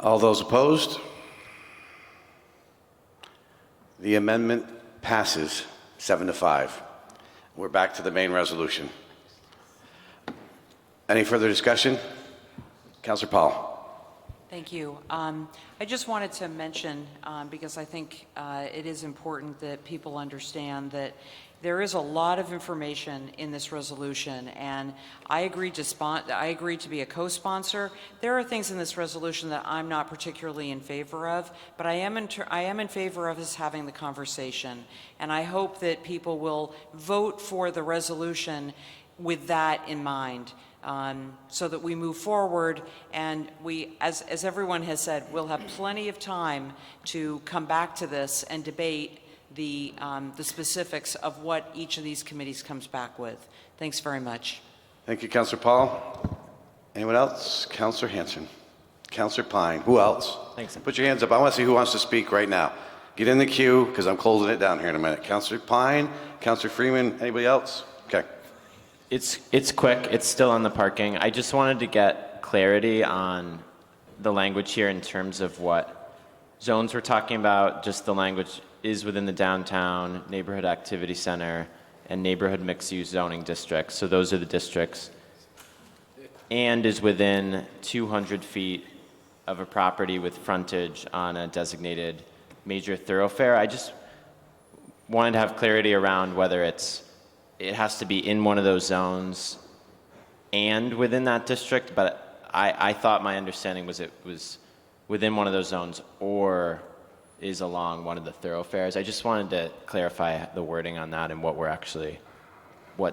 All those opposed? The amendment passes 7-5. We're back to the main resolution. Any further discussion? Councillor Paul. Thank you. I just wanted to mention, because I think it is important that people understand that there is a lot of information in this resolution, and I agreed to be a co-sponsor. There are things in this resolution that I'm not particularly in favor of, but I am in favor of us having the conversation, and I hope that people will vote for the resolution with that in mind. So that we move forward, and we, as everyone has said, we'll have plenty of time to come back to this and debate the specifics of what each of these committees comes back with. Thanks very much. Thank you, Councillor Paul. Anyone else? Councillor Hanson. Councillor Pine. Who else? Thanks. Put your hands up. I want to see who wants to speak right now. Get in the queue, because I'm closing it down here in a minute. Councillor Pine, Councillor Freeman, anybody else? Okay. It's quick. It's still on the parking. I just wanted to get clarity on the language here in terms of what zones we're talking about. Just the language is within the downtown neighborhood activity center and neighborhood mixed-use zoning districts. So those are the districts. And is within 200 feet of a property with frontage on a designated major thoroughfare. I just wanted to have clarity around whether it has to be in one of those zones and within that district, but I thought my understanding was it was within one of those zones or is along one of the thoroughfares. I just wanted to clarify the wording on that and what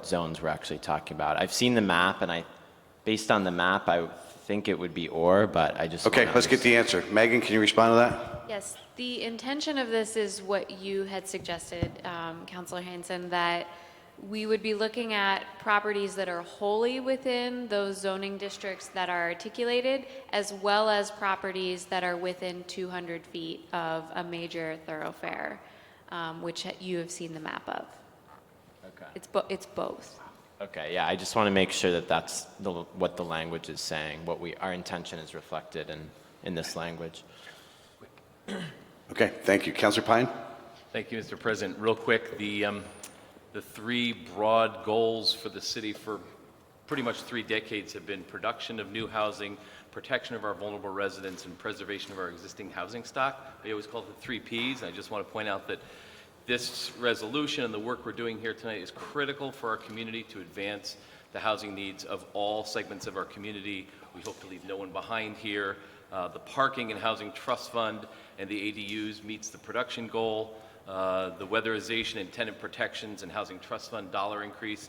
zones we're actually talking about. I've seen the map, and based on the map, I think it would be or, but I just Okay, let's get the answer. Megan, can you respond to that? Yes, the intention of this is what you had suggested, Councilor Hanson, that we would be looking at properties that are wholly within those zoning districts that are articulated, as well as properties that are within 200 feet of a major thoroughfare, which you have seen the map of. Okay. It's both. Okay, yeah, I just want to make sure that that's what the language is saying, our intention is reflected in this language. Okay, thank you. Councilor Pine? Thank you, Mr. President. Real quick, the three broad goals for the city for pretty much 3 decades have been production of new housing, protection of our vulnerable residents, and preservation of our existing housing stock. We always call it the 3 Ps. I just want to point out that this resolution and the work we're doing here tonight is critical for our community to advance the housing needs of all segments of our community. We hope to leave no one behind here. The Parking and Housing Trust Fund and the ADUs meets the production goal. The weatherization and tenant protections and housing trust fund dollar increase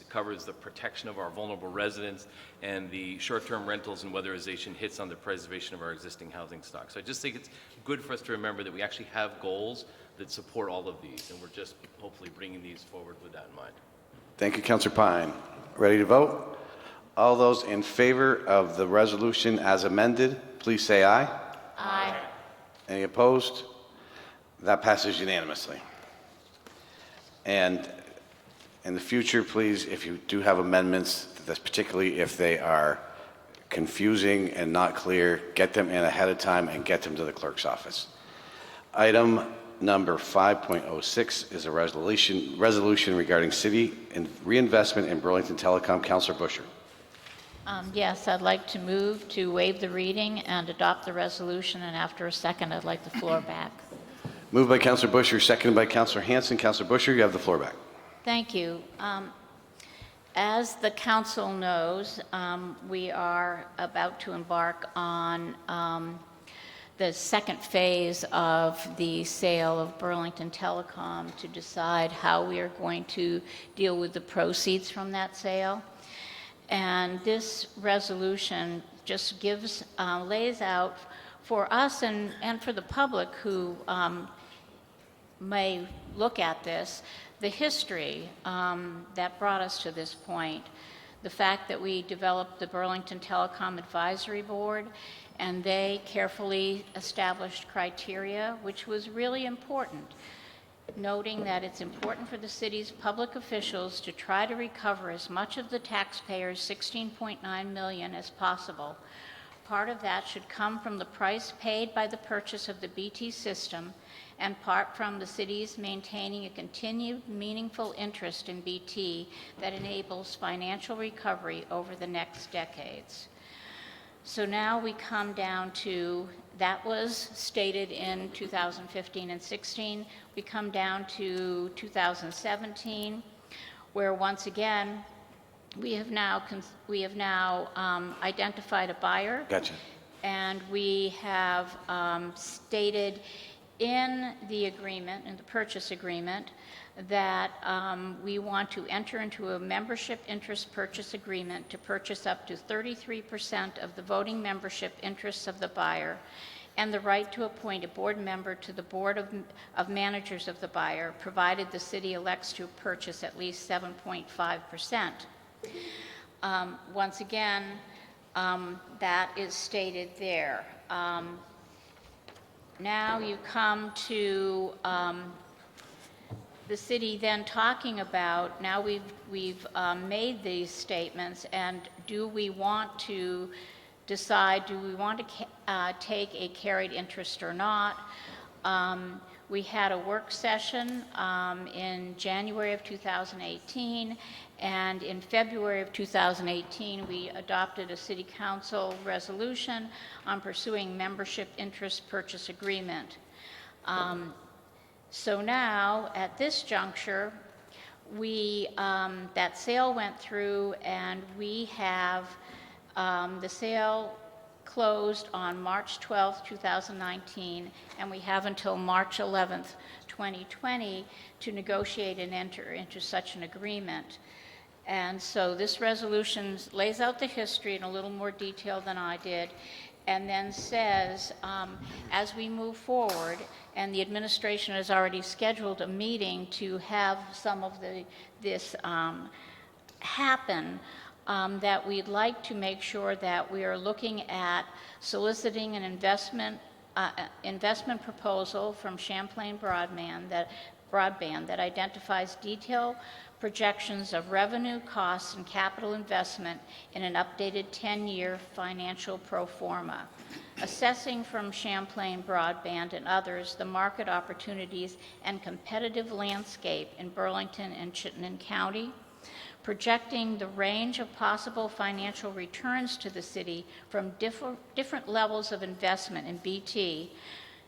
covers the protection of our vulnerable residents, and the short-term rentals and weatherization hits on the preservation of our existing housing stock. So I just think it's good for us to remember that we actually have goals that support all of these, and we're just hopefully bringing these forward with that in mind. Thank you, Councilor Pine. Ready to vote? All those in favor of the resolution as amended, please say aye. Aye. Any opposed? That passes unanimously. And in the future, please, if you do have amendments, that's particularly if they are confusing and not clear, get them in ahead of time and get them to the clerk's office. Item number 5.06 is a resolution regarding city and reinvestment in Burlington Telecom. Councilor Busher. Yes, I'd like to move to waive the reading and adopt the resolution, and after a second, I'd like the floor back. Moved by Councilor Busher, seconded by Councilor Hanson. Councilor Busher, you have the floor back. Thank you. As the council knows, we are about to embark on the second phase of the sale of Burlington Telecom to decide how we are going to deal with the proceeds from that sale. And this resolution just lays out for us and for the public who may look at this, the history that brought us to this point, the fact that we developed the Burlington Telecom Advisory Board, and they carefully established criteria, which was really important, noting that it's important for the city's public officials to try to recover as much of the taxpayers' $16.9 million as possible. Part of that should come from the price paid by the purchase of the BT system, and part from the city's maintaining a continued meaningful interest in BT that enables financial recovery over the next decades. So now we come down to, that was stated in 2015 and 16, we come down to 2017, where once again, we have now identified a buyer. Gotcha. And we have stated in the agreement, in the purchase agreement, that we want to enter into a membership interest purchase agreement to purchase up to 33% of the voting membership interests of the buyer, and the right to appoint a board member to the board of managers of the buyer, provided the city elects to purchase at least 7.5%. Once again, that is stated there. Now you come to the city then talking about, now we've made these statements, and do we want to decide, do we want to take a carried interest or not? We had a work session in January of 2018, and in February of 2018, we adopted a city council resolution on pursuing membership interest purchase agreement. So now, at this juncture, that sale went through, and we have the sale closed on March 12th, 2019, and we have until March 11th, 2020 to negotiate and enter into such an agreement. And so this resolution lays out the history in a little more detail than I did, and then says, as we move forward, and the administration has already scheduled a meeting to have some of this happen, that we'd like to make sure that we are looking at soliciting an investment proposal from Champlain Broadband that identifies detailed projections of revenue, costs, and capital investment in an updated 10-year financial pro forma, assessing from Champlain Broadband and others the market opportunities and competitive landscape in Burlington and Chittenden County, projecting the range of possible financial returns to the city from different levels of investment in BT,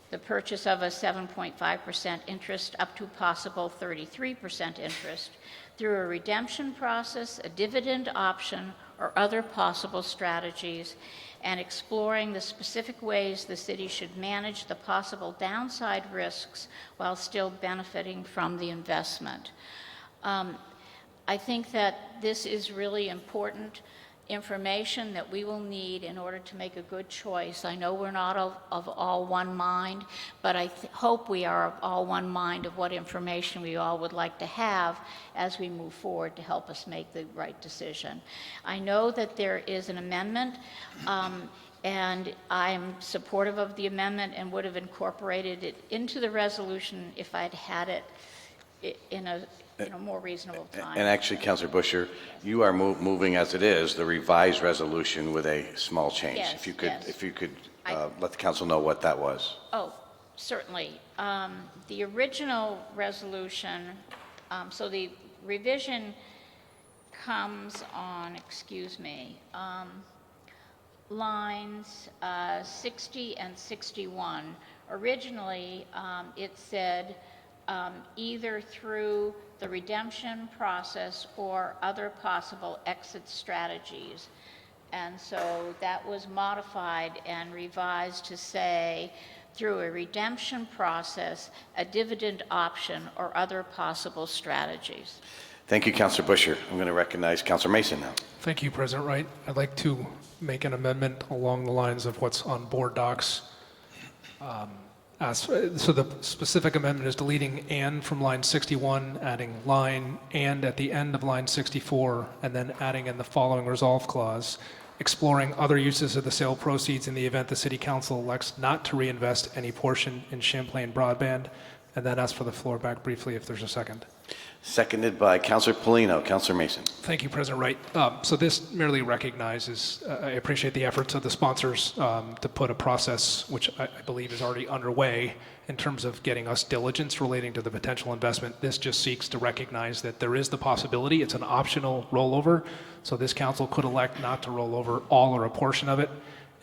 the purchase of a 7.5% interest up to possible 33% interest, through a redemption process, a dividend option, or other possible strategies, and exploring the specific ways the city should manage the possible downside risks while still benefiting from the investment. I think that this is really important information that we will need in order to make a good choice. I know we're not of all one mind, but I hope we are of all one mind of what information we all would like to have as we move forward to help us make the right decision. I know that there is an amendment, and I'm supportive of the amendment and would have incorporated it into the resolution if I'd had it in a more reasonable time. And actually, Councillor Busher, you are moving as it is the revised resolution with a small change. Yes, if you could, yes. if you could let the council know what that was. Oh, certainly. The original resolution, so the revision comes on, lines 60 and 61. Originally, it said either through the redemption process or other possible exit strategies. And so that was modified and revised to say through a redemption process, a dividend option, or other possible strategies. Thank you, Councillor Busher. I'm going to recognize Councillor Mason now. Thank you, President Wright. I'd like to make an amendment along the lines of what's on board docs. So the specific amendment is deleting "and" from line 61, adding line "and" at the end of line 64, and then adding in the following resolve clause, exploring other uses of the sale proceeds in the event the City Council elects not to reinvest any portion in Champlain Broadband, and then ask for the floor back briefly if there's a second. Seconded by Councillor Polino. Councillor Mason. Thank you, President Wright. So this merely recognizes, I appreciate the efforts of the sponsors to put a process, which I believe is already underway, in terms of getting us diligence relating to the potential investment. This just seeks to recognize that there is the possibility. It's an optional rollover, so this council could elect not to roll over all or a portion of it,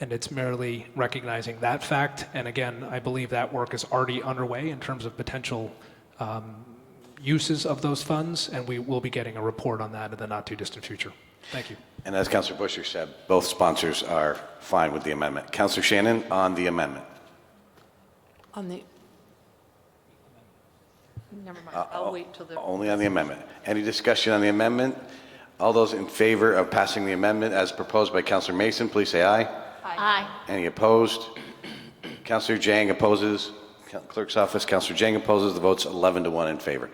and it's merely recognizing that fact. And again, I believe that work is already underway in terms of potential uses of those funds, and we will be getting a report on that in the not-too-distant future. Thank you. And as Councillor Busher said, both sponsors are fine with the amendment. Councillor Shannon on the amendment. On the... Never mind, I'll wait till the... Only on the amendment. Any discussion on the amendment? All those in favor of passing the amendment as proposed by Councillor Mason, please say aye. Aye. Any opposed? Councillor Jang opposes. Clerk's office, Councillor Jang opposes. The vote's 11-1 in favor.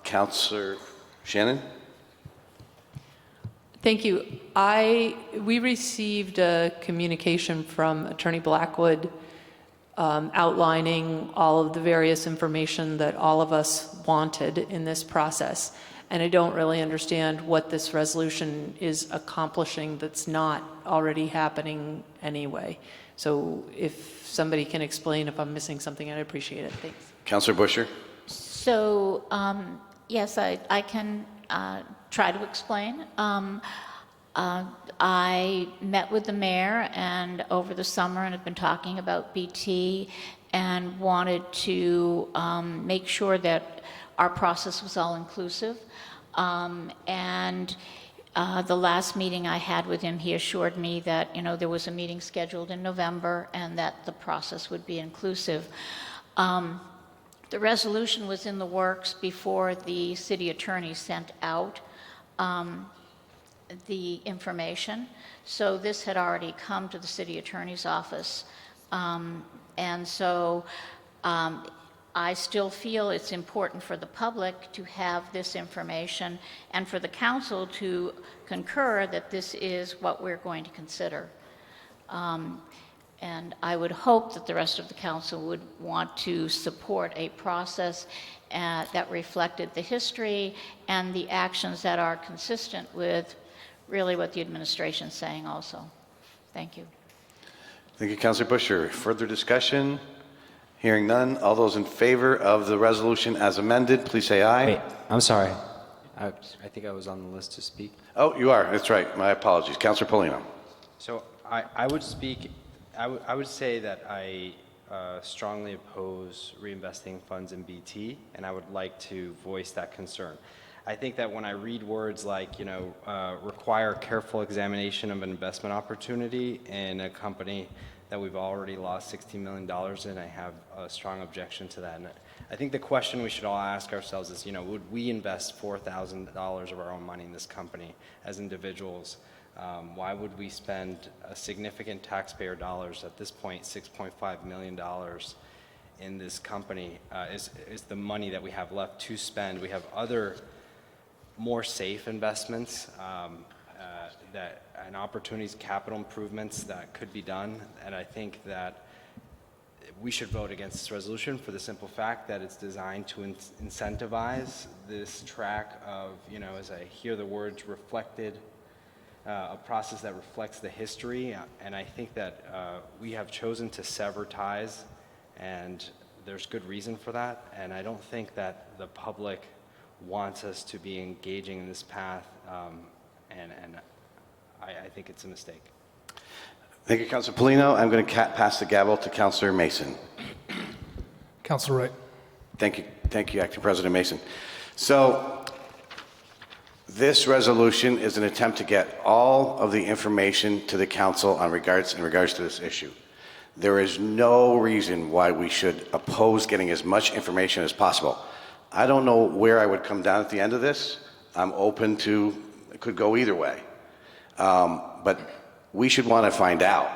Councillor Shannon? Thank you. We received a communication from Attorney Blackwood outlining all of the various information that all of us wanted in this process. And I don't really understand what this resolution is accomplishing that's not already happening anyway. So if somebody can explain if I'm missing something, I'd appreciate it. Thanks. Councillor Busher? So, yes, I can try to explain. I met with the mayor and over the summer and have been talking about BT and wanted to make sure that our process was all inclusive. The last meeting I had with him, he assured me that, you know, there was a meeting scheduled in November and that the process would be inclusive. The resolution was in the works before the city attorney sent out the information. So this had already come to the city attorney's office. I still feel it's important for the public to have this information and for the council to concur that this is what we're going to consider. And I would hope that the rest of the council would want to support a process that reflected the history and the actions that are consistent with really what the administration's saying also. Thank you. Thank you, Councillor Busher. Further discussion? Hearing none. All those in favor of the resolution as amended, please say aye. Wait, I'm sorry. I think I was on the list to speak. Oh, you are. That's right. My apologies. Councillor Polino. So I would speak, I would say that I strongly oppose reinvesting funds in BT, and I would like to voice that concern. I think that when I read words like, you know, require careful examination of an investment opportunity in a company that we've already lost $16 million in, I have a strong objection to that. And I think the question we should all ask ourselves is, you know, would we invest $4,000 of our own money in this company as individuals? Why would we spend a significant taxpayer dollars, at this point $6.5 million in this company is the money that we have left to spend. We have other more safe investments and opportunities, capital improvements that could be done. And I think that we should vote against this resolution for the simple fact that it's designed to incentivize this track of, you know, as I hear the words reflected, a process that reflects the history. And I think that we have chosen to sever ties, and there's good reason for that. And I don't think that the public wants us to be engaging in this path, and I think it's a mistake. Thank you, Councillor Polino. I'm going to pass the gavel to Councillor Mason. Councillor Wright. Thank you, Acting President Mason. So this resolution is an attempt to get all of the information to the council in regards to this issue. There is no reason why we should oppose getting as much information as possible. I don't know where I would come down at the end of this. I'm open to, it could go either way. But we should want to find out.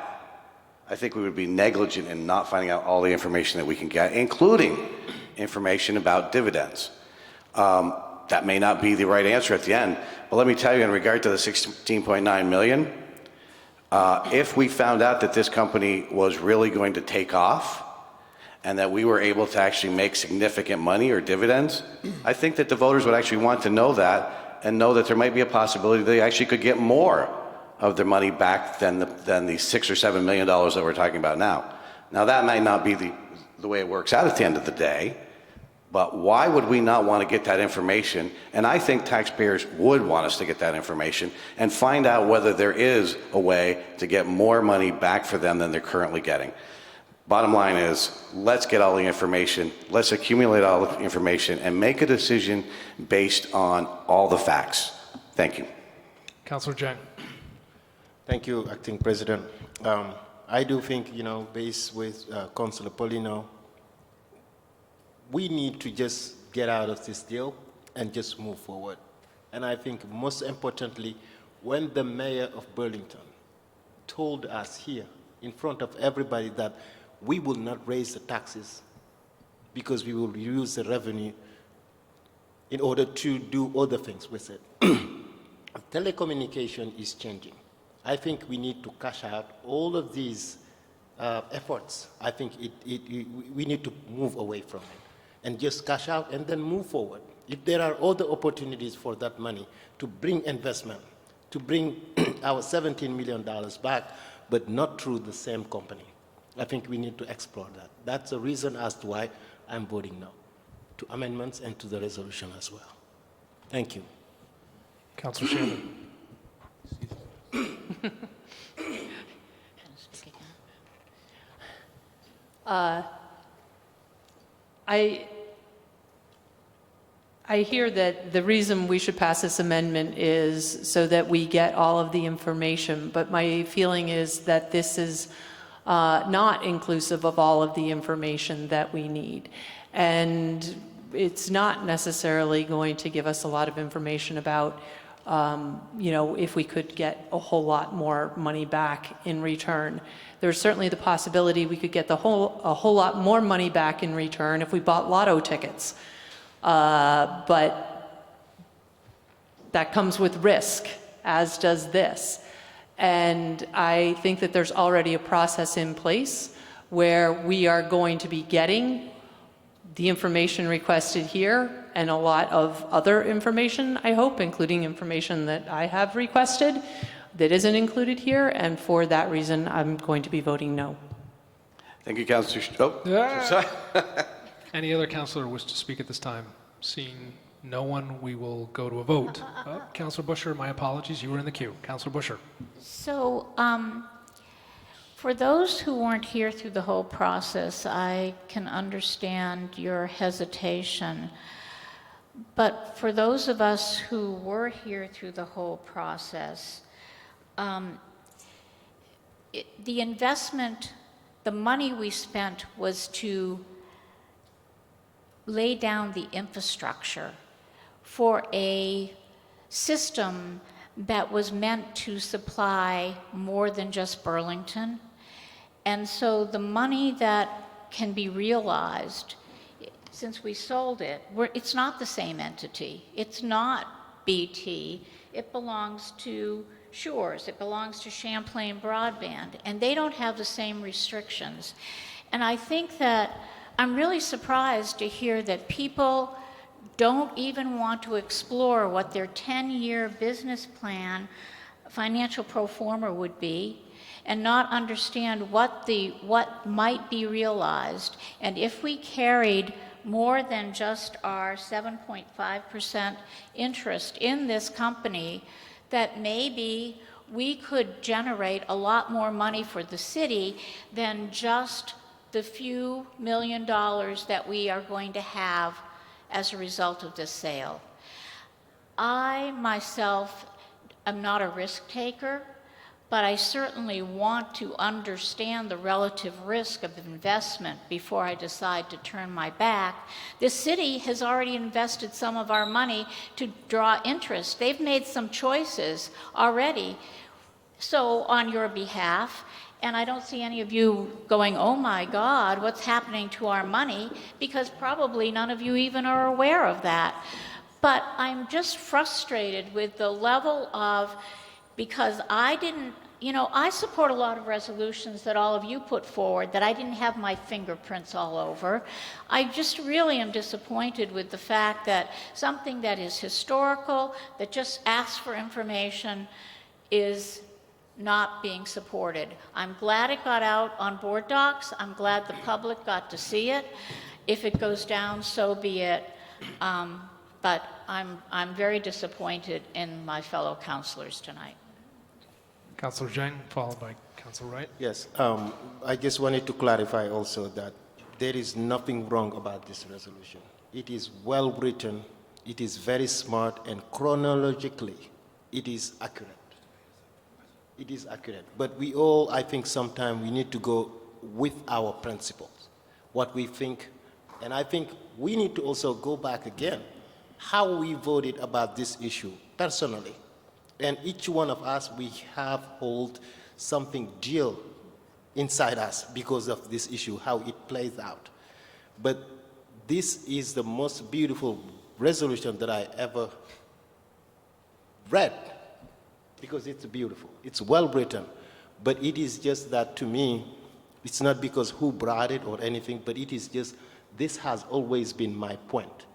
I think we would be negligent in not finding out all the information that we can get, including information about dividends. That may not be the right answer at the end, but let me tell you, in regard to the 16.9 million, if we found out that this company was really going to take off and that we were able to actually make significant money or dividends, I think that the voters would actually want to know that and know that there might be a possibility they actually could get more of their money back than the $6 or $7 million that we're talking about now. Now that might not be the way it works out at the end of the day, but why would we not want to get that information? And I think taxpayers would want us to get that information and find out whether there is a way to get more money back for them than they're currently getting. Bottom line is, let's get all the information, let's accumulate all the information and make a decision based on all the facts. Thank you. Councillor Jang. Thank you, Acting President. I do think, you know, based with Councillor Polino, we need to just get out of this deal and just move forward. And I think most importantly, when the mayor of Burlington told us here in front of everybody that we will not raise the taxes because we will use the revenue in order to do other things with it. Telecommunication is changing. I think we need to cash out all of these efforts. I think we need to move away from it. and just cash out and then move forward. If there are other opportunities for that money to bring investment, to bring our $17 million back, but not through the same company, I think we need to explore that. That's the reason as to why I'm voting no to amendments and to the resolution as well. Thank you. Councilor Shannon. I hear that the reason we should pass this amendment is so that we get all of the information, but my feeling is that this is not inclusive of all of the information that we need. And it's not necessarily going to give us a lot of information about, if we could get a whole lot more money back in return. There's certainly the possibility we could get a whole lot more money back in return if we bought lotto tickets. But that comes with risk, as does this. And I think that there's already a process in place where we are going to be getting the information requested here and a lot of other information, I hope, including information that I have requested that isn't included here. And for that reason, I'm going to be voting no. Thank you, Councilor. Sorry. Any other councilor wish to speak at this time? Seeing no one, we will go to a vote. Councilor Busher, my apologies, you were in the queue. Councilor Busher. So, for those who weren't here through the whole process, I can understand your hesitation. But for those of us who were here through the whole process, the investment, the money we spent was to lay down the infrastructure for a system that was meant to supply more than just Burlington. And so the money that can be realized, since we sold it, it's not the same entity. It's not BT. It belongs to Shores. It belongs to Champlain Broadband. And they don't have the same restrictions. And I think that I'm really surprised to hear that people don't even want to explore what their 10-year business plan, financial pro forma would be, and not understand what might be realized. And if we carried more than just our 7.5% interest in this company, that maybe we could generate a lot more money for the city than just the few $1 million that we are going to have as a result of this sale. I myself am not a risk taker, but I certainly want to understand the relative risk of investment before I decide to turn my back. This city has already invested some of our money to draw interest. They've made some choices already. So on your behalf, and I don't see any of you going, oh my God, what's happening to our money? Because probably none of you even are aware of that. But I'm just frustrated with the level of, because I didn't, I support a lot of resolutions that all of you put forward that I didn't have my fingerprints all over. I just really am disappointed with the fact that something that is historical, that just asks for information, is not being supported. I'm glad it got out on board docs. I'm glad the public got to see it. If it goes down, so be it. But I'm very disappointed in my fellow councilors tonight. Councilor Zhang, followed by Councilor Wright. Yes, I just wanted to clarify also that there is nothing wrong about this resolution. It is well written, it is very smart, and chronologically, it is accurate. It is accurate. But we all, I think, sometimes we need to go with our principles, what we think. And I think we need to also go back again, how we voted about this issue personally. And each one of us, we have hold something dear inside us because of this issue, how it plays out. But this is the most beautiful resolution that I ever read, because it's beautiful. It's well written. But it is just that, to me, it's not because who brought it or anything, but it is just This has always been my point,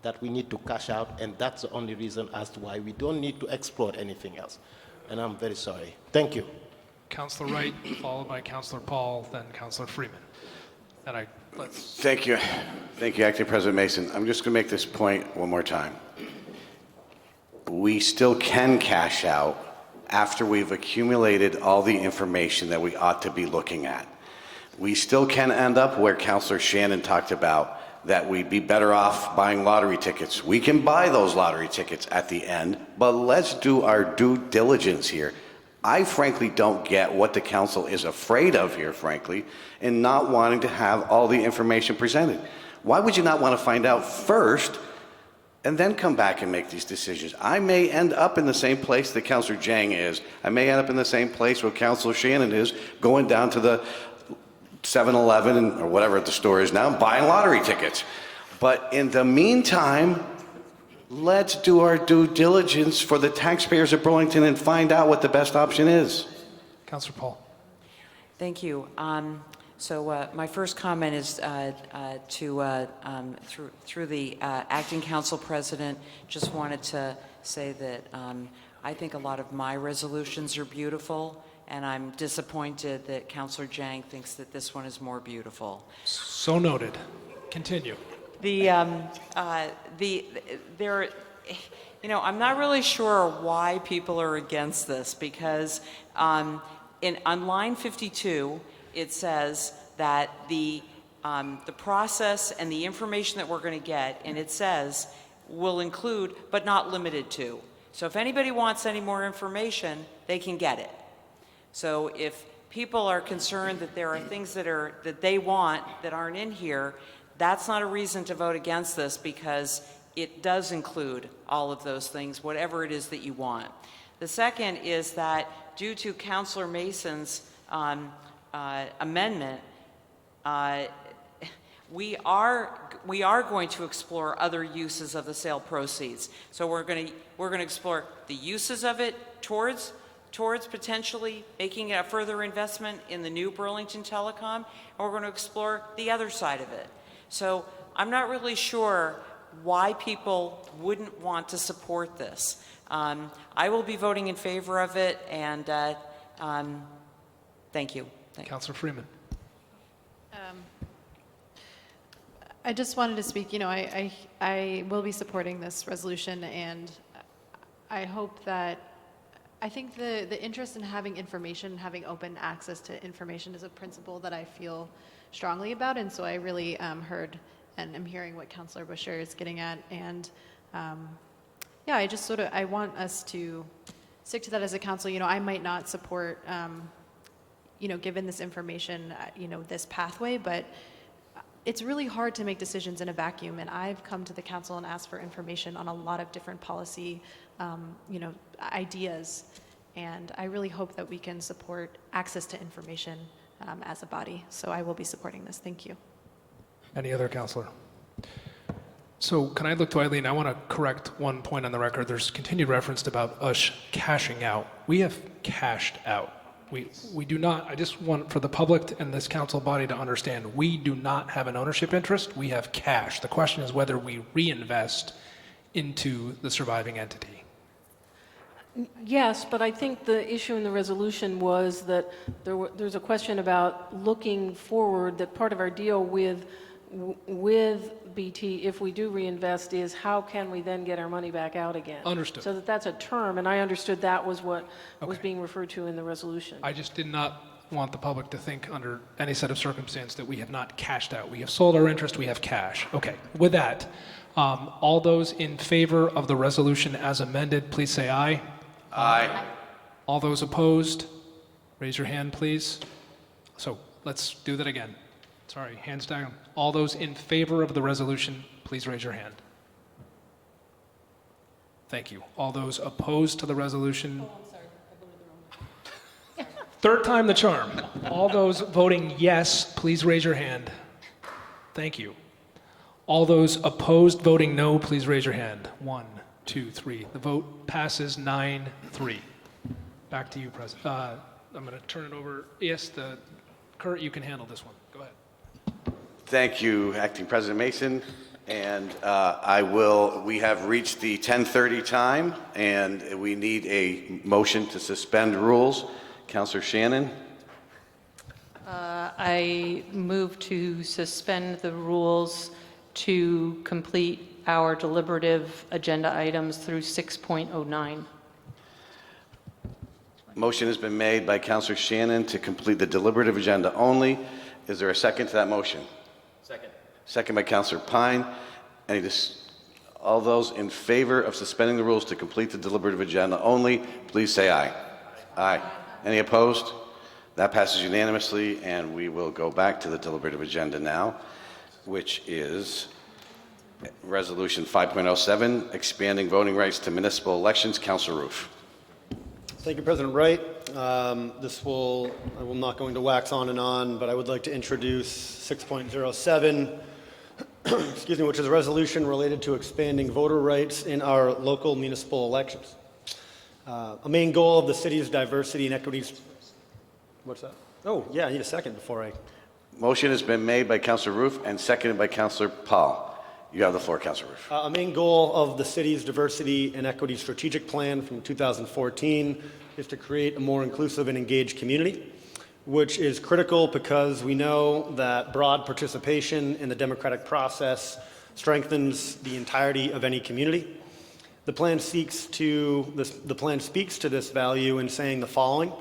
that we need to cash out, and that's the only reason as to why we don't need to explore anything else. And I'm very sorry. Thank you. Councillor Wright, followed by Councillor Paul, then Councillor Freeman. And Thank you. Thank you, Acting President Mason. I'm just going to make this point one more time. We still can cash out after we've accumulated all the information that we ought to be looking at. We still can end up where Councillor Shannon talked about, that we'd be better off buying lottery tickets. We can buy those lottery tickets at the end, but let's do our due diligence here. I frankly don't get what the council is afraid of here, frankly, in not wanting to have all the information presented. Why would you not want to find out first and then come back and make these decisions? I may end up in the same place that Councillor Jang is. I may end up in the same place where Councillor Shannon is, going down to the 7-Eleven or whatever the store is now, buying lottery tickets. But in the meantime, let's do our due diligence for the taxpayers of Burlington and find out what the best option is. Councillor Paul. Thank you. So my first comment is through the acting council president, just wanted to say that I think a lot of my resolutions are beautiful, and I'm disappointed that Councillor Jang thinks that this one is more beautiful. So noted. Continue. I'm not really sure why people are against this, because on line 52, it says that the process and the information that we're going to get, and it says, will include, but not limited to. So if anybody wants any more information, they can get it. So if people are concerned that there are things that they want that aren't in here, that's not a reason to vote against this, because it does include all of those things, whatever it is that you want. The second is that due to Councillor Mason's amendment, we are going to explore other uses of the sale proceeds. So we're going to explore the uses of it towards potentially making a further investment in the new Burlington Telecom, and we're going to explore the other side of it. So I'm not really sure why people wouldn't want to support this. I will be voting in favor of it, and thank you. Councillor Freeman. I just wanted to speak, I will be supporting this resolution, and I hope that, I think the interest in having information, having open access to information is a principle that I feel strongly about, and so I really heard and am hearing what Councillor Bashir is getting at, and I just I want us to stick to that as a council. I might not support, given this information, this pathway, but it's really hard to make decisions in a vacuum, and I've come to the council and asked for information on a lot of different policy, ideas, and I really hope that we can support access to information as a body. So I will be supporting this. Thank you. Any other councillor? So can I look to Eileen? I want to correct one point on the record. There's continued reference about us cashing out. We have cashed out. We do not, I just want for the public and this council body to understand, we do not have an ownership interest. We have cash. The question is whether we reinvest into the surviving entity. Yes, but I think the issue in the resolution was that there's a question about looking forward, that part of our deal with BT, if we do reinvest, is how can we then get our money back out again? Understood. So that's a term, and I understood that was what was being referred to in the resolution. I just did not want the public to think under any set of circumstance that we have not cashed out. We have sold our interest, we have cash. Okay, with that, all those in favor of the resolution as amended, please say aye. Aye. All those opposed, raise your hand, please. So let's do that again. Sorry, hands down. All those in favor of the resolution, please raise your hand. Thank you. All those opposed to the resolution? Oh, I'm sorry. I voted the wrong one. Third time the charm. All those voting yes, please raise your hand. Thank you. All those opposed voting no, please raise your hand. 1, 2, 3. The vote passes 9-3. Back to you, President. I'm going to turn it over. Yes, Kurt, you can handle this one. Go ahead. Thank you, Acting President Mason. And we have reached the 10:30 time, and we need a motion to suspend rules. Councillor Shannon? I move to suspend the rules to complete our deliberative agenda items through 6.09. Motion has been made by Councillor Shannon to complete the deliberative agenda only. Is there a second to that motion? Second. Second by Councillor Pine. All those in favor of suspending the rules to complete the deliberative agenda only, please say aye. Aye. Any opposed? That passes unanimously, and we will go back to the deliberative agenda now, which is Resolution 5.07, expanding voting rights to municipal elections. Councillor Roof. Thank you, President Wright. I will not going to wax on and on, but I would like to introduce 6.07, excuse me, which is a resolution related to expanding voter rights in our local municipal elections. A main goal of the city's diversity and equity. What's that? Oh, yeah, I need a second before I. Motion has been made by Councillor Roof and seconded by Councillor Paul. You have the floor, Councillor Roof. A main goal of the city's diversity and equity strategic plan from 2014 is to create a more inclusive and engaged community, which is critical because we know that broad participation in the democratic process strengthens the entirety of any community. The plan speaks to this value in saying the following: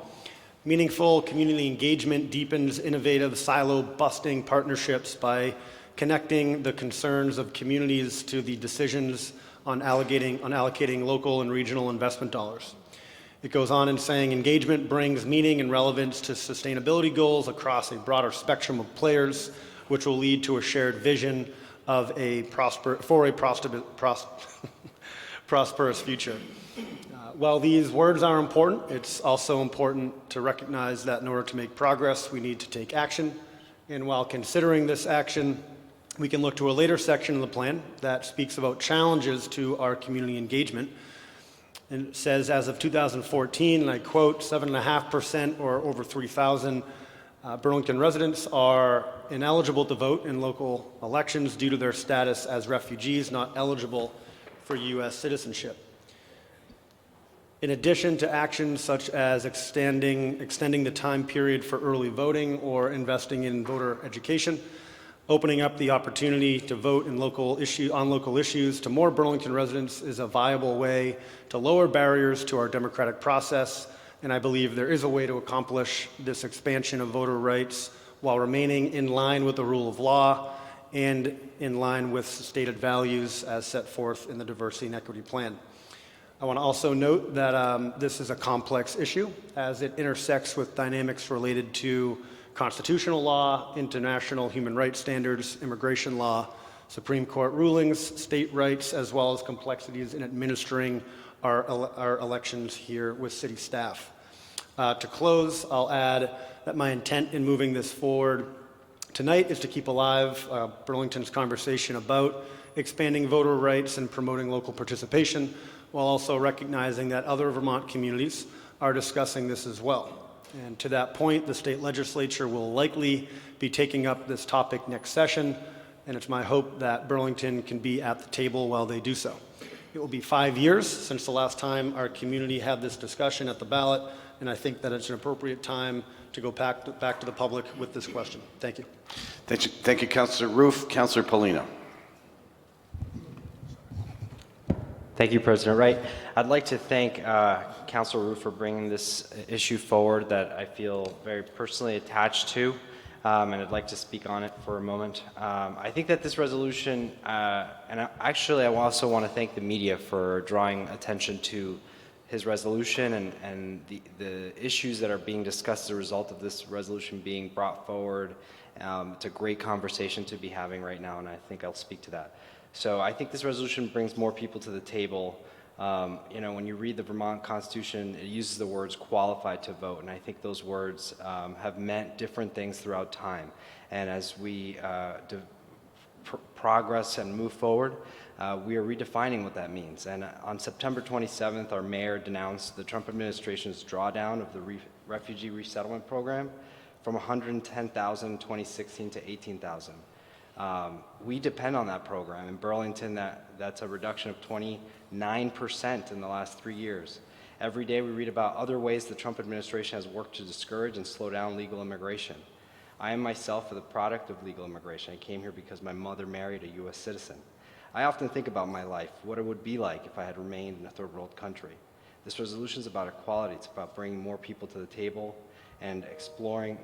meaningful community engagement deepens innovative silo-busting partnerships by connecting the concerns of communities to the decisions on allocating local and regional investment dollars. It goes on in saying engagement brings meaning and relevance to sustainability goals across a broader spectrum of players, which will lead to a shared vision of a prosperous future. While these words are important, it's also important to recognize that in order to make progress, we need to take action. And while considering this action, we can look to a later section of the plan that speaks about challenges to our community engagement. And it says, as of 2014, and I quote, 7.5% or over 3,000 Burlington residents are ineligible to vote in local elections due to their status as refugees not eligible for U.S. citizenship. In addition to actions such as extending the time period for early voting or investing in voter education, opening up the opportunity to vote on local issues to more Burlington residents is a viable way to lower barriers to our democratic process, and I believe there is a way to accomplish this expansion of voter rights while remaining in line with the rule of law and in line with stated values as set forth in the Diversity and Equity Plan. I want to also note that this is a complex issue as it intersects with dynamics related to constitutional law, international human rights standards, immigration law, Supreme Court rulings, state rights, as well as complexities in administering our elections here with city staff. To close, I'll add that my intent in moving this forward tonight is to keep alive Burlington's conversation about expanding voter rights and promoting local participation, while also recognizing that other Vermont communities are discussing this as well. And to that point, the state legislature will likely be taking up this topic next session, and it's my hope that Burlington can be at the table while they do so. It will be 5 years since the last time our community had this discussion at the ballot, and I think that it's an appropriate time to go back to the public with this question. Thank you. Thank you, Councillor Roof. Councillor Polino. Thank you, President Wright. I'd like to thank Councilor Roof for bringing this issue forward that I feel very personally attached to, and I'd like to speak on it for a moment. I think that this resolution, and actually I also want to thank the media for drawing attention to his resolution and the issues that are being discussed as a result of this resolution being brought forward. It's a great conversation to be having right now, and I think I'll speak to that. So I think this resolution brings more people to the table. When you read the Vermont Constitution, it uses the words qualified to vote, and I think those words have meant different things throughout time. And as we progress and move forward, we are redefining what that means. And on September 27th, our mayor denounced the Trump administration's drawdown of the refugee resettlement program from 110,000 in 2016 to 18,000. We depend on that program. In Burlington, that's a reduction of 29% in the last 3 years. Every day we read about other ways the Trump administration has worked to discourage and slow down legal immigration. I am myself the product of legal immigration. I came here because my mother married a U.S. citizen. I often think about my life, what it would be like if I had remained in a third world country. This resolution is about equality. It's about bringing more people to the table and exploring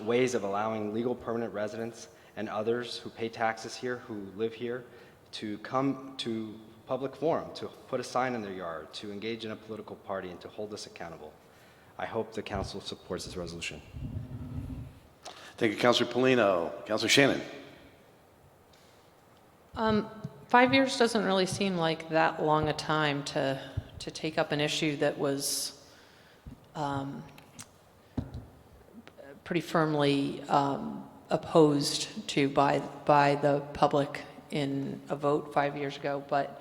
ways of allowing legal permanent residents and others who pay taxes here, who live here, to come to public forum, to put a sign in their yard, to engage in a political party, and to hold us accountable. I hope the council supports this resolution. Thank you, Councilor Polino. Councilor Shannon. 5 years doesn't really seem like that long a time to take up an issue that was pretty firmly opposed to by the public in a vote 5 years ago. But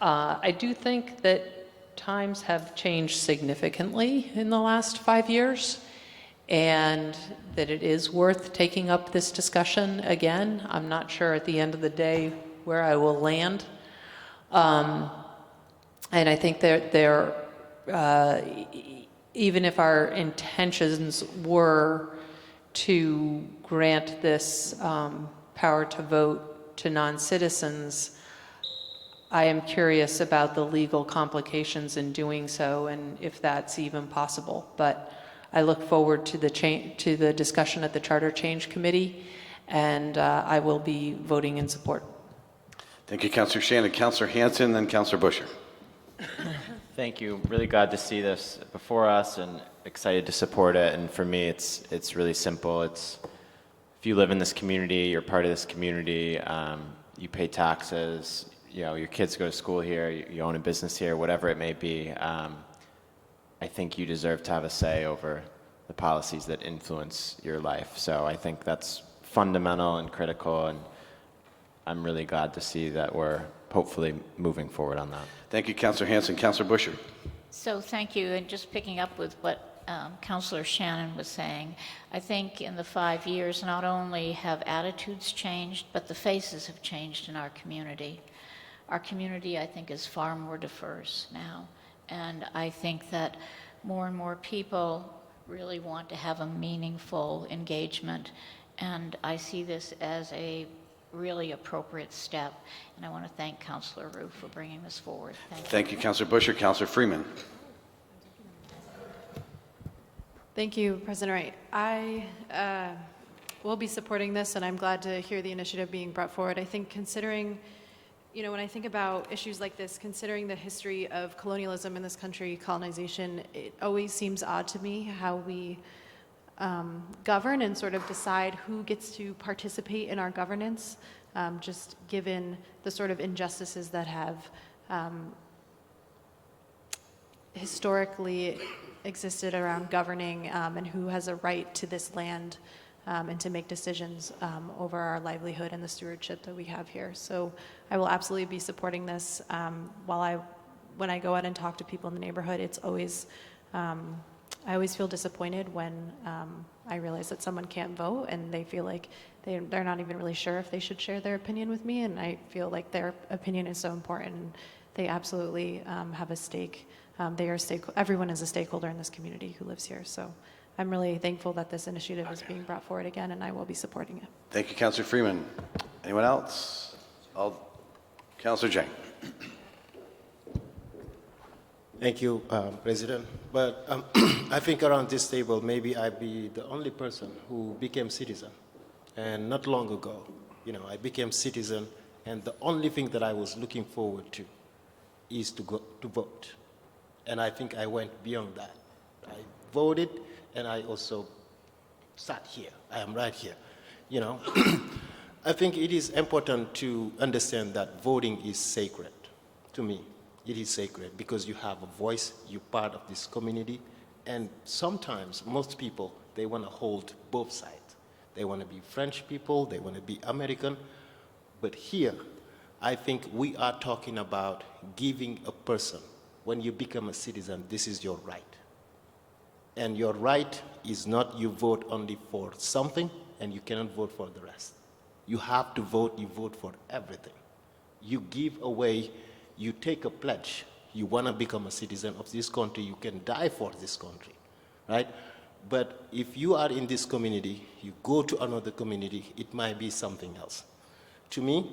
I do think that times have changed significantly in the last 5 years, and that it is worth taking up this discussion again. I'm not sure at the end of the day where I will land. And I think that even if our intentions were to grant this power to vote to non-citizens, I am curious about the legal complications in doing so and if that's even possible. But I look forward to the discussion at the Charter Change Committee, and I will be voting in support. Thank you, Councilor Shannon. Councilor Hanson, then Councilor Busher. Thank you. Really glad to see this before us and excited to support it. And for me, it's really simple. It's if you live in this community, you're part of this community, you pay taxes, you know, your kids go to school here, you own a business here, whatever it may be. I think you deserve to have a say over the policies that influence your life. So I think that's fundamental and critical, and I'm really glad to see that we're hopefully moving forward on that. Thank you, Councilor Hanson. Councilor Busher. So thank you. And just picking up with what Councilor Shannon was saying, I think in the 5 years, not only have attitudes changed, but the faces have changed in our community. Our community, I think, is far more diverse now. And I think that more and more people really want to have a meaningful engagement. And I see this as a really appropriate step. And I want to thank Councilor Roof for bringing this forward. Thank you, Councilor Busher. Councilor Freeman. Thank you, President Wright. I will be supporting this, and I'm glad to hear the initiative being brought forward. I think considering, you know, when I think about issues like this, considering the history of colonialism in this country, colonization, it always seems odd to me how we govern and sort of decide who gets to participate in our governance, just given the sort of injustices that have historically existed around governing and who has a right to this land and to make decisions over our livelihood and the stewardship that we have here. So I will absolutely be supporting this. When I go out and talk to people in the neighborhood, it's always, I always feel disappointed when I realize that someone can't vote and they feel like they're not even really sure if they should share their opinion with me, and I feel like their opinion is so important. They absolutely have a stake. Everyone is a stakeholder in this community who lives here. So I'm really thankful that this initiative is being brought forward again, and I will be supporting it. Thank you, Councilor Freeman. Anyone else? Councilor Jang. Thank you, President. But I think around this table, maybe I'd be the only person who became citizen. And not long ago, you know, I became citizen, and the only thing that I was looking forward to is to go to vote. And I think I went beyond that. I voted, and I also sat here. I am right here, you know. I think it is important to understand that voting is sacred to me. It is sacred because you have a voice, you're part of this community, and sometimes most people, they want to hold both sides. They want to be French people, they want to be American, but here, I think we are talking about giving a person, when you become a citizen, this is your right. And your right is not you vote only for something, and you cannot vote for the rest. You have to vote, you vote for everything. You give away, you take a pledge. You want to become a citizen of this country, you can die for this country, right? But if you are in this community, you go to another community, it might be something else. To me,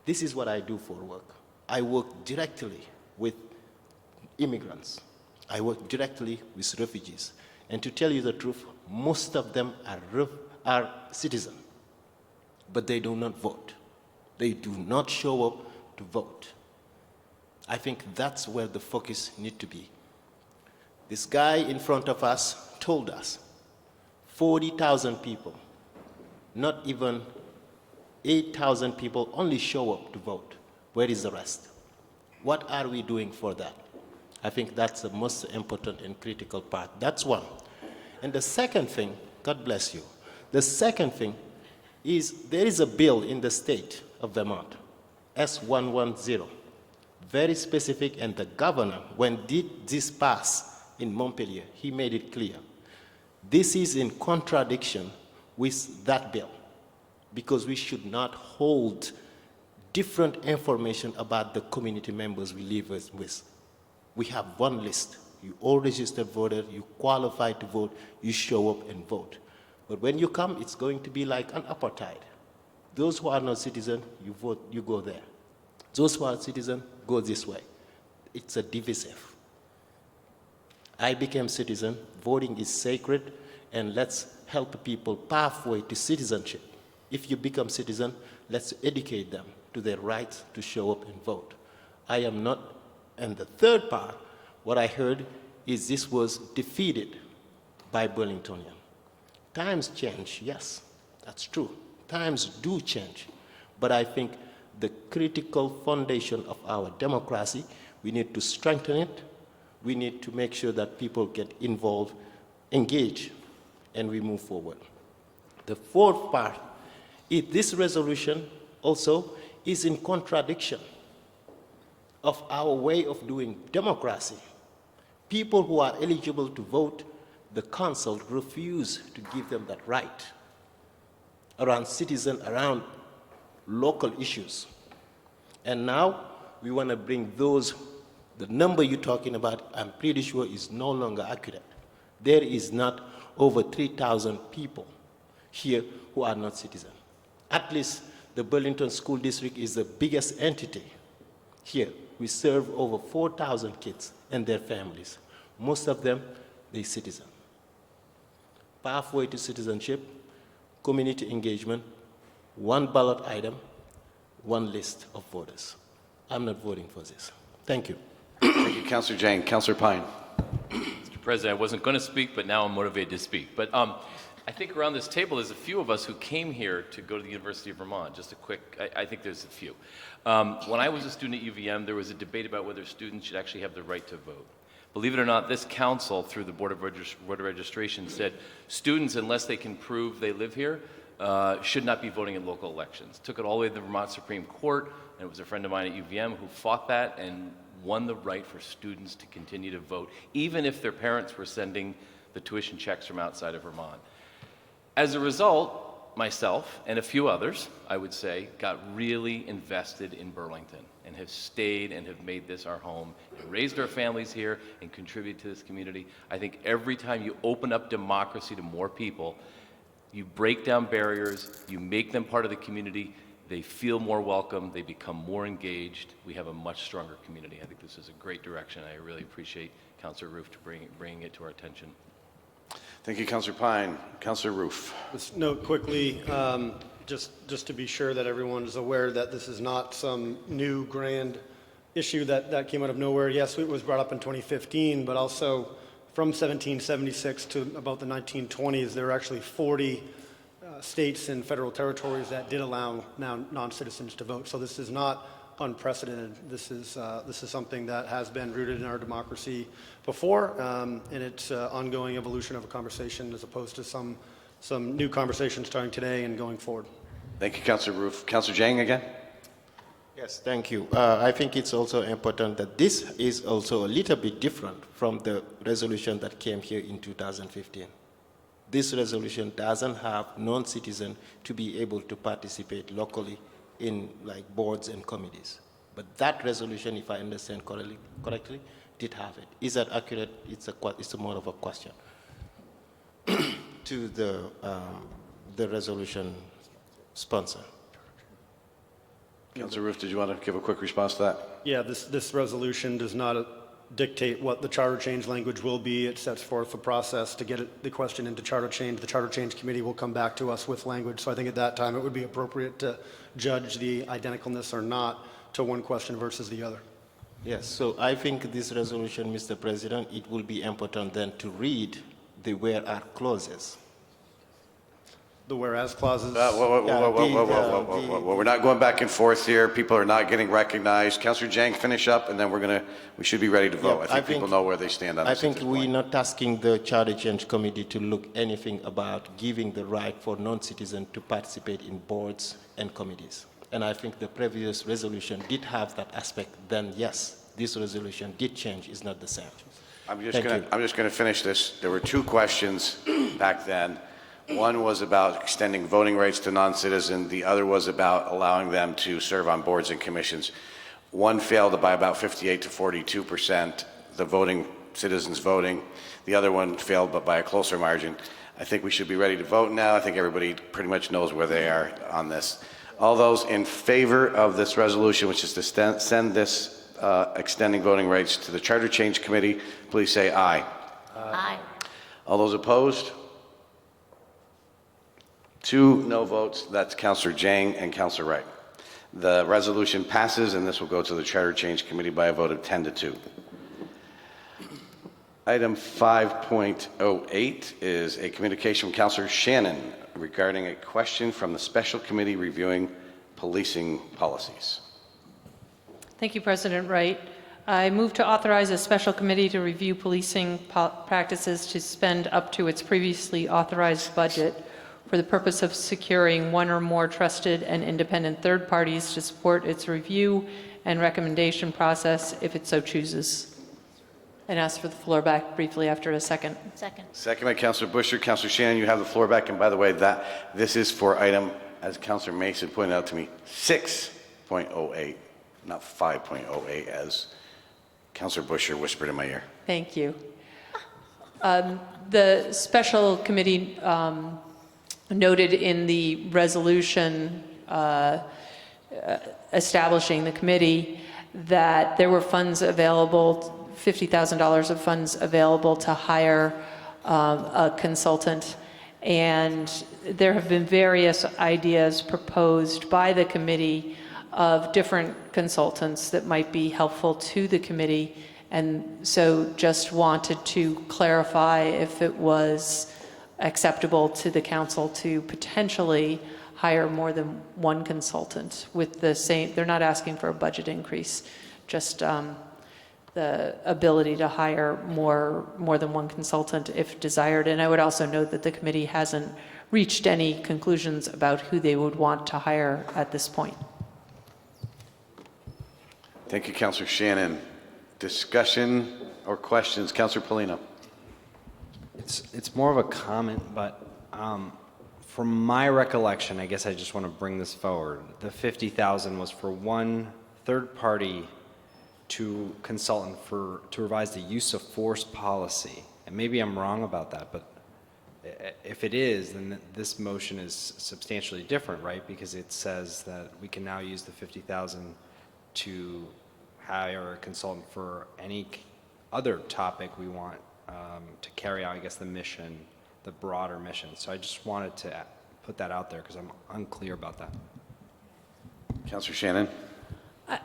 this is what I do for work. I work directly with immigrants. I work directly with refugees. And to tell you the truth, most of them are citizens, but they do not vote. They do not show up to vote. I think that's where the focus needs to be. This guy in front of us told us 40,000 people, not even 8,000 people only show up to vote. Where is the rest? What are we doing for that? I think that's the most important and critical part. That's one. And the second thing, God bless you, the second thing is there is a bill in the state of Vermont, S110, very specific, and the governor, when did this pass in Montpelier, he made it clear. This is in contradiction with that bill, because we should not hold different information about the community members we live with. We have one list. You all registered voters, you qualify to vote, you show up and vote. But when you come, it's going to be like an apartheid. Those who are not citizens, you vote, you go there. Those who are citizens, go this way. It's a divisive. I became citizen, voting is sacred, and let's help people pathway to citizenship. If you become citizen, let's educate them to their right to show up and vote. I am not, and the third part, what I heard is this was defeated by Burlingtonian. Times change, yes, that's true. Times do change, but I think the critical foundation of our democracy, we need to strengthen it. We need to make sure that people get involved, engage, and we move forward. The fourth part is this resolution also is in contradiction of our way of doing democracy. People who are eligible to vote, the council refuse to give them that right around citizens, around local issues. And now we want to bring those, the number you're talking about, I'm pretty sure is no longer accurate. There is not over 3,000 people here who are not citizens. At least the Burlington School District is the biggest entity here. We serve over 4,000 kids and their families. Most of them, they're citizens. Pathway to citizenship, community engagement, one ballot item, one list of voters. I'm not voting for this. Thank you. Thank you, Councillor Jang. Councillor Pine. Mr. President, I wasn't going to speak, but now I'm motivated to speak. But I think around this table, there's a few of us who came here to go to the University of Vermont. Just a quick, I think there's a few. When I was a student at UVM, there was a debate about whether students should actually have the right to vote. Believe it or not, this council, through the Board of Voter Registration, said students, unless they can prove they live here, should not be voting in local elections. Took it all the way to the Vermont Supreme Court, and it was a friend of mine at UVM who fought that and won the right for students to continue to vote, even if their parents were sending the tuition checks from outside of Vermont. As a result, myself and a few others, I would say, got really invested in Burlington and have stayed and have made this our home and raised our families here and contributed to this community. I think every time you open up democracy to more people, you break down barriers, you make them part of the community, they feel more welcome, they become more engaged, we have a much stronger community. I think this is a great direction. I really appreciate Councillor Roof to bringing it to our attention. Thank you, Councillor Pine. Councillor Roof. Just note quickly, just to be sure that everyone is aware that this is not some new grand issue that came out of nowhere. Yes, it was brought up in 2015, but also from 1776 to about the 1920s, there were actually 40 states and federal territories that did allow now non-citizens to vote. So this is not unprecedented. This is something that has been rooted in our democracy before, and it's ongoing evolution of a conversation as opposed to some new conversations starting today and going forward. Thank you, Councillor Roof. Councillor Jang again. Yes, thank you. I think it's also important that this is also a little bit different from the resolution that came here in 2015. this resolution doesn't have non-citizen to be able to participate locally in like boards and committees. But that resolution, if I understand correctly, did have it. Is that accurate? It's a more of a question to the resolution sponsor. Councilor Roof, did you want to give a quick response to that? Yeah, this resolution does not dictate what the charter change language will be. It sets forth a process to get the question into charter change. The charter change committee will come back to us with language. So I think at that time it would be appropriate to judge the identicalness or not to one question versus the other. Yes, so I think this resolution, Mr. President, it will be important then to read the where are clauses. The whereas clauses. Whoa. We're not going back and forth here. People are not getting recognized. Councilor Jang, finish up, and then we should be ready to vote. Yeah, I think people know where they stand on this. I think we're not asking the Charter Change Committee to look anything about giving the right for non-citizens to participate in boards and committees. And I think the previous resolution did have that aspect. Then yes, this resolution did change. It's not the same. I'm just going to finish this. There were two questions back then. One was about extending voting rights to non-citizens. The other was about allowing them to serve on boards and commissions. One failed by about 58 to 42%, the citizens voting. The other one failed, but by a closer margin. I think we should be ready to vote now. I think everybody pretty much knows where they are on this. All those in favor of this resolution, which is to send this extending voting rights to the Charter Change Committee, please say aye. Aye. All those opposed? 2 no votes. That's Councilor Jang and Councilor Wright. The resolution passes, and this will go to the Charter Change Committee by a vote of 10-2. Item 5.08 is a communication from Councilor Shannon regarding a question from the Special Committee reviewing policing policies. Thank you, President Wright. I move to authorize a special committee to review policing practices to spend up to its previously authorized budget for the purpose of securing one or more trusted and independent third parties to support its review and recommendation process if it so chooses. And ask for the floor back briefly after a second. Second by Councilor Busher. Councilor Shannon, you have the floor back. And by the way, this is for item, as Councilor Mason pointed out to me, 6.08, not 5.08, as Councilor Busher whispered in my ear. Thank you. The special committee noted in the resolution establishing the committee that there were funds available, $50,000 of funds available to hire a consultant. And there have been various ideas proposed by the committee of different consultants that might be helpful to the committee. And so just wanted to clarify if it was acceptable to the council to potentially hire more than one consultant with the same, they're not asking for a budget increase, just the ability to hire more than one consultant if desired. And I would also note that the committee hasn't reached any conclusions about who they would want to hire at this point. Thank you, Councilor Shannon. Discussion or questions? Councilor Polino. It's more of a comment, but from my recollection, I guess I just want to bring this forward. The $50,000 was for one third party to consultant to revise the use of force policy. And maybe I'm wrong about that, but if it is, then this motion is substantially different, right? Because it says that we can now use the $50,000 to hire a consultant for any other topic we want to carry out, I guess, the mission, the broader mission. So I just wanted to put that out there because I'm unclear about that. Councilor Shannon.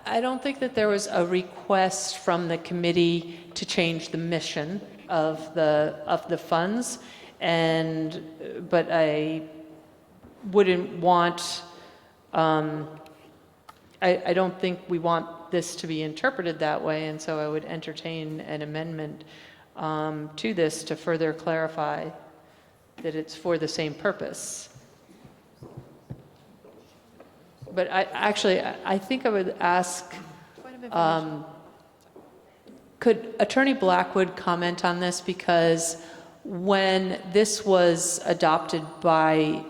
I don't think that there was a request from the committee to change the mission of the funds, but I wouldn't want. I don't think we want this to be interpreted that way, and so I would entertain an amendment to this to further clarify that it's for the same purpose. But I think I would ask, could Attorney Blackwood comment on this? Because when this was adopted by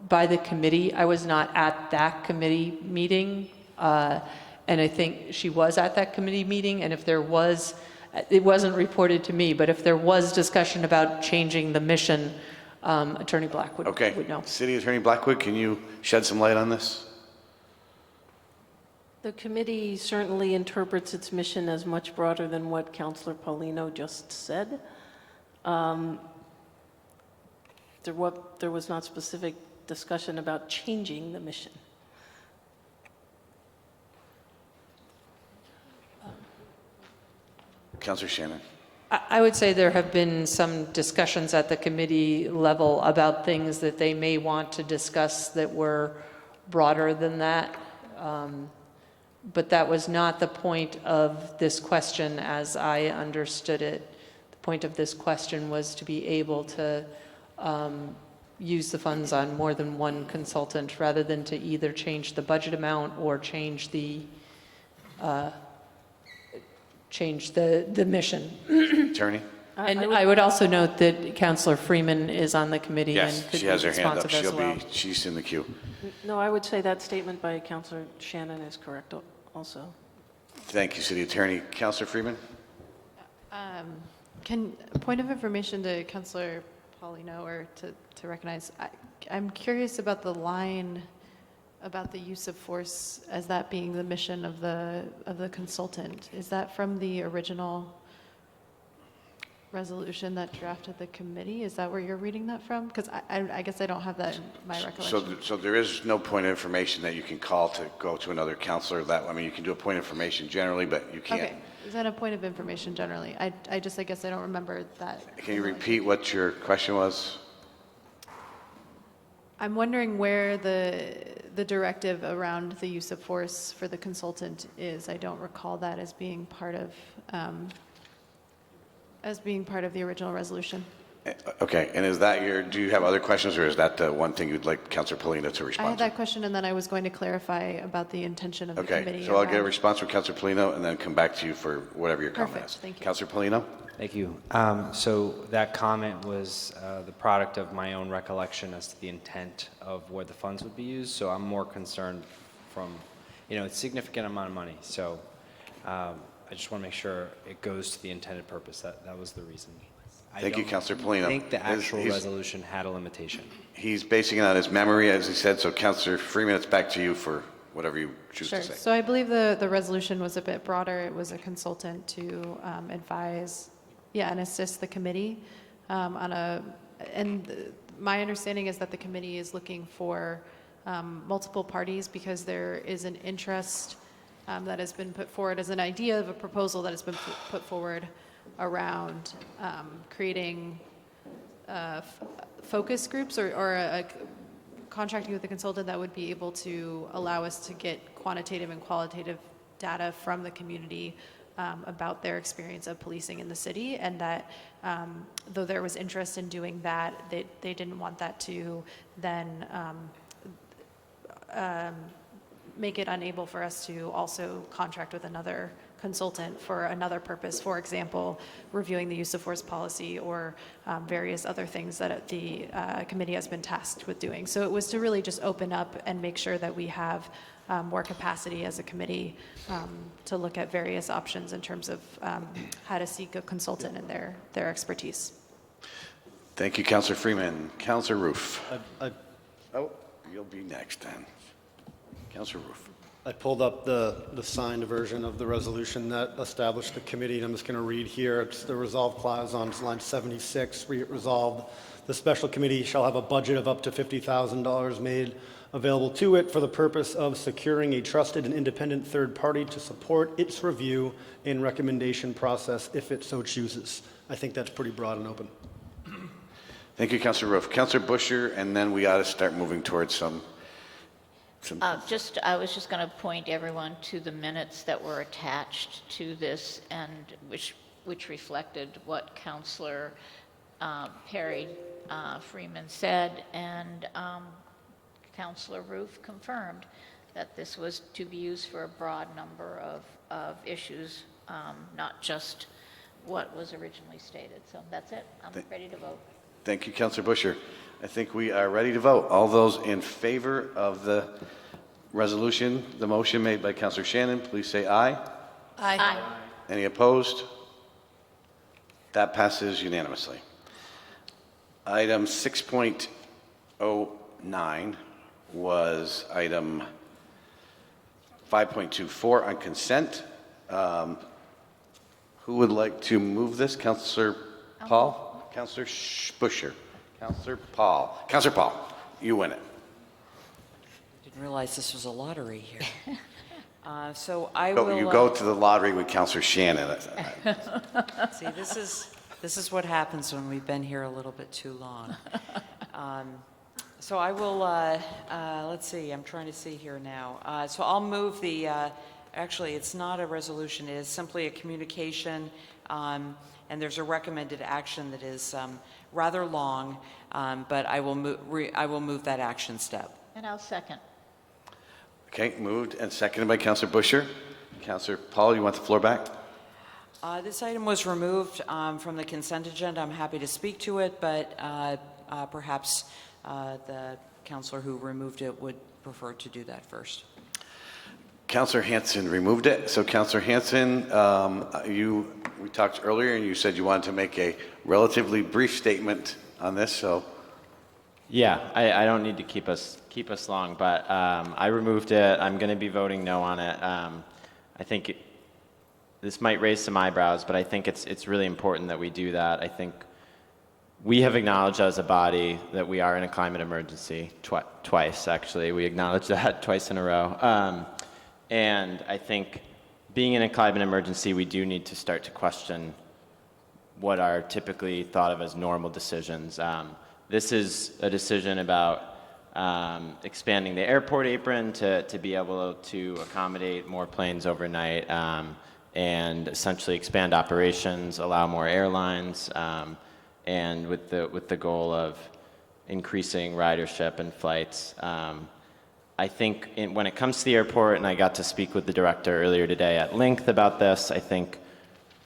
the committee, I was not at that committee meeting, and I think she was at that committee meeting, and if there was, it wasn't reported to me, but if there was discussion about changing the mission, Attorney Blackwood would know. City Attorney Blackwood, can you shed some light on this? The committee certainly interprets its mission as much broader than what Councilor Paulino just said. There was not specific discussion about changing the mission. Councilor Shannon. I would say there have been some discussions at the committee level about things that they may want to discuss that were broader than that. But that was not the point of this question as I understood it. The point of this question was to be able to use the funds on more than one consultant rather than to either change the budget amount or change the mission. Attorney? And I would also note that Councilor Freeman is on the committee and Yes, could she be has her hand up. responsive as well. She's in the queue. No, I would say that statement by Councilor Shannon is correct also. Thank you, City Attorney. Councilor Freeman? Point of information to Councilor Paulino or to recognize, I'm curious about the line about the use of force as that being the mission of the consultant. Is that from the original resolution that drafted the committee? Is that where you're reading that from? Because I guess I don't have that in my recollection. So there is no point of information that you can call to go to another counselor. You can do a point of information generally, but you can't. Okay, is that a point of information generally? I guess I don't remember that. Can you repeat what your question was? I'm wondering where the directive around the use of force for the consultant is. I don't recall that as being part of the original resolution. Okay, and is that do you have other questions, or is that the one thing you'd like Councilor Polino to respond I had to? that question, and then I was going to clarify about the intention of the committee. Okay, so I'll get a response from Councilor Polino and then come back to you for whatever your comment Perfect, is. thank you. Councilor Polino? Thank you. So that comment was the product of my own recollection as to the intent of where the funds would be used. So I'm more concerned from, it's a significant amount of money. So I just want to make sure it goes to the intended purpose. That was the reason. Thank you, Councilor Polino. I think the actual resolution had a limitation. He's basing it on his memory, as he said. So Councilor Freeman, it's back to you for whatever you choose Sure. to say. So I believe the resolution was a bit broader. It was a consultant to advise, and assist the committee and my understanding is that the committee is looking for multiple parties because there is an interest that has been put forward as an idea of a proposal that has been put forward around creating focus groups or a contracting with a consultant that would be able to allow us to get quantitative and qualitative data from the community about their experience of policing in the city, and that though there was interest in doing that, they didn't want that to then make it unable for us to also contract with another consultant for another purpose, for example, reviewing the use of force policy or various other things that the committee has been tasked with doing. So it was to really just open up and make sure that we have more capacity as a committee to look at various options in terms of how to seek a consultant and their expertise. Thank you, Councilor Freeman. Councilor Roof. Oh, you'll be next then. Councilor Roof. I pulled up the signed version of the resolution that established the committee, and I'm just going to read here. It's the resolve clause on line 76. Resolved, the special committee shall have a budget of up to $50,000 made available to it for the purpose of securing a trusted and independent third party to support its review and recommendation process if it so chooses. I think that's pretty broad and open. Thank you, Councilor Roof. Councilor Busher, and then we ought to start moving towards some I was just going to point everyone to the minutes that were attached to this, and which reflected what Councilor Perry Freeman said, and Councilor Roof confirmed that this was to be used for a broad number of issues, not just what was originally stated. So that's it. I'm ready to vote. Thank you, Councillor Busher. I think we are ready to vote. All those in favor of the resolution, the motion made by Councillor Shannon, please say aye. Aye. Any opposed? That passes unanimously. Item 6.09 was item 5.24 on consent. Who would like to move this? Councillor Paul? Councillor Busher? Councillor Paul? Councillor Paul, you win it. Didn't realize this was a lottery here. So I Go- will. You go to the lottery with Councillor Shannon. See, this is what happens when we've been here a little bit too long. So I will, let's see, I'm trying to see here now. So I'll move the, actually, it's not a resolution, it is simply a communication, and there's a recommended action that is rather long, but I will move that action step. And I'll second. Okay, moved and seconded by Councillor Busher. Councillor Paul, you want the floor back? This item was removed from the consent agenda. I'm happy to speak to it, but perhaps the councillor who removed it would prefer to do that first. Councillor Hanson removed it. So Councillor Hanson, we talked earlier and you said you wanted to make a relatively brief statement on this, so. Yeah, I don't need to keep us long, but I removed it. I'm going to be voting no on it. I think this might raise some eyebrows, but I think it's really important that we do that. I think we have acknowledged as a body that we are in a climate emergency twice, actually. We acknowledged that twice in a row. And I think being in a climate emergency, we do need to start to question what are typically thought of as normal decisions. This is a decision about expanding the airport apron to be able to accommodate more planes overnight and essentially expand operations, allow more airlines, and with the goal of increasing ridership and flights. I think when it comes to the airport, and I got to speak with the director earlier today at length about this, I think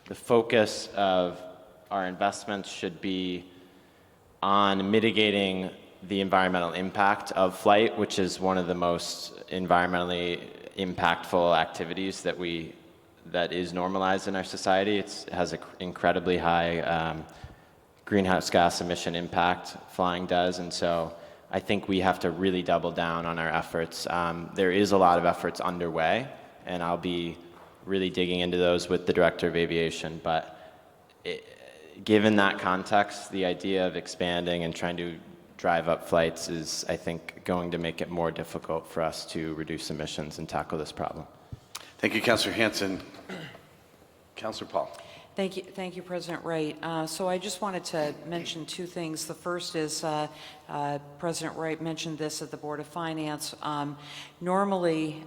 the focus of our investments should be on mitigating the environmental impact of flight, which is one of the most environmentally impactful activities that is normalized in our society. It has an incredibly high greenhouse gas emission impact, flying does, and so I think we have to really double down on our efforts. There is a lot of efforts underway, and I'll be really digging into those with the Director of Aviation, but given that context, the idea of expanding and trying to drive up flights is, I think, going to make it more difficult for us to reduce emissions and tackle this problem. Thank you, Councillor Hanson. Councillor Paul. Thank you, President Wright. So I just wanted to mention two things. The first is President Wright mentioned this at the Board of Finance. Normally,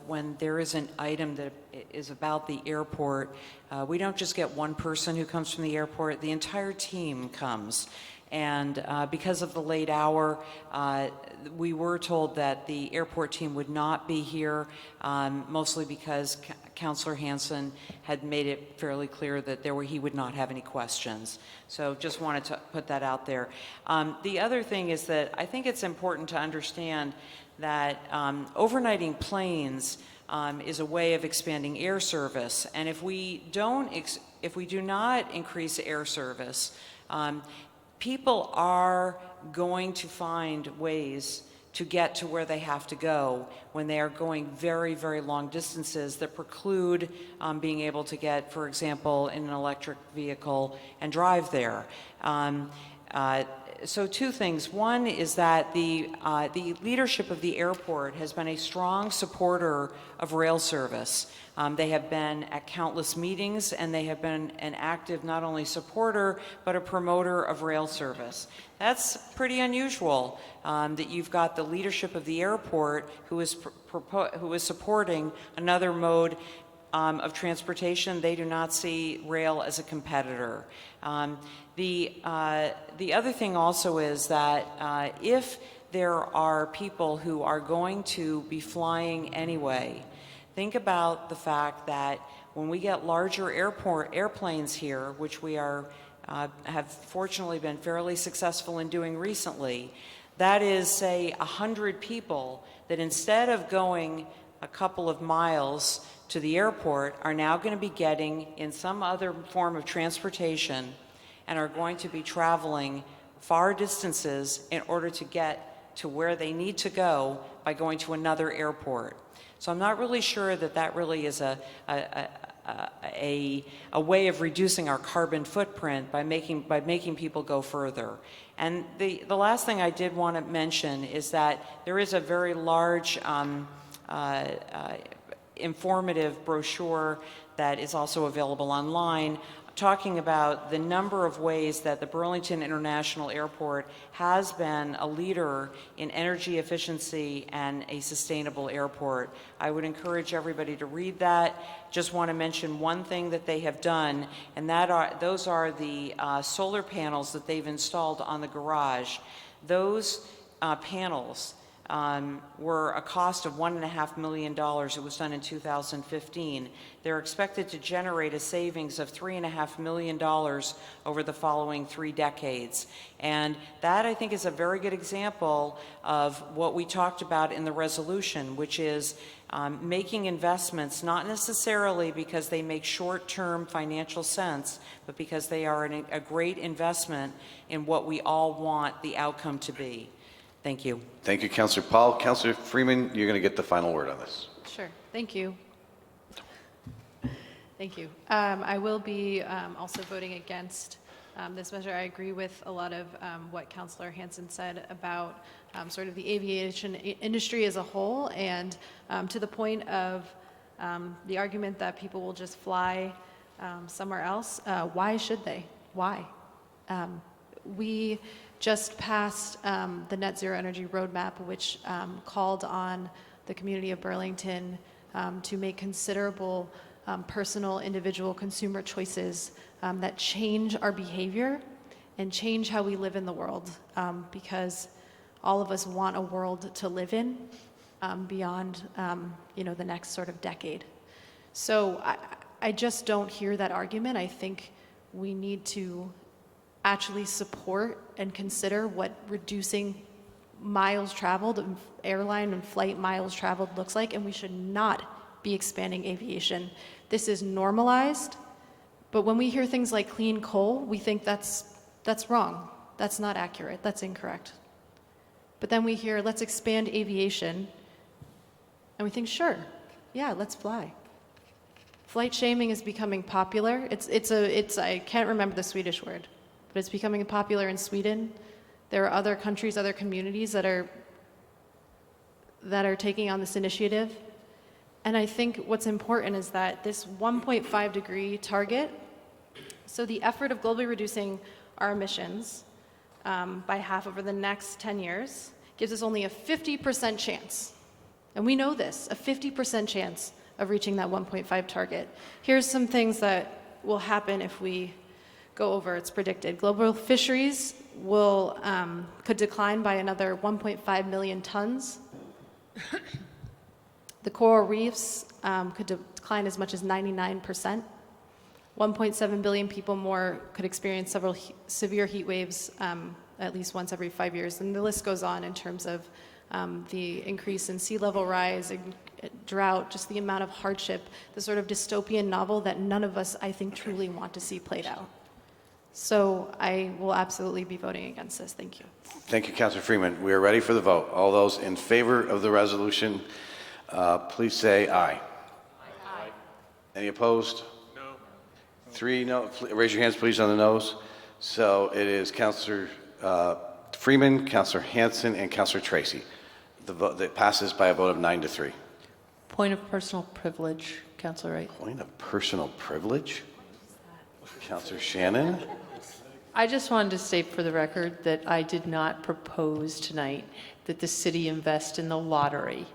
when there is an item that is about the airport, we don't just get one person who comes from the airport, the entire team comes. And because of the late hour, we were told that the airport team would not be here, mostly because Councillor Hanson had made it fairly clear that he would not have any questions. So just wanted to put that out there. The other thing is that I think it's important to understand that overnighting planes is a way of expanding air service, and if we do not increase air service, people are going to find ways to get to where they have to go when they are going very, very long distances that preclude being able to get, for example, in an electric vehicle and drive there. So two things. One is that the leadership of the airport has been a strong supporter of rail service. They have been at countless meetings, and they have been an active not only supporter but a promoter of rail service. That's pretty unusual that you've got the leadership of the airport who is supporting another mode of transportation. They do not see rail as a competitor. The other thing also is that if there are people who are going to be flying anyway, think about the fact that when we get larger airplanes here, which we have fortunately been fairly successful in doing recently, that is, say, 100 people that instead of going a couple of miles to the airport are now going to be getting in some other form of transportation and are going to be traveling far distances in order to get to where they need to go by going to another airport. So I'm not really sure that that really is a way of reducing our carbon footprint by making people go further. And the last thing I did want to mention is that there is a very large informative brochure that is also available online talking about the number of ways that the Burlington International Airport has been a leader in energy efficiency and a sustainable airport. I would encourage everybody to read that. Just want to mention one thing that they have done, and those are the solar panels that they've installed on the garage. Those panels were a cost of $1.5 million. It was done in 2015. They're expected to generate a savings of $3.5 million over the following 3 decades. And that, I think, is a very good example of what we talked about in the resolution, which is making investments, not necessarily because they make short-term financial sense, but because they are a great investment in what we all want the outcome to be. Thank you. Thank you, Councillor Paul. Councillor Freeman, you're going to get the final word on this. Sure. Thank you. Thank you. I will be also voting against this measure. I agree with a lot of what Councillor Hansen said about sort of the aviation industry as a whole, and to the point of the argument that people will just fly somewhere else. Why should they? Why? We just passed the Net Zero Energy Roadmap, which called on the community of Burlington to make considerable personal, individual consumer choices that change our behavior and change how we live in the world, because all of us want a world to live in beyond the next sort of decade. So I just don't hear that argument. I think we need to actually support and consider what reducing miles traveled and airline and flight miles traveled looks like, and we should not be expanding aviation. This is normalized, but when we hear things like clean coal, we think that's wrong. That's not accurate. That's incorrect. But then we hear, let's expand aviation, and we think, sure, yeah, let's fly. Flight shaming is becoming popular. I can't remember the Swedish word, but it's becoming popular in Sweden. There are other countries, other communities that are taking on this initiative. And I think what's important is that this 1.5 degree target, so the effort of globally reducing our emissions by half over the next 10 years gives us only a 50% chance. And we know this, a 50% chance of reaching that 1.5 target. Here's some things that will happen if we go over. It's predicted. Global fisheries could decline by another 1.5 million tons. The coral reefs could decline as much as 99%. 1.7 billion people more could experience several severe heat waves at least once every 5 years. And the list goes on in terms of the increase in sea level rise, drought, just the amount of hardship, the sort of dystopian novel that none of us, I think, truly want to see played out. So I will absolutely be voting against this. Thank you. Thank you, Councillor Freeman. We are ready for the vote. All those in favor of the resolution, please say aye. Aye. Any opposed? No. 3 no. Raise your hands, please, on the noes. So it is Councillor Freeman, Councillor Hansen, and Councillor Tracy. The vote that passes by a vote of 9-3. Point of personal privilege, Councillor Wright. Point of personal privilege? Councillor Shannon? I just wanted to state for the record that I did not propose tonight that the city invest in the lottery,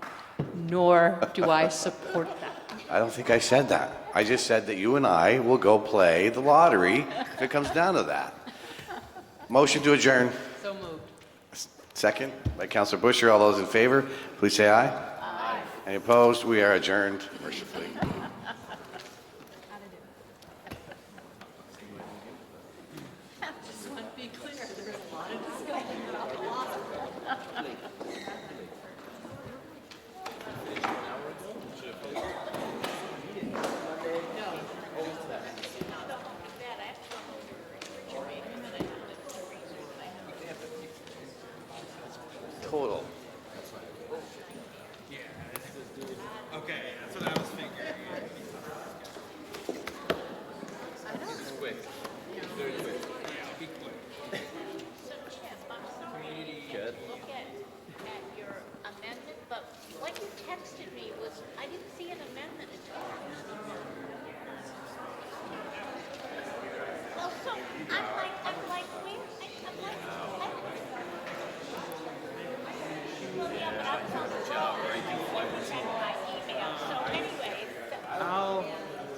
nor do I support that. I don't think I said that. I just said that you and I will go play the lottery if it comes down to that. Motion to adjourn. So moved. Second by Councillor Busher. All those in favor, please say aye. Aye. Any opposed? We are adjourned mercifully. Total. Okay, that's what I was figuring. It's quick. Very quick. Yeah, be quick. Good. Look at your amendment, but what you texted me was, I didn't see an amendment at all. Well, so I'm like, where? I'm like, yeah, but I was on the road. My email. So anyway,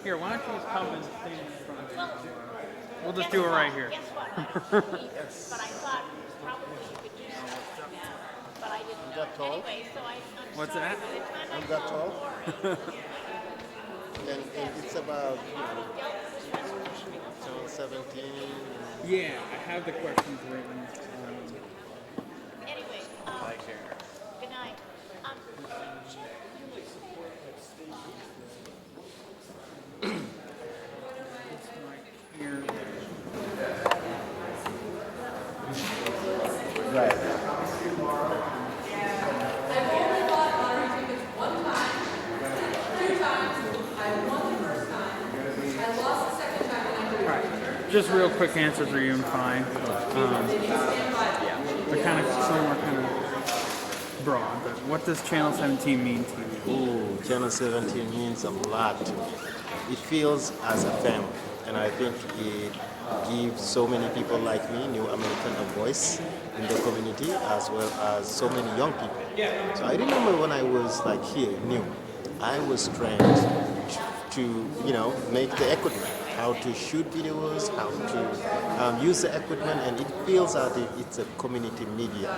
Here, why don't you just come and stand in front of me? well, We'll just guess do it what? right here. Guess what? I don't either, but I thought probably you could do something like that, but I didn't know. Anyway, so I'm What's sorry, that? by the time I I'm that saw tall? Lori, And it's about, Channel 17. Yeah, I have the questions written. anyway, good night. Here. Just real quick answers are even fine. They're kind of, some are kind of broad, but what does Channel 17 mean to you? Ooh, Channel 17 means a lot to me. It feels as a family, and I think it gives so many people like me, New American, a voice in the community, as well as so many young people. So I remember when I was like here, new, I was trained to make the equipment, how to shoot videos, how to use the equipment, and it feels as if it's a community media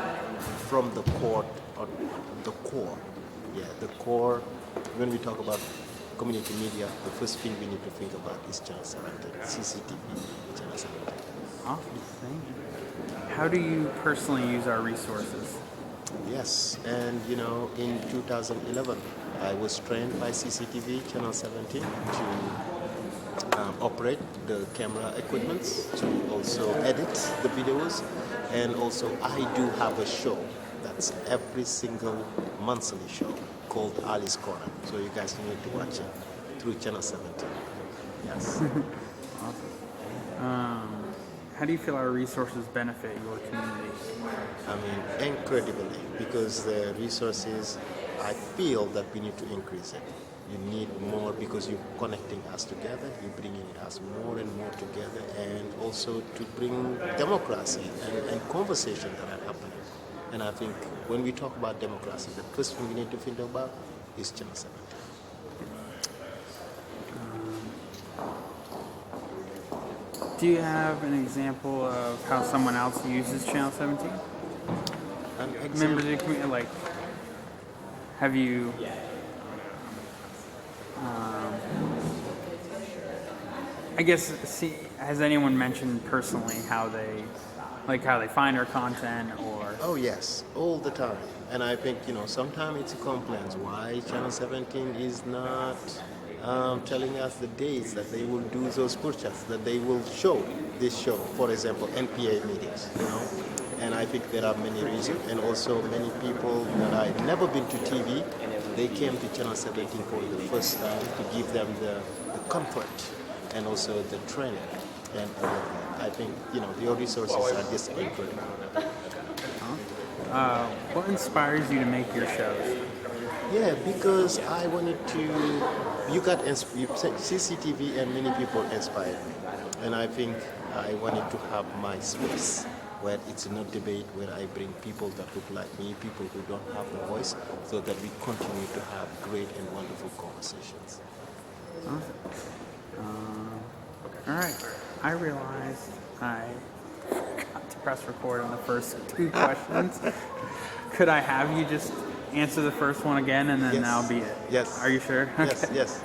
from the core, or the core. Yeah, the core. When we talk about community media, the first thing we need to think about is Channel 17, CCTV, Channel 17. Awesome, thank you. How do you personally use our resources? Yes, and in 2011, I was trained by CCTV Channel 17 to operate the camera equipments, to also edit the videos, and also I do have a show that's every single monthly show called Ali's Corner. So you guys need to watch it through Channel 17. Yes. Awesome. How do you feel our resources benefit your community? I mean, incredibly, because the resources, I feel that we need to increase it. You need more because you're connecting us together, you're bringing us more and more together, and also to bring democracy and conversation that are happening. And I think when we talk about democracy, the first thing we need to think about is Channel 17. Do you have an example of how someone else uses Channel 17? Members of the community, like, have you? I guess, has anyone mentioned personally how they find our content, or? Oh yes, all the time. And I think, sometimes it's a complaint why Channel 17 is not telling us the dates that they will do those purchases, that they will show this show, for example, NPA meetings, And I think there are many reasons, and also many people that I've never been to TV, they came to Channel 17 for the first time to give them the comfort and also the training and all of that. I think, your resources are just incredible. What inspires you to make your shows? Yeah, because I wanted to, CCTV and many people inspired me. And I think I wanted to have my space where it's not debate, where I bring people that look like me, people who don't have a voice, so that we continue to have great and wonderful conversations. All right. I realized I forgot to press record on the first two questions. Could I have you just answer the first one again, and then that'll be it? Yes. Are you sure? Yes, Okay. yes.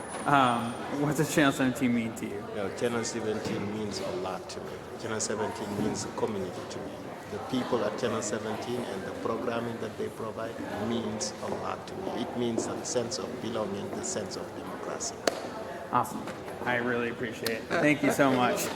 What does Channel 17 mean to you? Channel 17 means a lot to me. Channel 17 means a community to me. the people at Channel 17 and the programming that they provide means a lot to me. It means a sense of belonging, the sense of democracy. Awesome. I really appreciate it. Thank you so much.